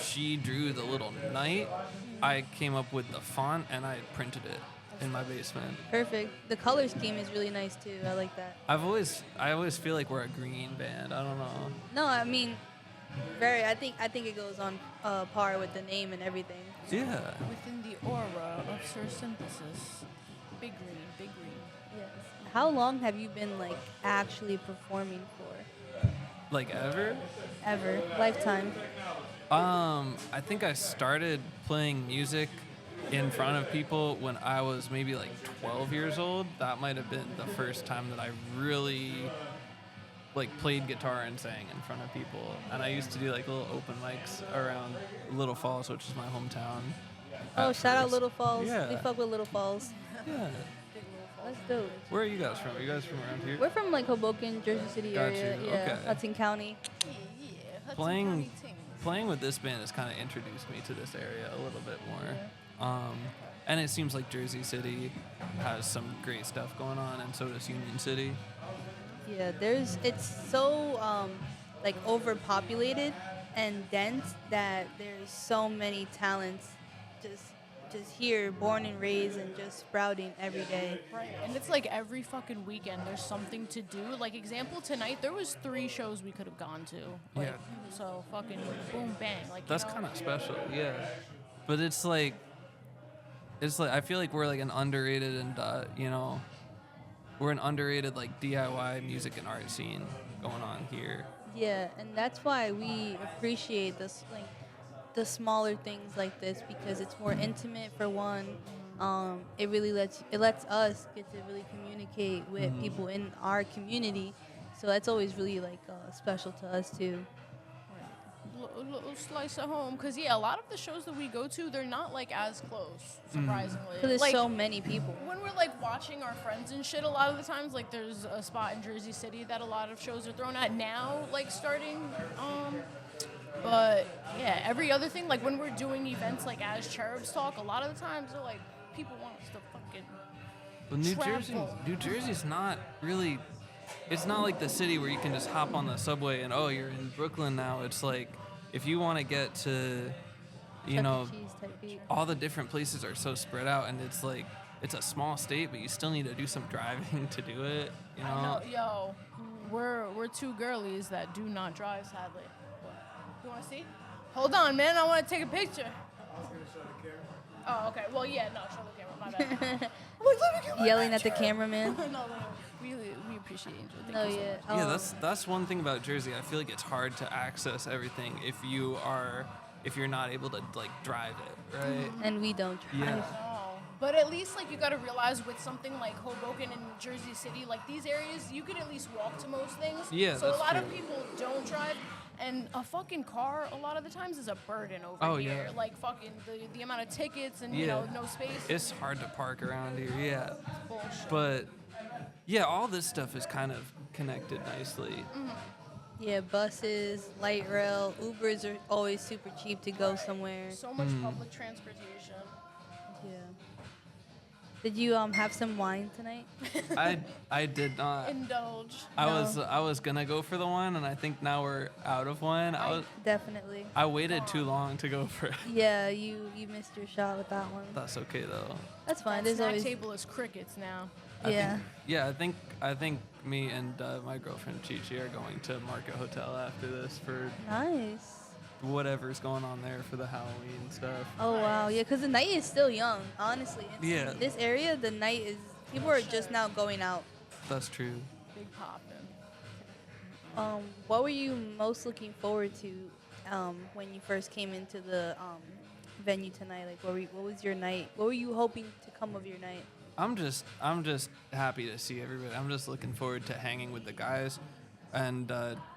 Speaker 11: She drew the little knight. I came up with the font, and I printed it in my basement.
Speaker 3: Perfect. The color scheme is really nice too. I like that.
Speaker 11: I always feel like we're a green band. I don't know.
Speaker 3: No, I mean, I think it goes on par with the name and everything.
Speaker 11: Yeah.
Speaker 1: Within the aura of Sir Synthesis. Big green, big green.
Speaker 3: Yes. How long have you been like actually performing for?
Speaker 11: Like ever?
Speaker 3: Ever. Lifetime.
Speaker 11: I think I started playing music in front of people when I was maybe like 12 years old. That might have been the first time that I really like played guitar and sang in front of people. And I used to do like little open mics around Little Falls, which is my hometown.
Speaker 3: Oh, shout out Little Falls.
Speaker 11: Yeah.
Speaker 3: We fuck with Little Falls.
Speaker 11: Yeah.
Speaker 3: That's dope.
Speaker 11: Where are you guys from? Are you guys from around here?
Speaker 3: We're from like Hoboken, Jersey City
Speaker 11: Got
Speaker 3: area.
Speaker 11: you.
Speaker 3: Yeah.
Speaker 11: Okay.
Speaker 3: Hudson County.
Speaker 11: Playing with this band has kind of introduced me to this area a little bit more. And it seems like Jersey City has some great stuff going on, and so does Union City.
Speaker 3: Yeah, it's so like overpopulated and dense that there's so many talents just here, born and raised and just sprouting every day.
Speaker 1: Right, and it's like every fucking weekend there's something to do. Like example tonight, there was 3 shows we could have gone to. Like,
Speaker 11: Yeah.
Speaker 1: So fucking boom bang. Like
Speaker 11: That's kind of special, yeah. But it's like I feel like we're like an underrated and we're an underrated like DIY music and art scene going on here.
Speaker 3: Yeah, and that's why we appreciate this, like the smaller things like this, because it's more intimate for one. It really lets us get to really communicate with people in our community. So that's always really like special to us too.
Speaker 1: little slice of home. Because, yeah, a lot of the shows that we go to, they're not, like, as close, surprisingly.
Speaker 3: Because there's
Speaker 1: like,
Speaker 3: so many people.
Speaker 1: When we're, like, watching our friends and shit, a lot of the times, like, there's a spot in Jersey City that a lot of shows are thrown at now, like, starting. But, yeah, every other thing, like, when we're doing events, like, as Cherubs Talk, a lot of the times they're, like, people want us to fucking
Speaker 11: But New Jersey's not really. It's not like the city where you can just hop on the subway and you're in Brooklyn now. It's like if you want to get to, all the different places are so spread out, and it's like it's a small state, but you still need to do some driving to do it. You know.
Speaker 1: I know, yo, we're 2 girlies that do not drive, sadly. You want to see? Hold on, man. I want to take a picture.
Speaker 10: I was gonna show the camera.
Speaker 1: Oh, okay. Well, yeah, no, show the camera. My bad.
Speaker 3: Yelling at the cameraman.
Speaker 1: No, we appreciate you.
Speaker 3: No,
Speaker 1: Thank you so
Speaker 3: yeah.
Speaker 1: much.
Speaker 11: Yeah, that's one thing about Jersey. I feel like it's hard to access everything if you're not able to like drive it, right?
Speaker 3: And we don't drive.
Speaker 11: Yeah.
Speaker 1: No. But at least, like, you gotta realize with something like Hoboken and Jersey City, like, these areas, you can at least walk to most things.
Speaker 11: Yeah,
Speaker 1: So a
Speaker 11: that's
Speaker 1: lot of
Speaker 11: true.
Speaker 1: people don't drive. And a fucking car, a lot of the times, is a burden over here.
Speaker 11: Yeah.
Speaker 1: Like, fucking the amount of tickets and, no space.
Speaker 11: It's hard to park around here, yeah.
Speaker 1: Bullshit.
Speaker 11: But yeah, all this stuff is kind of connected nicely.
Speaker 3: Yeah, buses, light rail, Ubers are always super cheap to go somewhere.
Speaker 1: So much public transportation.
Speaker 3: Yeah. Did you have some wine tonight?
Speaker 11: I did not.
Speaker 1: Indulge.
Speaker 11: I was gonna go for the one, and I think now we're out of one.
Speaker 3: Definitely.
Speaker 11: I waited too long to go for it.
Speaker 3: Yeah, you missed your shot with that one.
Speaker 11: That's okay though.
Speaker 3: That's fine.
Speaker 1: That
Speaker 3: There's
Speaker 1: snack
Speaker 3: always
Speaker 1: table is crickets now.
Speaker 11: I think me and my girlfriend Chi-Chi are going to Market Hotel after this for
Speaker 3: nice.
Speaker 11: whatever's going on there for the Halloween stuff.
Speaker 3: Oh wow, yeah, because the night is still young. Honestly,
Speaker 11: Yeah.
Speaker 3: This area, the night is people are just now going out.
Speaker 11: That's true.
Speaker 1: Big poppin'.
Speaker 3: What were you most looking forward to when you first came into the venue tonight? Like, what was your night? What were you hoping to come of your night?
Speaker 11: I'm just happy to see everybody. I'm just looking forward to hanging with the guys and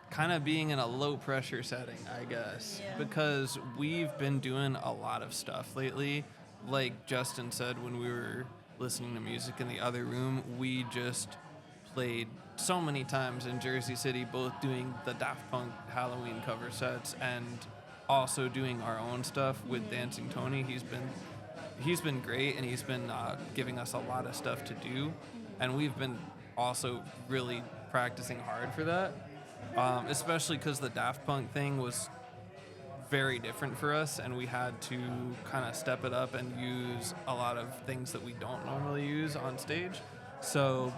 Speaker 11: kind of being in a low pressure setting, I guess, because we've been doing a lot of stuff lately. Like Justin said when we were listening to music in the other room, we just played so many times in Jersey City, both doing the Daft Punk Halloween cover sets and also doing our own stuff with Dancing Tony. He's been great, and he's been giving us a lot of stuff to do, and we've been also really practicing hard for that, especially because the Daft Punk thing was very different for us, and we had to kind of step it up and use a lot of things that we don't normally use on stage. So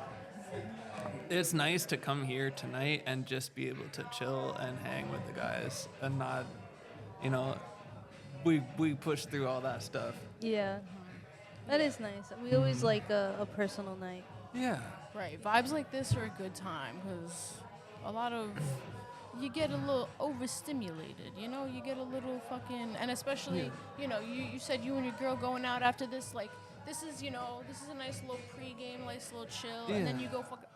Speaker 11: it's nice to come here tonight and just be able to chill and hang with the guys and not, we push through all that stuff.
Speaker 3: Yeah, that is nice. We always like a personal night.
Speaker 11: Yeah.
Speaker 1: Right. Vibes like this are a good time because a lot of you get a little overstimulated. You get a little fucking, and especially you said you and your girl going out after this. Like this is a nice little pregame, nice little chill, and then you go fucking.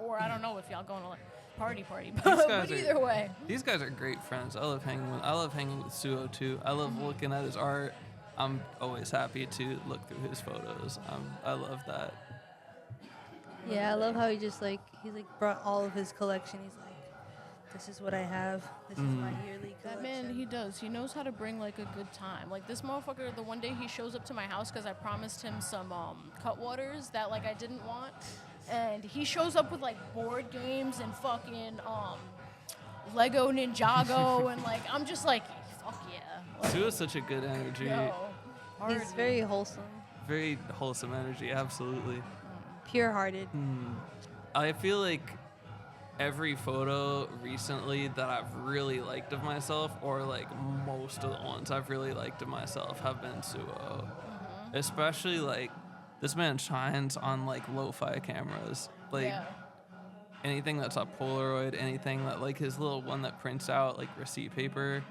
Speaker 1: Or I don't know if y'all going to like party, but either way.
Speaker 11: These guys are great friends. I love hanging with Suo too. I love looking at his art. I'm always happy to look through his photos. I love that.
Speaker 3: Yeah, I love how he's brought all of his collection. He's like, this is what I have. This is my yearly collection.
Speaker 1: That man, he does. He knows how to bring like a good time. Like this motherfucker, the one day he shows up to my house because I promised him some Cutwaters that like I didn't want. and he shows up with like board games and fucking Lego Ninjago, and like I'm just like, fuck yeah. Like,
Speaker 11: Sue has such a good energy.
Speaker 1: yo,
Speaker 3: He's very wholesome,
Speaker 11: Very wholesome energy, absolutely.
Speaker 3: pure-hearted.
Speaker 11: I feel like every photo recently that I've really liked of myself, or like most of the ones I've really liked of myself, have been Suo. Especially like this man shines on like lo-fi cameras. Like
Speaker 1: yeah.
Speaker 11: anything that's a Polaroid, anything that like his little one that prints out like receipt paper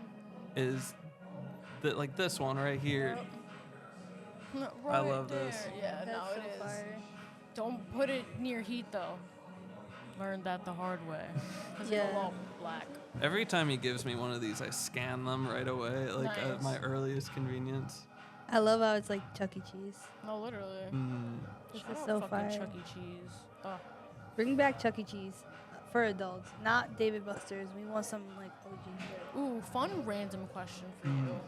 Speaker 11: is that like this one right here.
Speaker 1: No,
Speaker 11: I
Speaker 1: right
Speaker 11: love
Speaker 1: there.
Speaker 11: this.
Speaker 1: Yeah,
Speaker 3: That's
Speaker 1: no,
Speaker 3: so
Speaker 1: it is.
Speaker 3: fire.
Speaker 1: Don't put it near heat though. Learned that the hard way. Because
Speaker 3: Yeah.
Speaker 1: it'll all black.
Speaker 11: Every time he gives me one of these, I scan them right away, like at my
Speaker 1: Nice.
Speaker 11: earliest convenience.
Speaker 3: I love how it's like Chuck E. Cheese.
Speaker 1: No, literally.
Speaker 3: This
Speaker 1: Shout
Speaker 3: is
Speaker 1: out
Speaker 3: so
Speaker 1: fucking
Speaker 3: fire.
Speaker 1: Chuck E. Cheese. Oh.
Speaker 3: Bring back Chuck E. Cheese for adults, not David Buster's. We want some like OG shit.
Speaker 1: Ooh, fun random question for you.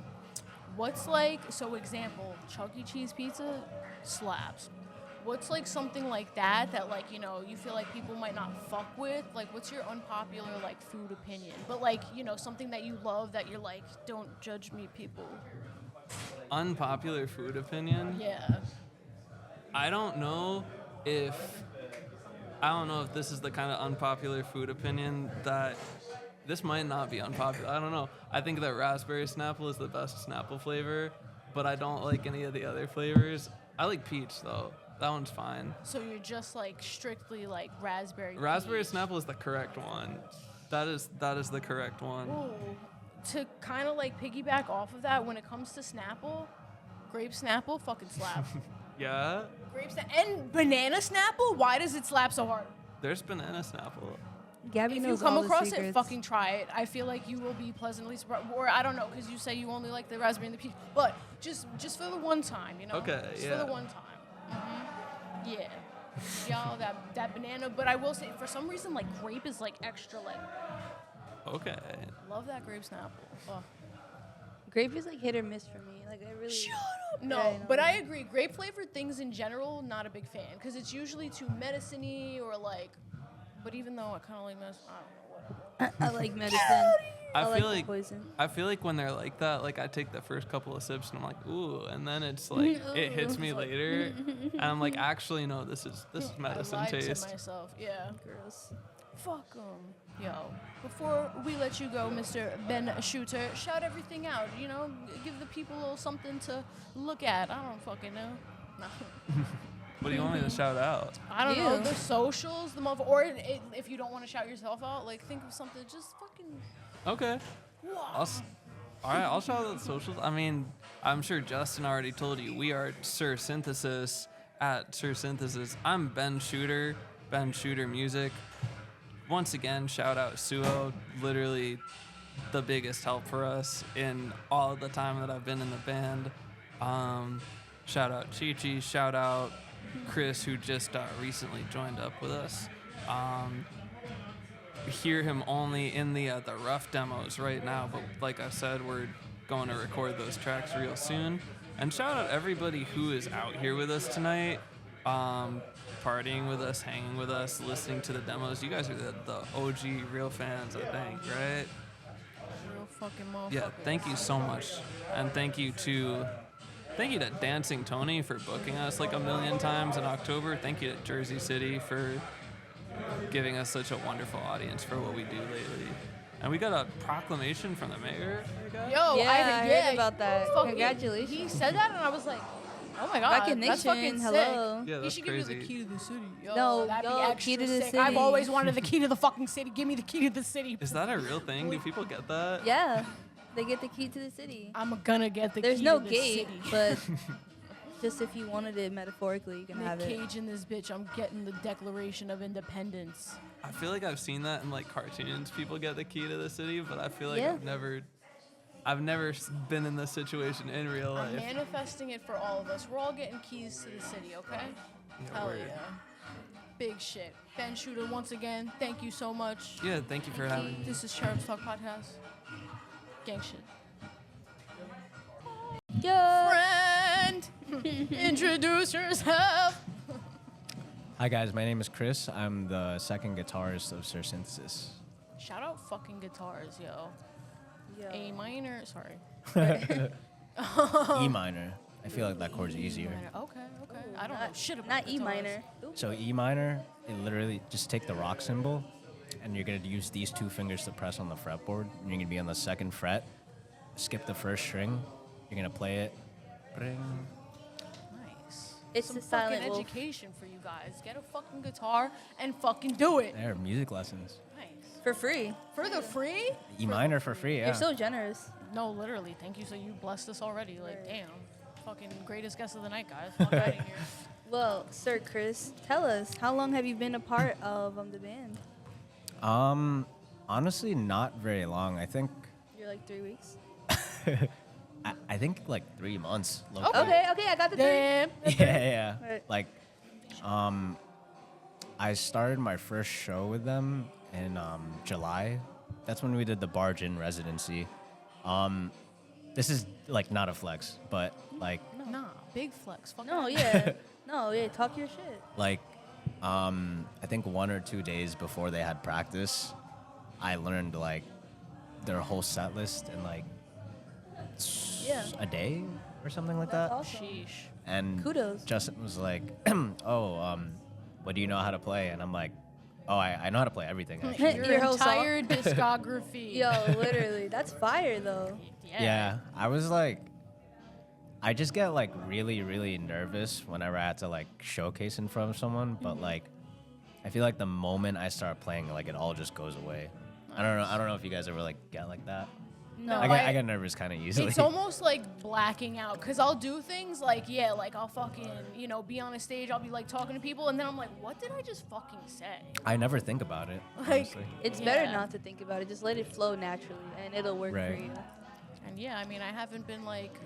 Speaker 1: What's like, so example, Chuck E. Cheese pizza slaps. What's like something like that like, you know, you feel like people might not fuck with? Like, what's your unpopular like food opinion? But like, you know, something that you love that you're like, don't judge me, people.
Speaker 11: Unpopular food opinion?
Speaker 1: Yeah.
Speaker 11: I don't know if this is the kind of unpopular food opinion that this might not be unpopular. I don't know. I think that raspberry Snapple is the best Snapple flavor, but I don't like any of the other flavors. I like peach though. That one's fine.
Speaker 1: So you're just like strictly like raspberry.
Speaker 11: Raspberry
Speaker 1: peach.
Speaker 11: Snapple is the correct one. That is the correct one.
Speaker 1: Ooh. To kind of like piggyback off of that, when it comes to Snapple, grape Snapple fucking slap.
Speaker 11: Yeah?
Speaker 1: Grape and banana Snapple. Why does it slap so hard?
Speaker 11: There's banana Snapple.
Speaker 3: Gabby
Speaker 1: If you
Speaker 3: knows
Speaker 1: come
Speaker 3: all the
Speaker 1: across
Speaker 3: secrets.
Speaker 1: it, fucking try it. I feel like you will be pleasantly surprised. Or I don't know, because you say you only like the raspberry and the peach. But just for the one time, you know.
Speaker 11: Okay,
Speaker 1: just
Speaker 11: yeah.
Speaker 1: for the one time. Yeah. Y'all, that banana. But I will say, for some reason, like grape is like extra. Like,
Speaker 11: Okay.
Speaker 1: love that grape Snapple. Oh.
Speaker 3: Grape is like hit or miss for me. Like I really.
Speaker 1: Shut up. No,
Speaker 3: Yeah, I know.
Speaker 1: but I agree. Grape flavored things in general, not a big fan, because it's usually too medicine-y or like. But even though I kind of like medicine, I don't know what.
Speaker 3: I like medicine.
Speaker 11: I
Speaker 3: like
Speaker 11: feel
Speaker 3: the
Speaker 11: like
Speaker 3: poison.
Speaker 11: I feel like when they're like that, like I take the first couple of sips and I'm like, ooh, and then it's like it hits me later, and I'm like, actually no, this is medicine
Speaker 1: I lied
Speaker 11: taste.
Speaker 1: to myself. Yeah.
Speaker 3: Gross.
Speaker 1: Fuck 'em. Yo, before we let you go, Mr. Ben Shooter, shout everything out. You know, give the people a little something to look at. I don't fucking know. No.
Speaker 11: What do you want me to shout out?
Speaker 1: I don't know,
Speaker 3: You.
Speaker 1: the socials, the or if you don't want to shout yourself out, like think of something just fucking.
Speaker 11: Okay. All right, I'll shout out the socials. I mean, I'm sure Justin already told you we are Sir Synthesis at Sir Synthesis. I'm Ben Shooter Music. Once again, shout out Suo, literally the biggest help for us in all of the time that I've been in the band. Shout out Chi-Chi, shout out Chris, who just recently joined up with us. Hear him only in the rough demos right now, but like I said, we're going to record those tracks real soon. And shout out everybody who is out here with us tonight, partying with us, hanging with us, listening to the demos. You guys are the OG real fans, I think, right?
Speaker 1: Real fucking motherfucker.
Speaker 11: Yeah, thank you so much. And thank you to Dancing Tony for booking us like a million times in October. Thank you to Jersey City for giving us such a wonderful audience for what we do lately. And we got a proclamation from the mayor.
Speaker 1: Yo,
Speaker 3: Yeah, I heard
Speaker 1: yeah,
Speaker 3: about that.
Speaker 1: fucking-
Speaker 3: Congratulations.
Speaker 1: He said that, and I was like, oh my god,
Speaker 3: Recognition,
Speaker 1: that's fucking
Speaker 3: hello.
Speaker 1: sick.
Speaker 11: Yeah,
Speaker 1: he
Speaker 11: that's
Speaker 1: should give you the
Speaker 11: crazy.
Speaker 1: key to the city. Yo,
Speaker 3: No,
Speaker 1: that'd
Speaker 3: yo,
Speaker 1: be extra
Speaker 3: key to the
Speaker 1: sick. I've
Speaker 3: city.
Speaker 1: always wanted the key to the fucking city. Give me the key to the city.
Speaker 11: Is that a real thing? Do people get that?
Speaker 3: Yeah, they get the key to the city.
Speaker 1: I'm gonna get the
Speaker 3: There's
Speaker 1: key
Speaker 3: no
Speaker 1: to the
Speaker 3: gate,
Speaker 1: city.
Speaker 3: but just if you wanted it metaphorically, you can
Speaker 1: Nick
Speaker 3: have it.
Speaker 1: Cage in this bitch. I'm getting the Declaration of Independence.
Speaker 11: I feel like I've seen that in like cartoons. People get the key to the city, but I feel like
Speaker 3: Yeah.
Speaker 11: I've never been in this situation in real
Speaker 1: I'm
Speaker 11: life.
Speaker 1: manifesting it for all of us. We're all getting keys to the city, okay?
Speaker 11: Yeah,
Speaker 1: Hell
Speaker 11: word.
Speaker 1: yeah. Big shit. Ben Shooter, once again, thank you so much.
Speaker 11: Yeah, thank you for having me.
Speaker 1: This is Cherubs Talk Podcast. Gang shit.
Speaker 3: Yeah.
Speaker 1: Friend, introduce yourself.
Speaker 12: Hi guys, my name is Chris. I'm the second guitarist of Sir Synthesis.
Speaker 1: Shout out fucking guitars, yo.
Speaker 3: Yo.
Speaker 1: A minor, sorry.
Speaker 12: E minor. I feel like that chord's easier.
Speaker 1: Okay. I don't know shit about
Speaker 3: Not E
Speaker 1: guitars.
Speaker 3: minor. Ooh.
Speaker 12: So E minor, it literally just take the rock symbol, and you're gonna use these two fingers to press on the fretboard. And you're gonna be on the second fret. Skip the first string. You're gonna play it. Bring.
Speaker 1: Nice.
Speaker 3: It's
Speaker 1: Some
Speaker 3: the silent
Speaker 1: fucking
Speaker 3: wolf.
Speaker 1: education for you guys. Get a fucking guitar and fucking do it.
Speaker 12: There, music lessons.
Speaker 1: Nice.
Speaker 3: For free.
Speaker 1: For the free?
Speaker 12: E minor for free, yeah.
Speaker 3: You're so generous.
Speaker 1: No, literally. Thank you. So you blessed us already. Like, damn. Fucking greatest guest of the night, guys. Fuck out of here.
Speaker 3: Well, Sir Chris, tell us, how long have you been a part of the band?
Speaker 12: Honestly, not very long. I think
Speaker 3: You're like 3 weeks.
Speaker 12: I think like 3 months.
Speaker 3: Okay, I got the
Speaker 1: Damn.
Speaker 12: Yeah.
Speaker 3: Right.
Speaker 12: Like, I started my first show with them in July. That's when we did the Barge In residency. This is like not a flex, but like
Speaker 1: Nah, big flex. Fuck
Speaker 3: No,
Speaker 1: out.
Speaker 3: yeah. No, yeah, talk your shit.
Speaker 12: like I think 1 or 2 days before they had practice, I learned like their whole set list in like
Speaker 3: Yeah.
Speaker 12: a day or something like
Speaker 3: That's
Speaker 12: that.
Speaker 3: awesome.
Speaker 1: Sheesh.
Speaker 12: And
Speaker 3: Kudos.
Speaker 12: Justin was like, what do you know how to play? And I'm like, oh, I know how to play everything actually.
Speaker 1: Your
Speaker 3: Your whole song?
Speaker 1: entire discography.
Speaker 3: Yo, literally, that's fire though.
Speaker 12: Yeah, I was like, I just get like really, really nervous whenever I had to like showcase in front of someone. But like, I feel like the moment I start playing, like it all just goes away. I don't know if you guys ever like get like that.
Speaker 1: No,
Speaker 12: I get nervous kind of easily.
Speaker 1: It's almost like blacking out because I'll do things like, yeah, like I'll fucking, be on a stage, I'll be like talking to people, and then I'm like, what did I just fucking say?
Speaker 12: I never think about it.
Speaker 1: Like,
Speaker 12: Honestly.
Speaker 3: It's
Speaker 1: Yeah.
Speaker 3: better not to think about it. Just let it flow naturally, and it'll work
Speaker 12: Right.
Speaker 3: for you.
Speaker 1: And yeah, I mean, I haven't been like,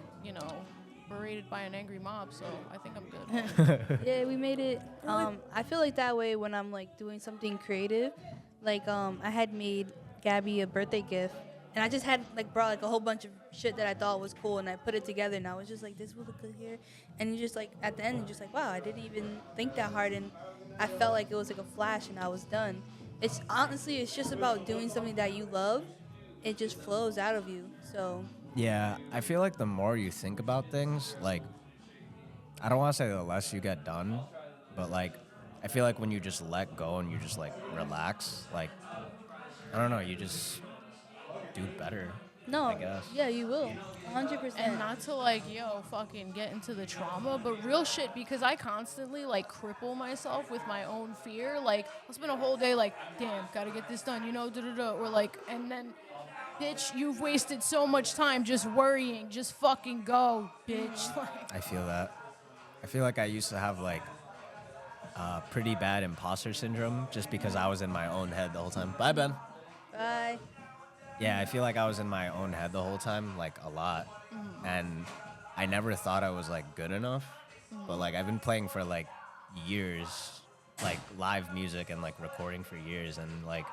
Speaker 1: berated by an angry mob, so I think I'm good.
Speaker 3: Yeah, we made it. I feel like that way when I'm like doing something creative. Like I had made Gabby a birthday gift, and I just had like brought like a whole bunch of shit that I thought was cool, and I put it together, and I was just like, this will look good here. And you just like at the end, you're just like, wow, I didn't even think that hard, and I felt like it was like a flash, and I was done. It's honestly, it's just about doing something that you love. It just flows out of you. So
Speaker 12: Yeah, I feel like the more you think about things, like, I don't want to say the less you get done, but like, I feel like when you just let go and you just like relax, like, I don't know, you just do better.
Speaker 3: no,
Speaker 12: I guess.
Speaker 3: yeah, you will, 100%.
Speaker 1: And not to like, fucking get into the trauma, but real shit, because I constantly like cripple myself with my own fear. Like, I'll spend a whole day like, damn, gotta get this done, or like, and then, bitch, you've wasted so much time just worrying. Just fucking go, bitch. Like,
Speaker 12: I feel that. I feel like I used to have like pretty bad imposter syndrome just because I was in my own head the whole time. Bye, Ben.
Speaker 3: Bye.
Speaker 12: Yeah, I feel like I was in my own head the whole time, like a lot. And I never thought I was like good enough. But like I've been playing for like years, like live music and like recording for years. And like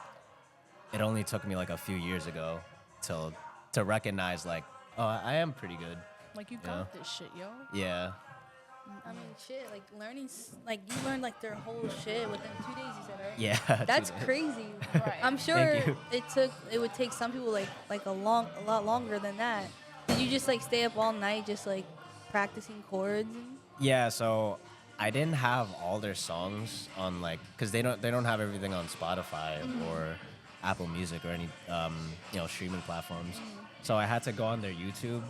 Speaker 12: it only took me like a few years ago to recognize like, oh, I am pretty good.
Speaker 1: like you got this shit, yo.
Speaker 12: Yeah.
Speaker 3: I mean, shit, like learning, like you learned like their whole shit within 2 days, you said, right?
Speaker 12: Yeah.
Speaker 3: That's
Speaker 12: 2 days.
Speaker 3: crazy.
Speaker 1: Right.
Speaker 3: I'm sure
Speaker 12: you.
Speaker 3: it would take some people like a lot longer than that. Did you just like stay up all night just like practicing chords?
Speaker 12: Yeah, so I didn't have all their songs on like, cause they don't have everything on Spotify or Apple Music or any streaming platforms. So I had to go on their YouTube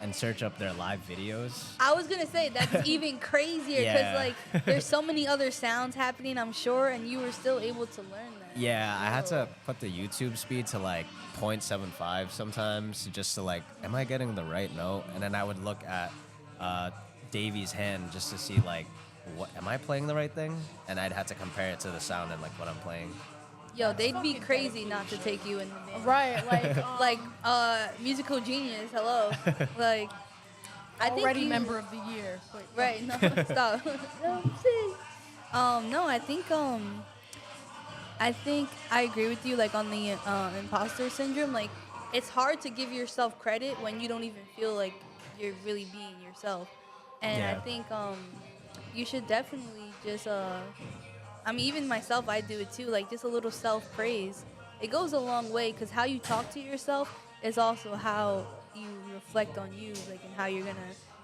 Speaker 12: and search up their live videos.
Speaker 3: I was gonna say that's even crazier because
Speaker 12: Yeah.
Speaker 3: like there's so many other sounds happening, I'm sure, and you were still able to learn that.
Speaker 12: Yeah, I had to put the YouTube speed to like 0.75 sometimes just to like, am I getting the right note? And then I would look at Davey's hand just to see like, what am I playing the right thing? And I'd have to compare it to the sound and like what I'm playing.
Speaker 3: Yo, they'd be crazy not to take you in the band.
Speaker 1: Right, like,
Speaker 3: musical genius. Hello, like I think
Speaker 1: already
Speaker 3: you,
Speaker 1: member of the year. But
Speaker 3: Right? No, stop. No, see. No, I think I agree with you. Like on the imposter syndrome, like it's hard to give yourself credit when you don't even feel like you're really being yourself. And I
Speaker 12: Yeah.
Speaker 3: think you should definitely just I mean, even myself, I do it too. Like just a little self-praise. It goes a long way because how you talk to yourself is also how you reflect on you, like and how you're gonna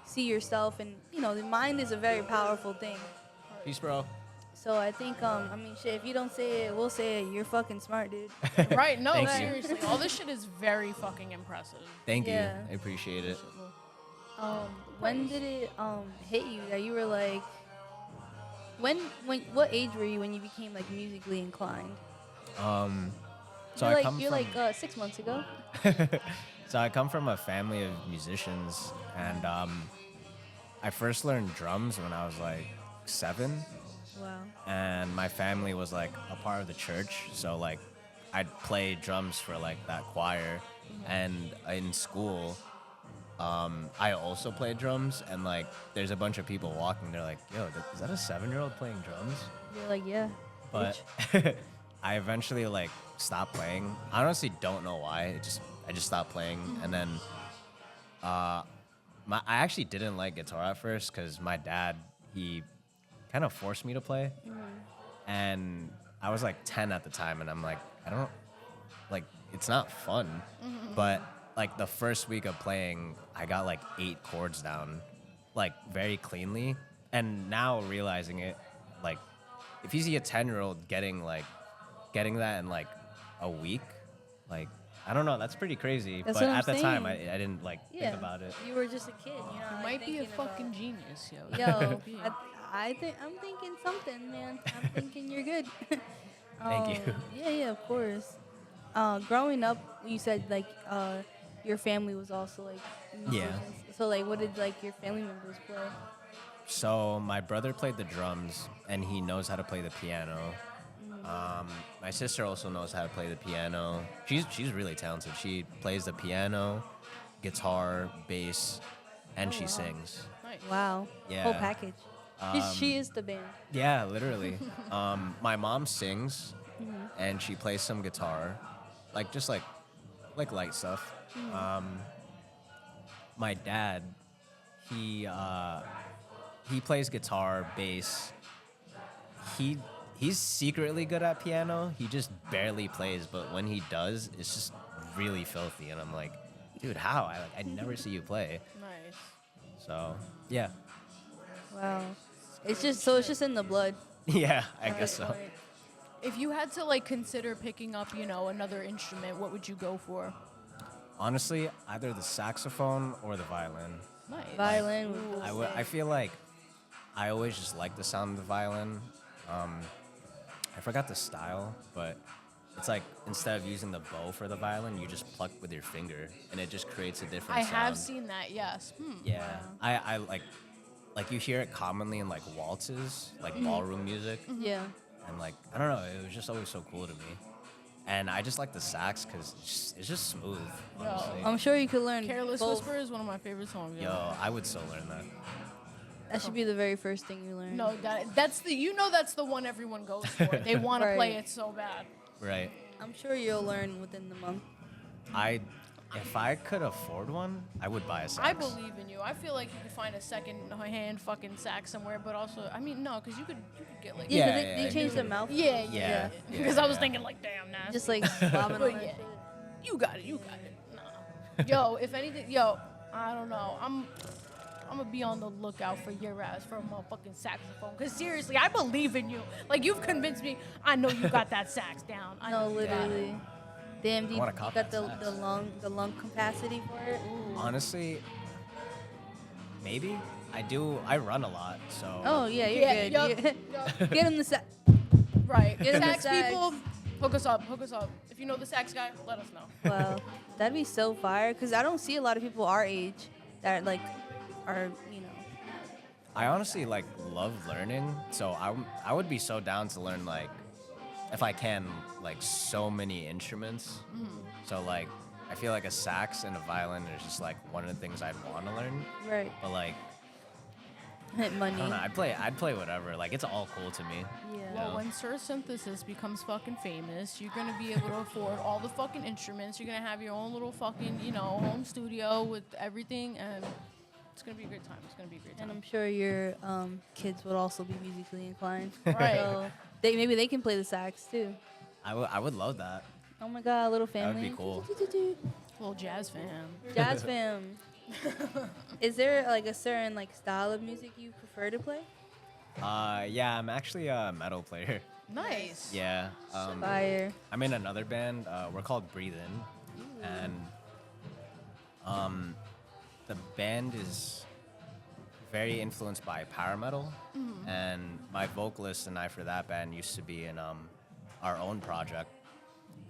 Speaker 3: see yourself. And you know, the mind is a very powerful thing.
Speaker 12: Peace, bro.
Speaker 3: So I think, I mean, shit. If you don't say it, we'll say it. You're fucking smart, dude.
Speaker 1: Right? No,
Speaker 12: Thank you.
Speaker 1: seriously. All this shit is very fucking impressive.
Speaker 12: Thank
Speaker 3: Yeah.
Speaker 12: you. I appreciate it.
Speaker 3: When did it hit you that you were like, what age were you when you became like musically inclined?
Speaker 12: So
Speaker 3: you're
Speaker 12: I come
Speaker 3: you're
Speaker 12: from,
Speaker 3: like 6 months ago.
Speaker 12: So I come from a family of musicians, and I first learned drums when I was like 7.
Speaker 3: Wow.
Speaker 12: And my family was like a part of the church, so like I'd play drums for like that choir. And in school, I also played drums, and like there's a bunch of people walking, they're like, yo, is that a 7-year-old playing drums?
Speaker 3: You're like, yeah.
Speaker 12: But I eventually like stopped playing. I honestly don't know why. I just stopped playing, and then I actually didn't like guitar at first because my dad, he kind of forced me to play, and I was like 10 at the time, and I'm like, I don't like, it's not fun. But like the first week of playing, I got like 8 chords down, like very cleanly, and now realizing it, like if you see a 10-year-old getting that in like a week, like I don't know, that's pretty crazy.
Speaker 3: That's
Speaker 12: but
Speaker 3: what I'm
Speaker 12: at the time, I
Speaker 3: saying.
Speaker 12: didn't like
Speaker 3: Yeah.
Speaker 12: think about it.
Speaker 3: You were just a kid, you know.
Speaker 1: You
Speaker 3: like,
Speaker 1: might be a
Speaker 3: thinking about-
Speaker 1: fucking genius, yo.
Speaker 3: Yo, I think I'm thinking something, man. I'm thinking you're good.
Speaker 12: Thank you.
Speaker 3: Yeah, of course. Growing up, you said like your family was also like musicians. So like, what did like your family members play?
Speaker 12: So my brother played the drums, and he knows how to play the piano. My sister also knows how to play the piano. She's really talented. She plays the piano, guitar, bass, and she sings.
Speaker 1: Nice.
Speaker 3: Wow.
Speaker 12: Yeah.
Speaker 3: Whole package. She is the band.
Speaker 12: Yeah, literally. My mom sings, and she plays some guitar, like just like light stuff. My dad, he plays guitar, bass. He's secretly good at piano. He just barely plays, but when he does, it's just really filthy. And I'm like, dude, how? I never see you play.
Speaker 1: Nice.
Speaker 12: So yeah,
Speaker 3: Wow. It's just in the blood.
Speaker 12: yeah, I guess so.
Speaker 1: If you had to like consider picking up, you know, another instrument, what would you go for?
Speaker 12: Honestly, either the saxophone or the violin.
Speaker 1: Nice.
Speaker 3: Violin.
Speaker 12: I feel like I always just like the sound of the violin. I forgot the style, but it's like instead of using the bow for the violin, you just pluck with your finger, and it just creates a different
Speaker 1: I
Speaker 12: sound.
Speaker 1: have seen that, yes.
Speaker 12: Yeah, I like you hear it commonly in like waltzes, like ballroom music,
Speaker 3: Yeah.
Speaker 12: and like I don't know, it was just always so cool to me. And I just like the sax because it's just smooth. Honestly.
Speaker 3: I'm sure you could learn
Speaker 1: Careless
Speaker 3: both.
Speaker 1: Whisper is one of my favorite songs.
Speaker 12: Yo, I would still learn that.
Speaker 3: That should be the very first thing you learn.
Speaker 1: No, that's the one everyone goes for. They want to play
Speaker 3: Right.
Speaker 1: it so bad.
Speaker 12: Right.
Speaker 3: I'm sure you'll learn within the month.
Speaker 12: If I could afford one, I would buy a sax.
Speaker 1: I believe in you. I feel like you could find a second-hand fucking sax somewhere, but also, I mean, no, because you could get like
Speaker 3: Yeah, 'cause
Speaker 12: Yeah,
Speaker 3: they
Speaker 12: yeah,
Speaker 3: changed the mouth.
Speaker 1: yeah.
Speaker 12: Yeah.
Speaker 1: Because I was thinking like, damn, nah.
Speaker 3: Just like bobbing
Speaker 1: But
Speaker 3: on that
Speaker 1: yeah,
Speaker 3: shit.
Speaker 1: you got it. Nah. Yo, if anything, I don't know. I'm gonna be on the lookout for your ass for a motherfucking saxophone. Cause seriously, I believe in you. Like you've convinced me. I know you got that sax down. I know
Speaker 3: No,
Speaker 1: you got it.
Speaker 3: literally. Damn, do
Speaker 12: I
Speaker 3: you
Speaker 12: wanna cop
Speaker 3: got
Speaker 12: that
Speaker 3: the
Speaker 12: sax.
Speaker 3: lung capacity for it?
Speaker 12: Honestly, maybe. I do. I run a lot, so.
Speaker 3: Oh yeah, you're
Speaker 1: Yeah,
Speaker 3: good.
Speaker 1: yup,
Speaker 3: You- Get him the sax.
Speaker 1: Right.
Speaker 3: Get him the
Speaker 1: Sax
Speaker 3: sax.
Speaker 1: people, hook us up. Hook us up. If you know the sax guy, let us know.
Speaker 3: Wow, that'd be so fire. Cause I don't see a lot of people our age that like are
Speaker 12: I honestly like love learning, so I would be so down to learn like, if I can, like so many instruments. So like, I feel like a sax and a violin is just like one of the things I'd want to learn.
Speaker 3: right.
Speaker 12: But like,
Speaker 3: Money.
Speaker 12: I don't know. I'd play whatever. Like it's all cool to me.
Speaker 3: Yeah.
Speaker 1: Well, when Sir Synthesis becomes fucking famous, you're gonna be able to afford all the fucking instruments. You're gonna have your own little fucking, home studio with everything, and it's gonna be a great time. It's gonna be a great
Speaker 3: And
Speaker 1: time.
Speaker 3: I'm sure your kids would also be musically inclined.
Speaker 1: Right.
Speaker 3: So maybe they can play the sax too.
Speaker 12: I would love that.
Speaker 3: Oh my god, a little
Speaker 12: That
Speaker 3: family.
Speaker 12: would be cool.
Speaker 1: Little jazz fam.
Speaker 3: Jazz fam. Is there like a certain like style of music you prefer to play?
Speaker 12: Yeah, I'm actually a metal player.
Speaker 1: Nice.
Speaker 12: Yeah.
Speaker 3: Fire.
Speaker 12: I'm in another band. We're called Breathe In, and the band is very influenced by power metal. And my vocalist and I for that band used to be in our own project,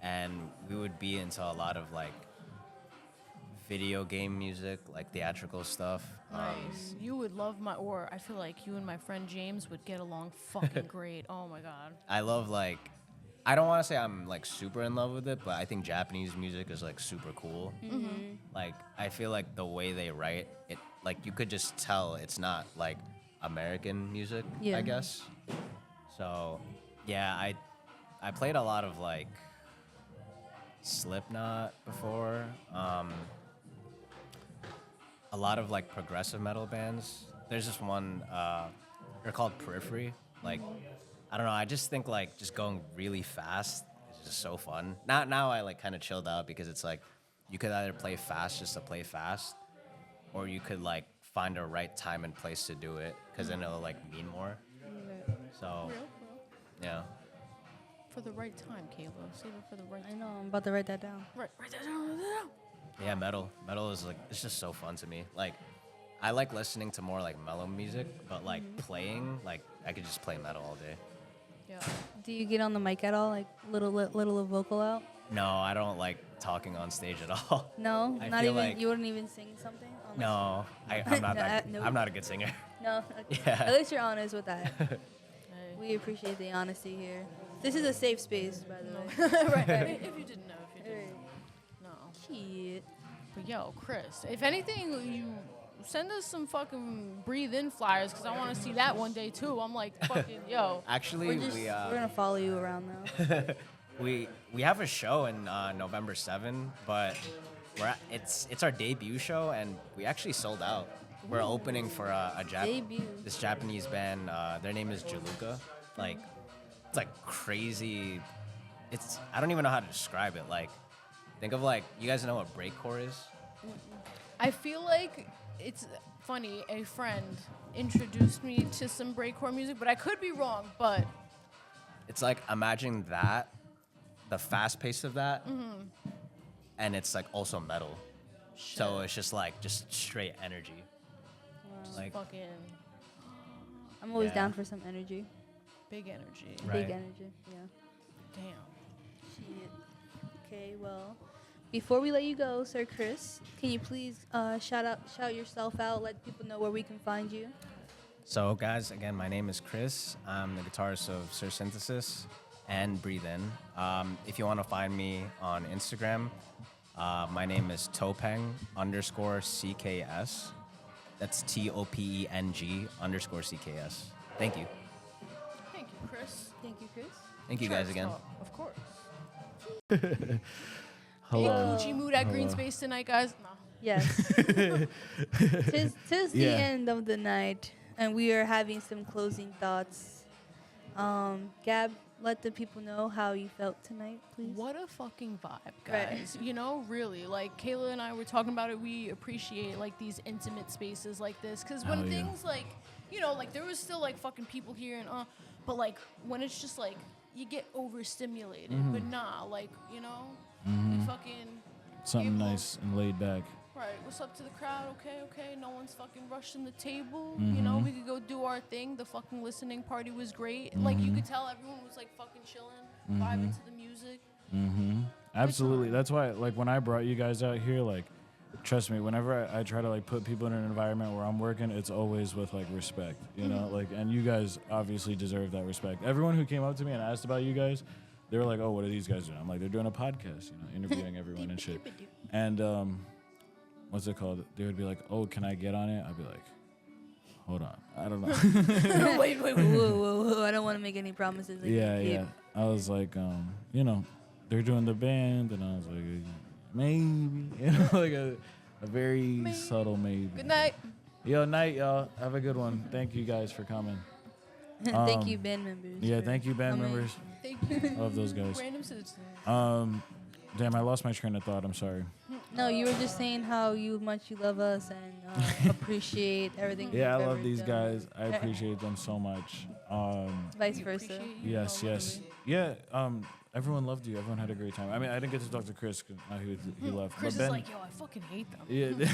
Speaker 12: and we would be into a lot of like video game music, like theatrical stuff.
Speaker 1: Nice. You would love I feel like you and my friend James would get along fucking great. Oh my god.
Speaker 12: I love like, I don't want to say I'm like super in love with it, but I think Japanese music is like super cool. Like I feel like the way they write it, like you could just tell it's not like American music, I guess. So yeah, I played a lot of like Slipknot before. A lot of like progressive metal bands. There's this one, they're called Periphery. Like, I don't know, I just think like just going really fast is just so fun. Now I like kind of chilled out because it's like you could either play fast just to play fast, or you could like find a right time and place to do it, because then it'll like mean more. So, yeah.
Speaker 1: For the right time, Kayla. Save it for the right time.
Speaker 3: I know, I'm about to write that down.
Speaker 1: Write that down.
Speaker 12: Yeah, metal is like, it's just so fun to me. Like, I like listening to more like mellow music, but like playing, like I could just play metal all day.
Speaker 1: Yeah.
Speaker 3: Do you get on the mic at all, like little vocal out?
Speaker 12: No, I don't like talking on stage at all.
Speaker 3: No,
Speaker 12: I
Speaker 3: not
Speaker 12: feel
Speaker 3: even.
Speaker 12: like-
Speaker 3: You wouldn't even sing something.
Speaker 12: No, I'm not that.
Speaker 3: No.
Speaker 12: I'm not a good singer.
Speaker 3: No.
Speaker 12: Yeah.
Speaker 3: At least you're honest with that. We appreciate the honesty here. This is a safe space, by the way.
Speaker 1: Right. If you didn't know, No.
Speaker 3: Shit.
Speaker 1: But yo, Chris, if anything, you send us some fucking Breathe In flyers, because I want to see that one day too. I'm like, fucking, yo.
Speaker 12: Actually,
Speaker 3: We're gonna follow you around now.
Speaker 12: we have a show in November 7, but it's our debut show, and we actually sold out. We're opening for this Japanese band. Their name is Jaluka. Like, it's like crazy. I don't even know how to describe it. Like, think of like, you guys know what breakcore is?
Speaker 1: I feel like it's funny. A friend introduced me to some breakcore music, but I could be wrong. But
Speaker 12: it's like, imagine that, the fast pace of that, and it's like also metal. So it's just like straight energy.
Speaker 1: just
Speaker 12: Like,
Speaker 1: fucking
Speaker 3: I'm always down for some energy.
Speaker 1: big energy.
Speaker 12: Right.
Speaker 3: Big energy. Yeah.
Speaker 1: Damn.
Speaker 3: Shit. Okay, well, before we let you go, Sir Chris, can you please shout yourself out, let people know where we can find you?
Speaker 12: So guys, again, my name is Chris. I'm the guitarist of Sir Synthesis and Breathe In. If you want to find me on Instagram, my name is Topeng_CKS. That's TOPENG_CKS. Thank you.
Speaker 1: Thank you, Chris.
Speaker 3: Thank you, Chris.
Speaker 12: Thank you guys again.
Speaker 1: Of course.
Speaker 2: Hello.
Speaker 1: Big Gucci mood at Green Space tonight, guys. No.
Speaker 3: Yes. tis the end of the night, and we are having some closing thoughts. Gab, let the people know how you felt tonight, please.
Speaker 1: What a fucking vibe, guys. You know, really, like Kayla and I were talking about it, we appreciate like these intimate spaces like this, because when things like, you know, like there was still like fucking people here and but like when it's just like you get overstimulated, but nah, like, you know, you fucking
Speaker 2: Something nice and laid back.
Speaker 1: right, what's up to the crowd? Okay, no one's fucking rushing the table. You know, we could go do our thing. The fucking listening party was great. Like, you could tell everyone was like fucking chilling, vibing to the music.
Speaker 2: Absolutely. That's why, like, when I brought you guys out here, like, trust me, whenever I try to, like, put people in an environment where I'm working, it's always with, like, respect, you know? Like, and you guys obviously deserve that respect. Everyone who came up to me and asked about you guys, they were like, oh, what are these guys doing? I'm like, they're doing a podcast, you know, interviewing everyone and shit. And, what's it called? They would be like, oh, can I get on it? I'd be like, hold on. I don't know.
Speaker 3: Wait. Whoa. I don't want to make any promises.
Speaker 2: Yeah. I was like, you know, they're doing the band, and I was like, maybe, you know, like a very subtle maybe.
Speaker 1: Good night.
Speaker 2: Yo, night, y'all. Have a good one. Thank you guys for coming.
Speaker 3: Thank you, band members.
Speaker 2: Yeah,
Speaker 3: for
Speaker 2: thank you, band
Speaker 3: coming.
Speaker 2: members.
Speaker 1: Thank you.
Speaker 2: Love those guys.
Speaker 1: Random citizens.
Speaker 2: Damn, I lost my train of thought. I'm sorry.
Speaker 3: No, you were just saying how much you love us and appreciate everything.
Speaker 2: Yeah, I
Speaker 3: we've
Speaker 2: love
Speaker 3: ever
Speaker 2: these
Speaker 3: done.
Speaker 2: guys. I appreciate them so much.
Speaker 3: Vice versa.
Speaker 2: Yes, yes. Yeah, everyone loved you. Everyone had a great time. I mean, I didn't get to talk to Chris because he left.
Speaker 1: Chris
Speaker 2: but
Speaker 1: is
Speaker 2: Ben,
Speaker 1: like, yo, I fucking hate them.
Speaker 2: yeah,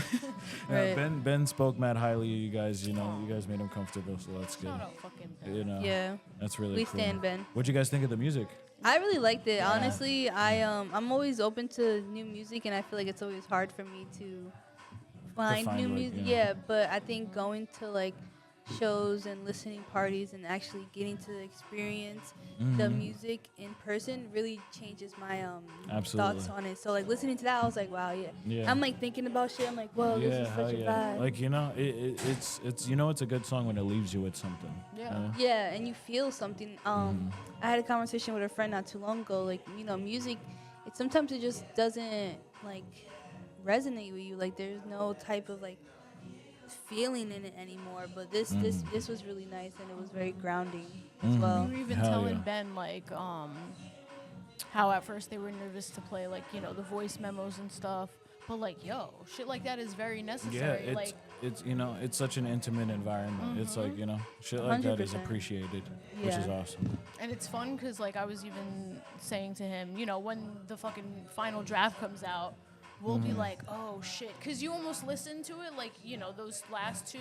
Speaker 3: Right.
Speaker 2: Ben spoke mad highly of you guys. You know, you guys made him comfortable, so that's good.
Speaker 1: Shout out fucking Ben.
Speaker 2: You know,
Speaker 3: Yeah.
Speaker 2: that's really
Speaker 3: We
Speaker 2: cool.
Speaker 3: stand Ben.
Speaker 2: What'd you guys think of the music?
Speaker 3: I really liked it. Honestly, I'm always open to new music, and I feel like it's always hard for me to find
Speaker 2: find,
Speaker 3: new
Speaker 2: like,
Speaker 3: music.
Speaker 2: yeah.
Speaker 3: Yeah, but I think going to like shows and listening parties and actually getting to experience the music in person really changes my
Speaker 2: Absolutely.
Speaker 3: thoughts on it. So like listening to that, I was like, wow, yeah.
Speaker 2: Yeah.
Speaker 3: I'm like thinking about shit. I'm like, whoa,
Speaker 2: Yeah,
Speaker 3: this is
Speaker 2: hell
Speaker 3: such a
Speaker 2: yeah.
Speaker 3: vibe.
Speaker 2: Like, you know, it's you know, it's a good song when it leaves you with something.
Speaker 1: Yeah.
Speaker 2: you know?
Speaker 3: Yeah, and you feel something. I had a conversation with a friend not too long ago. Like, you know, music, sometimes it just doesn't like resonate with you. Like, there's no type of like feeling in it anymore. But this was really nice, and it was very grounding as well.
Speaker 1: We were even
Speaker 2: Hell
Speaker 1: telling
Speaker 2: yeah.
Speaker 1: Ben like how at first they were nervous to play like, you know, the voice memos and stuff. But like, yo, shit like that is very
Speaker 2: Yeah,
Speaker 1: necessary. Like,
Speaker 2: it's you know, it's such an intimate environment. It's like, you know, shit like that is
Speaker 3: 100%.
Speaker 2: appreciated, which is
Speaker 3: Yeah.
Speaker 2: awesome.
Speaker 1: and it's fun because like I was even saying to him, you know, when the fucking final draft comes out, we'll be like, oh shit, because you almost listen to it like, you know, those last two,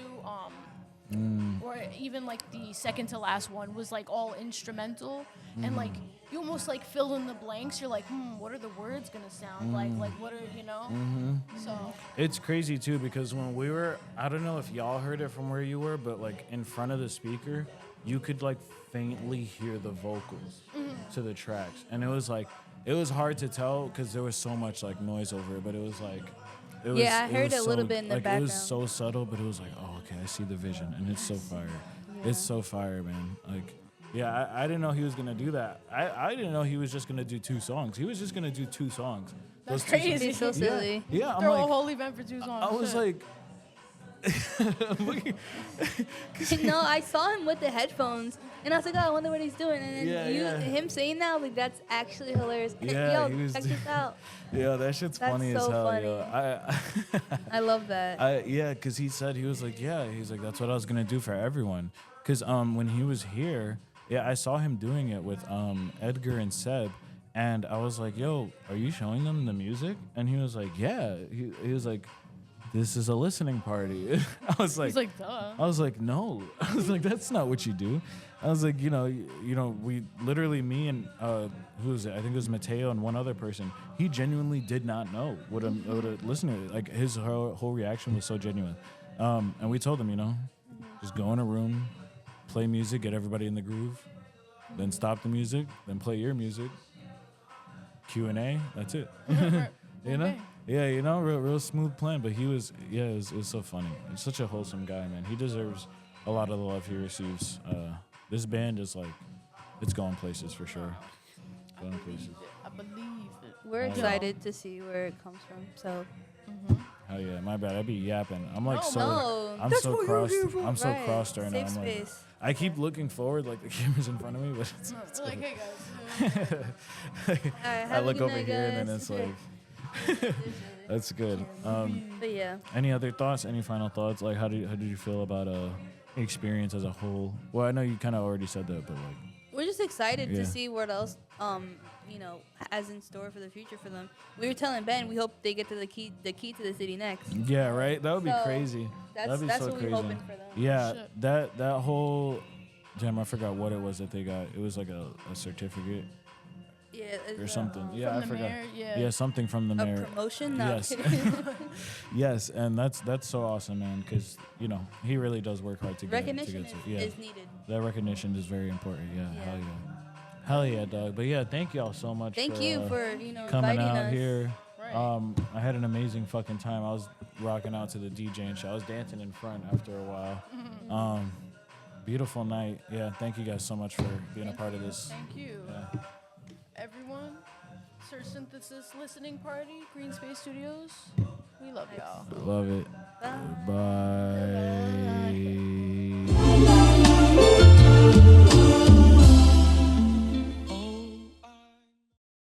Speaker 1: or even like the second to last one was like all instrumental, and like you almost like fill in the blanks. You're like, what are the words gonna sound like? Like, what are, you know? So
Speaker 2: It's crazy too because when we were, I don't know if y'all heard it from where you were, but like in front of the speaker, you could like faintly hear the vocals to the tracks, and it was hard to tell because there was so much like noise over it, but it was like. It was,
Speaker 3: Yeah, I
Speaker 2: it
Speaker 3: heard
Speaker 2: was
Speaker 3: a little
Speaker 2: so-
Speaker 3: bit in the
Speaker 2: like, It
Speaker 3: background.
Speaker 2: was so subtle, but it was like, oh, okay, I see the vision, and it's so fire. It's so fire, man. Like, yeah, I didn't know he was gonna do that. I didn't know he was just gonna do 2 songs. He was just gonna do 2 songs.
Speaker 1: that's
Speaker 2: Those 2
Speaker 1: crazy.
Speaker 3: It's so silly.
Speaker 2: Yeah, I'm
Speaker 1: Throw a
Speaker 2: like,
Speaker 1: whole event for 2 songs.
Speaker 2: I was
Speaker 1: Shit.
Speaker 2: like, I'm looking.
Speaker 3: No, I saw him with the headphones, and I was like, oh, I wonder what he's doing. And then
Speaker 2: Yeah.
Speaker 3: him saying that, like, that's actually hilarious. And
Speaker 2: Yeah,
Speaker 3: yo,
Speaker 2: he was
Speaker 3: check
Speaker 2: doing-
Speaker 3: this out.
Speaker 2: Yeah, that shit's
Speaker 3: That's
Speaker 2: funny as
Speaker 3: so
Speaker 2: hell,
Speaker 3: funny.
Speaker 2: yo.
Speaker 3: I love that.
Speaker 2: Yeah, because he said, he was like, that's what I was gonna do for everyone. Because when he was here, yeah, I saw him doing it with Edgar and Seb, and I was like, yo, are you showing them the music? And he was like, yeah. He was like, this is a listening party. I was like,
Speaker 1: He's like, duh.
Speaker 2: I was like, no. I was like, that's not what you do. I was like, you know, we literally, me and who was it? I think it was Mateo and one other person. He genuinely did not know what a listener, like his whole reaction was so genuine. And we told him, you know, just go in a room, play music, get everybody in the groove, then stop the music, then play your music, Q&A, that's it. You know?
Speaker 1: Okay.
Speaker 2: Yeah, you know, real smooth plan. But he was, it was so funny. He's such a wholesome guy, man. He deserves a lot of the love he receives. This band is like, it's going places for sure. Going places.
Speaker 1: I believe it.
Speaker 3: We're excited to see where it comes from. So,
Speaker 2: Hell yeah, my bad. I be yapping. I'm like
Speaker 3: no,
Speaker 2: I'm
Speaker 3: that's
Speaker 2: so
Speaker 3: what you're
Speaker 2: crossed.
Speaker 3: here for.
Speaker 2: I'm so
Speaker 3: Right.
Speaker 2: crossed right now.
Speaker 3: Safe
Speaker 2: I'm like,
Speaker 3: space.
Speaker 2: I keep looking forward, like the camera's in front of me, but it's
Speaker 1: We're like,
Speaker 2: good.
Speaker 1: hey guys.
Speaker 3: Alright,
Speaker 2: I
Speaker 3: have a
Speaker 2: look
Speaker 3: good
Speaker 2: over
Speaker 3: night,
Speaker 2: here and then
Speaker 3: guys.
Speaker 2: it's like, that's good.
Speaker 3: But yeah,
Speaker 2: Any other thoughts? Any final thoughts? Like, how did you feel about experience as a whole? Well, I know you kind of already said that, but like,
Speaker 3: we're just excited
Speaker 2: Yeah.
Speaker 3: to see what else, you know, has in store for the future for them. We were telling Ben we hope they get to the key to the city next.
Speaker 2: yeah, right. That would be
Speaker 3: So,
Speaker 2: crazy.
Speaker 3: That's
Speaker 2: That'd be so
Speaker 3: what
Speaker 2: crazy.
Speaker 3: we're hoping for them.
Speaker 2: Yeah,
Speaker 1: Shit.
Speaker 2: that whole. Damn, I forgot what it was that they got. It was like a certificate
Speaker 3: Yeah,
Speaker 2: or something. Yeah,
Speaker 1: From
Speaker 2: I
Speaker 1: the
Speaker 2: forgot.
Speaker 1: mayor, yeah.
Speaker 2: Yeah, something from the
Speaker 3: a
Speaker 2: mayor.
Speaker 3: promotion. No, I'm
Speaker 2: Yes.
Speaker 3: kidding.
Speaker 2: Yes, and that's so awesome, man. Because you know he really does work hard to get
Speaker 3: Recognition
Speaker 2: to get to.
Speaker 3: is needed.
Speaker 2: That recognition is very important. Yeah,
Speaker 3: Yeah.
Speaker 2: hell yeah, hell yeah, dog. But yeah, thank y'all so much.
Speaker 3: Thank
Speaker 2: for,
Speaker 3: you for
Speaker 2: coming
Speaker 3: inviting
Speaker 2: out
Speaker 3: us.
Speaker 2: here.
Speaker 1: Right.
Speaker 2: I had an amazing fucking time. I was rocking out to the DJ and shit. I was dancing in front after a while. Beautiful night. Yeah, thank you guys so much for being a part of this.
Speaker 1: Thank you.
Speaker 2: Yeah.
Speaker 1: Everyone, Sir Synthesis Listening Party, Green Space Studios. We love y'all.
Speaker 2: Love it.
Speaker 3: Bye.
Speaker 2: Bye.